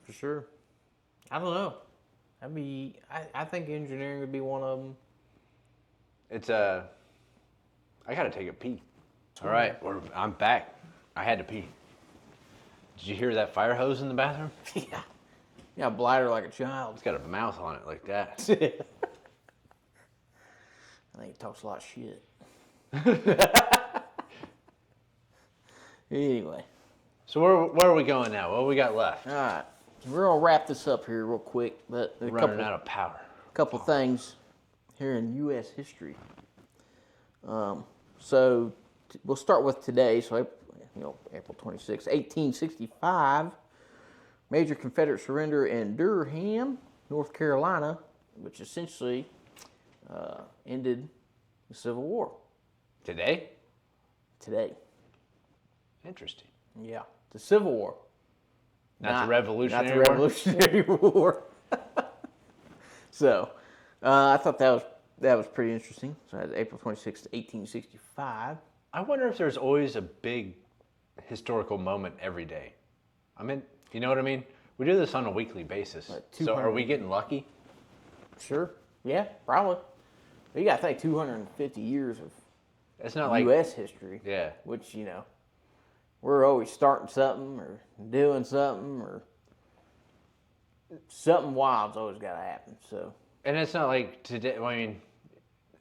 for sure. I don't know. I think engineering would be one of them.
It's I gotta take a pee. All right, I'm back. I had to pee. Did you hear that fire hose in the bathroom?
Yeah. Yeah, bladder like a child.
It's got a mouth on it like that.
I think he talks a lot of shit. Anyway.
So where are we going now? What we got left?
All right. We're going to wrap this up here real quick. But
Running out of power.
A couple things here in U.S. history. So we'll start with today. So, April 26, 1865, major Confederate surrender in Durham, North Carolina, which essentially ended the Civil War.
Today?
Today.
Interesting.
Yeah, the Civil War.
Not the Revolutionary
War? Not the Revolutionary War. So, I thought that was pretty interesting. So, that's April 26, 1865.
I wonder if there's always a big historical moment every day. I mean, you know what I mean? We do this on a weekly basis. So are we getting lucky?
Sure. Yeah, probably. You got to think 250 years of
it's not like
U.S. history.
Yeah.
Which, we're always starting something or doing something or something wild's always got to happen. So.
And it's not like today. I mean,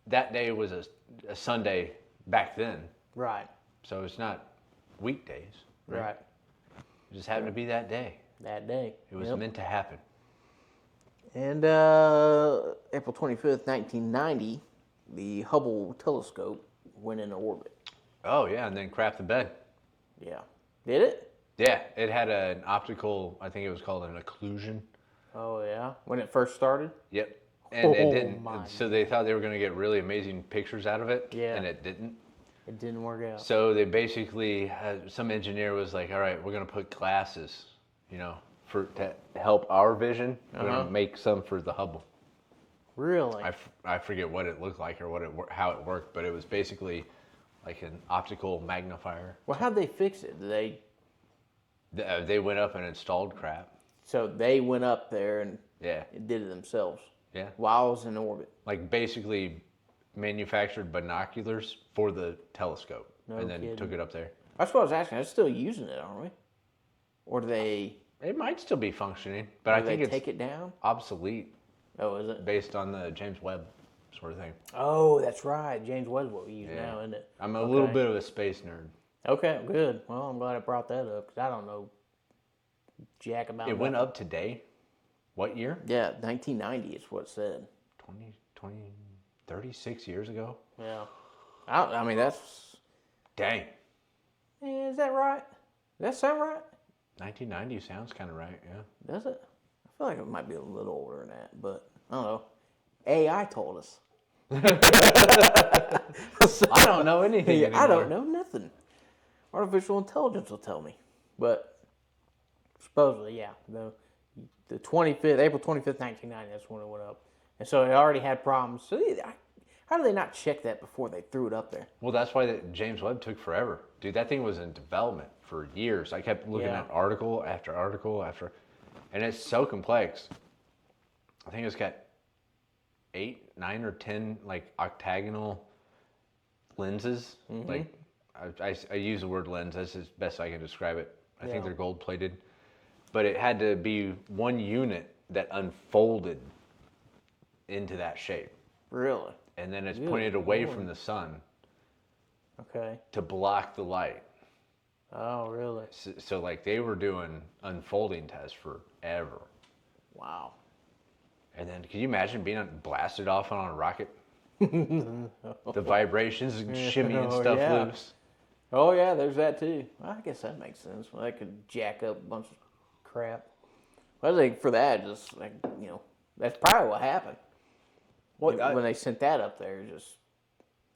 that day was a Sunday back then.
Right.
So it's not weekdays.
Right.
It just happened to be that day.
That day.
It was meant to happen.
And April 25th, 1990, the Hubble telescope went into orbit.
Oh, yeah, and then crapped the bed.
Yeah. Did it?
Yeah, it had an optical, I think it was called an occlusion.
Oh, yeah? When it first started?
Yep. And it didn't. So they thought they were going to get really amazing pictures out of it.
Yeah.
And it didn't.
It didn't work out.
So they basically, some engineer was like, all right, we're going to put glasses, to help our vision. We're going to make some for the Hubble.
Really?
I forget what it looked like or how it worked, but it was basically like an optical magnifier.
Well, how'd they fix it?
They went up and installed crap.
So they went up there and
Yeah.
did it themselves.
Yeah.
While it was in orbit.
Like basically manufactured binoculars for the telescope and then
kidding.
took it up there.
That's what I was asking. They're still using it, aren't we? Or do they?
It might still be functioning, but I think it's
take it down.
obsolete.
Oh, is it?
Based on the James Webb sort of thing.
Oh, that's right. James Webb's what we use now, isn't it?
I'm a little bit of a space nerd.
Okay, good. Well, I'm glad I brought that up because I don't know jack about it.
It went up today. What year?
Yeah, 1990 is what it said.
36 years ago?
Yeah. I mean, that's...
Dang.
Is that right? Does that sound right?
1990 sounds kind of right, yeah.
Does it? I feel like it might be a little older than that, but I don't know. AI told us.
I don't know anything anymore.
I don't know nothing. Artificial intelligence will tell me. But supposedly, yeah. The 25th, April 25th, 1990, that's when it went up. And so it already had problems. So how do they not check that before they threw it up there?
Well, that's why James Webb took forever. Dude, that thing was in development for years. I kept looking at article after article and it's so complex. I think it's got 8, 9, or 10 like octagonal lenses. Like I use the word lens. That's as best I can describe it. I think they're gold plated, but it had to be one unit that unfolded into that shape.
Really?
And then it's pointed away from the sun.
Okay.
To block the light.
Oh, really?
So like they were doing unfolding tests forever.
Wow.
And then can you imagine being blasted off on a rocket? The vibrations and shimmying stuff loose.
Oh yeah, there's that too. Well, I guess that makes sense. Well, that could jack up a bunch of crap. Well, I think for that, just like that's probably what happened. When they sent that up there, just.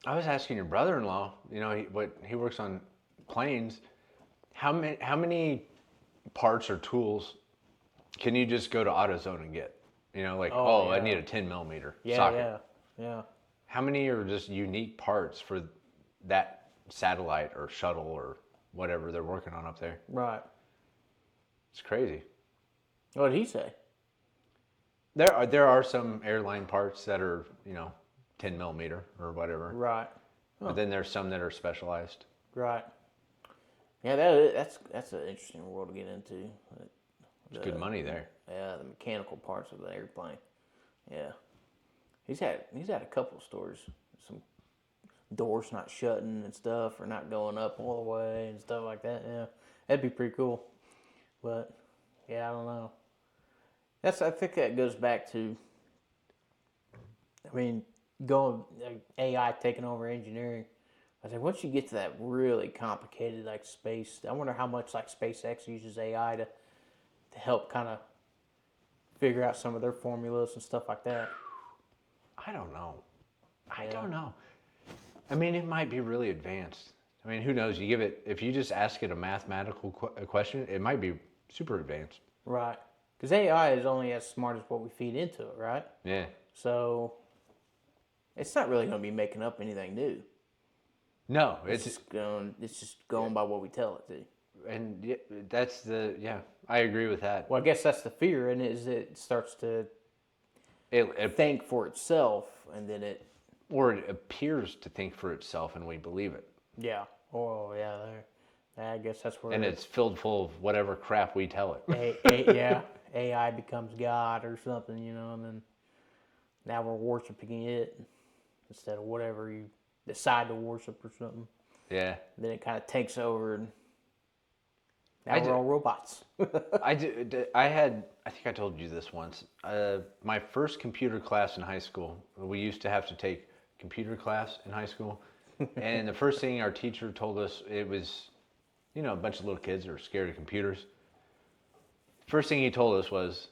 I was asking your brother-in-law. He works on planes. How many parts or tools can you just go to AutoZone and get? I need a 10 millimeter socket.
Yeah.
How many are just unique parts for that satellite or shuttle or whatever they're working on up there?
Right.
It's crazy.
What did he say?
There are some airline parts that are 10 millimeter or whatever.
Right.
But then there's some that are specialized.
Right. Yeah, that's an interesting world to get into.
There's good money there.
Yeah, the mechanical parts of the airplane. Yeah. He's had a couple of stories. Some doors not shutting and stuff, or not going up all the way and stuff like that. Yeah, that'd be pretty cool. But yeah, I don't know. I think that goes back to, I mean, going AI taking over engineering. I think once you get to that really complicated like space, I wonder how much like SpaceX uses AI to help kind of figure out some of their formulas and stuff like that.
I don't know. I don't know. I mean, it might be really advanced. I mean, who knows? If you just ask it a mathematical question, it might be super advanced.
Right. Because AI is only as smart as what we feed into it, right?
Yeah.
So it's not really going to be making up anything new.
No,
It's just going by what we tell it to.
And I agree with that.
Well, I guess that's the fear, and it starts to
It
think for itself, and then it
appears to think for itself, and we believe it.
Yeah. Oh, yeah. I guess that's where.
And it's filled full of whatever crap we tell it.
Yeah. AI becomes God or something, and then now we're worshiping it instead of whatever you decide to worship or something.
Yeah.
Then it kind of takes over, and now we're all robots.
I think I told you this once. My first computer class in high school, we used to have to take computer class in high school. And the first thing our teacher told us, it was, a bunch of little kids that are scared of computers. First thing he told us was,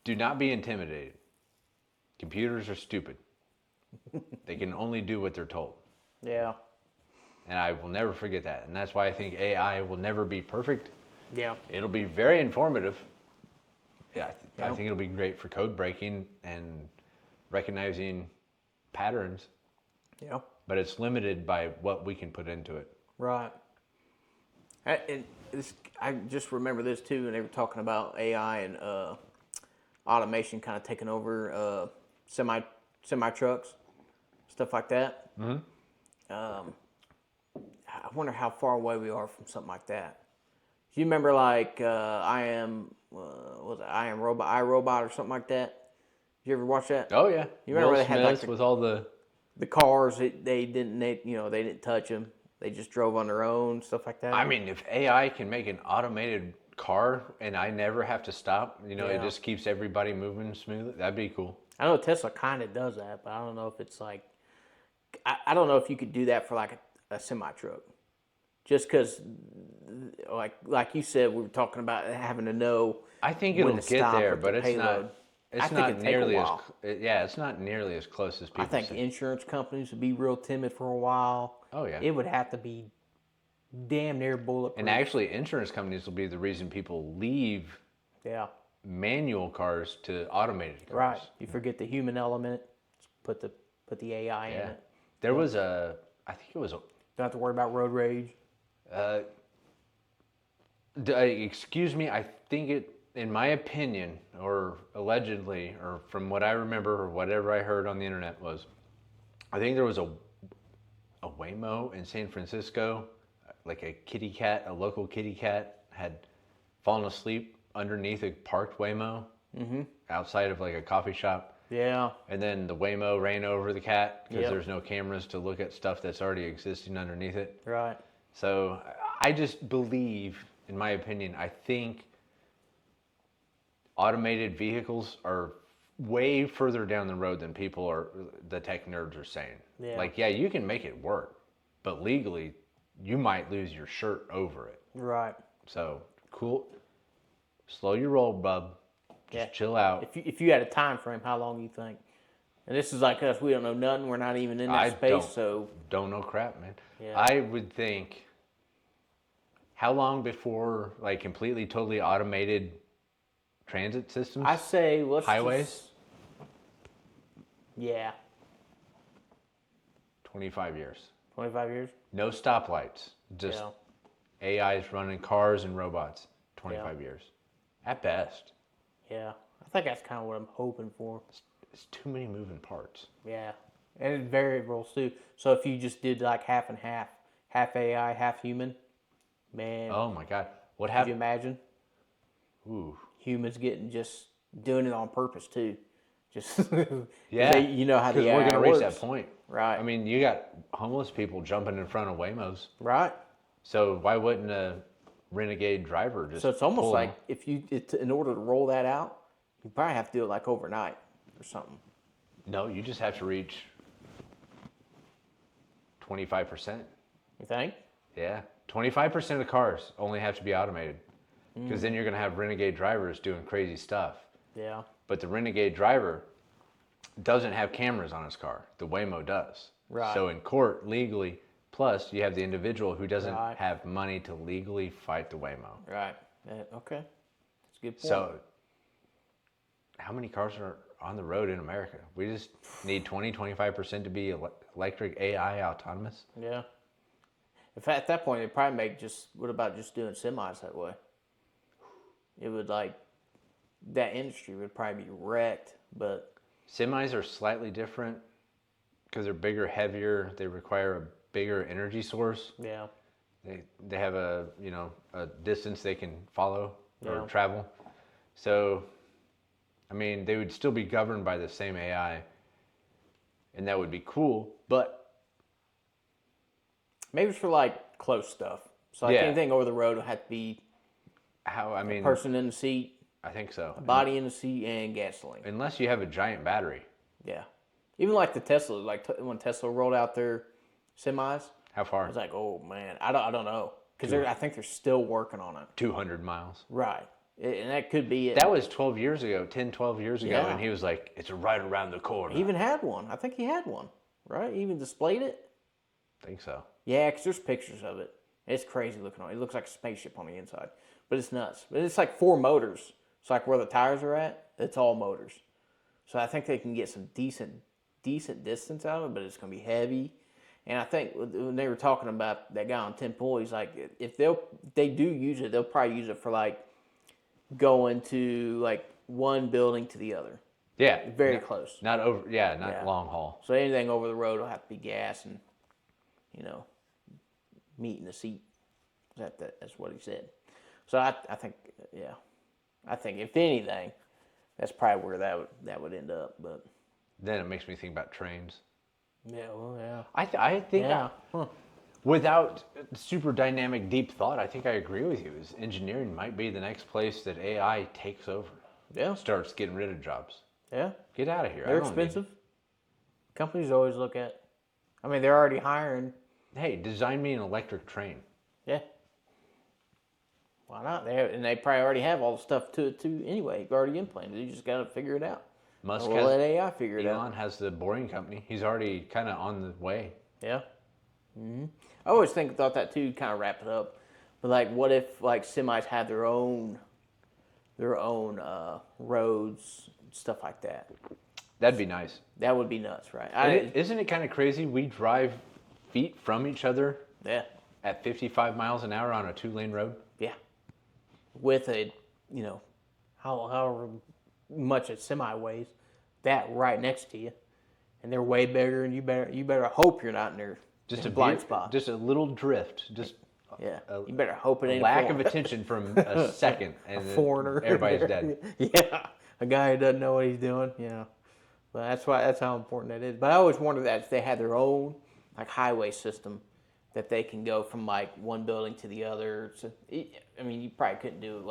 do not be intimidated. Computers are stupid. They can only do what they're told.
Yeah.
And I will never forget that. And that's why I think AI will never be perfect.
Yeah.
It'll be very informative. Yeah, I think it'll be great for code breaking and recognizing patterns.
Yeah.
But it's limited by what we can put into it.
Right. I just remember this too, and they were talking about AI and automation kind of taking over semi trucks, stuff like that. Mm-hmm. I wonder how far away we are from something like that. Do you remember like I Am Robot, iRobot or something like that? Did you ever watch that?
Oh yeah.
You remember
Will
they had like
with all the
cars? They didn't touch them. They just drove on their own, stuff like that.
I mean, if AI can make an automated car and I never have to stop, it just keeps everybody moving smoothly, that'd be cool.
I know Tesla kind of does that, but I don't know if it's like, I don't know if you could do that for like a semi truck. Just because, like you said, we were talking about having to know.
I think it'll get there, but it's not. It's not nearly as. It's not nearly as close as people.
I think insurance companies would be real timid for a while.
Oh yeah.
It would have to be damn near bulletproof.
And actually, insurance companies will be the reason people leave.
Yeah.
Manual cars to automated cars.
Right. You forget the human element. Put the AI in it.
There was I think it was a.
Don't have to worry about road rage.
Excuse me. I think it. In my opinion, or allegedly, or from what I remember, or whatever I heard on the internet was, I think there was a Waymo in San Francisco, like a local kitty cat had fallen asleep underneath a parked Waymo outside of like a coffee shop.
Yeah.
And then the Waymo ran over the cat because there's no cameras to look at stuff that's already existing underneath it.
Right.
So I just believe, in my opinion, I think automated vehicles are way further down the road than the tech nerds are saying.
Yeah.
Like, yeah, you can make it work, but legally, you might lose your shirt over it.
Right.
So, cool. Slow your roll, bub. Just chill out.
If you had a time frame, how long do you think? And this is like us. We don't know nothing. We're not even in that space.
Don't know crap, man.
Yeah.
I would think, how long before, like, completely, totally automated transit systems?
I say
highways?
Yeah.
25 years.
25 years?
No stoplights. Just AIs running cars and robots. 25 years. At best.
Yeah. think that's kind of what I'm hoping for.
It's too many moving parts.
Yeah, and it's variables too. So if you just did like half and half AI, half human, man,
Oh my God, what
could you
happened?
imagine?
Ooh,
Humans getting just doing it on purpose too. Just
yeah.
you know how the
Because
AI
we're gonna reach
works.
that point.
Right.
I mean, you got homeless people jumping in front of Waymos.
Right.
So why wouldn't a renegade driver just
So it's almost
pull
like
them?
if in order to roll that out, you probably have to do it like overnight or something.
No, you just have to reach 25%.
You think?
Yeah, 25% of cars only have to be automated, because then you're gonna have renegade drivers doing crazy stuff.
Yeah.
But the renegade driver doesn't have cameras on his car. The Waymo does.
Right.
So in court, legally, plus you have the individual who doesn't
Right.
have money to legally fight the Waymo.
Right. Okay. That's a good point.
So how many cars are on the road in America? We just need 25% to be electric AI autonomous.
Yeah. In fact, at that point, it'd probably make what about just doing semis that way? It would that industry would probably be wrecked, but.
Semis are slightly different because they're bigger, heavier. They require a bigger energy source.
Yeah.
They have a distance they can follow or
Yeah.
travel. So, I mean, they would still be governed by the same AI, and that would be cool. But
Maybe it's for close stuff. So
Yeah.
anything over the road will have to be
how? I mean,
person in the seat,
I think so.
body in the seat, and gasoline.
Unless you have a giant battery.
Yeah. Even like the Tesla, when Tesla rolled out their semis,
How
I
far?
was like, oh man, I don't know, because I think they're still working on it.
200 miles.
Right. And that could be it.
That was 12 years ago, 10, 12 years ago,
Yeah.
and he was like, it's right around the corner.
He even had one. I think he had one. Right. He even displayed it.
I think so.
Yeah, because there's pictures of it. It's crazy looking on it. It looks like a spaceship on the inside, but it's nuts. But it's like 4 motors. It's like where the tires are at. It's all motors. So I think they can get some decent distance out of it, but it's going to be heavy. And I think when they were talking about that guy on 10 Pull, he's like, if they do use it, they'll probably use it for going to one building to the other.
Yeah.
Very close.
Not over. Yeah, not
Yeah.
long haul.
So anything over the road will have to be gas and, meat in the seat. That's what he said. So I think, yeah. I think if anything, that's probably where that would end up. But
Then it makes me think about trains.
yeah, well, yeah,
I think
yeah.
without super dynamic, deep thought, I think I agree with you. Is engineering might be the next place that AI takes over.
Yeah,
Starts getting rid of jobs.
yeah.
Get out of here.
They're
I don't need
expensive. Companies always look at. I mean, they're already hiring.
it. Hey, design me an electric train.
Yeah. Why not? They probably already have all the stuff to it too. Anyway, already implanted. You just got to figure it out.
Musk
We'll let AI figure it out.
Elon has the boring company. He's already kind of on the way.
Yeah. I always thought that too. Kind of wrap it up, but what if semis had their own roads, stuff like that?
That'd be nice.
That would be nuts, right?
Isn't it kind of crazy? We drive feet from each other
Yeah,
at 55 miles an hour on a 2-lane road.
yeah. With however much a semi weighs, that right next to you, and they're way bigger, and you better hope you're not in their blind spot.
Just a little drift. Just
Yeah, you better hope it ain't
lack
a
of attention from a second, and then
foreigner.
everybody's dead.
Yeah, a guy who doesn't know what he's doing. Yeah, but that's how important that is. But I always wondered that if they had their own highway system, that they can go from one building to the other. So, I mean, you probably couldn't do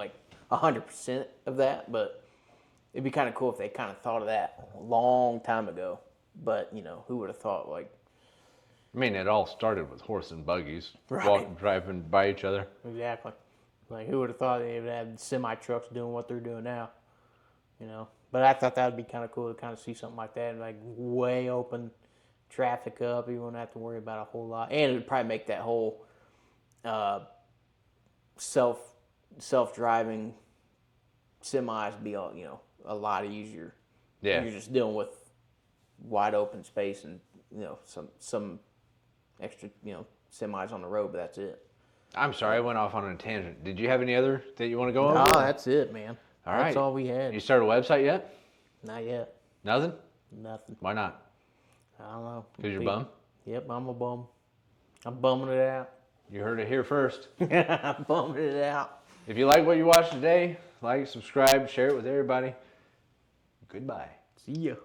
100% of that, but it'd be kind of cool if they kind of thought of that a long time ago. But who would have thought
I mean, it all started with horse and buggies,
Right.
driving by each other.
Exactly. Who would have thought they would have semi trucks doing what they're doing now? But I thought that would be kind of cool to kind of see something like that, way open traffic up. You wouldn't have to worry about a whole lot, and it would probably make that whole self-driving semis be a lot easier.
Yeah.
You're just dealing with wide open space and some extra semis on the road, but that's it.
I'm sorry, I went off on a tangent. Did you have any other that you want to go over?
Oh, that's it, man.
All right.
That's all we had.
You started a website yet?
Not yet.
Nothing?
Nothing.
Why not?
I don't know.
Because you're bum?
Yep, I'm a bum. I'm bumming it out.
You heard it here first.
I'm bumming it out.
If you like what you watched today, like, subscribe, share it with everybody. Goodbye.
See ya.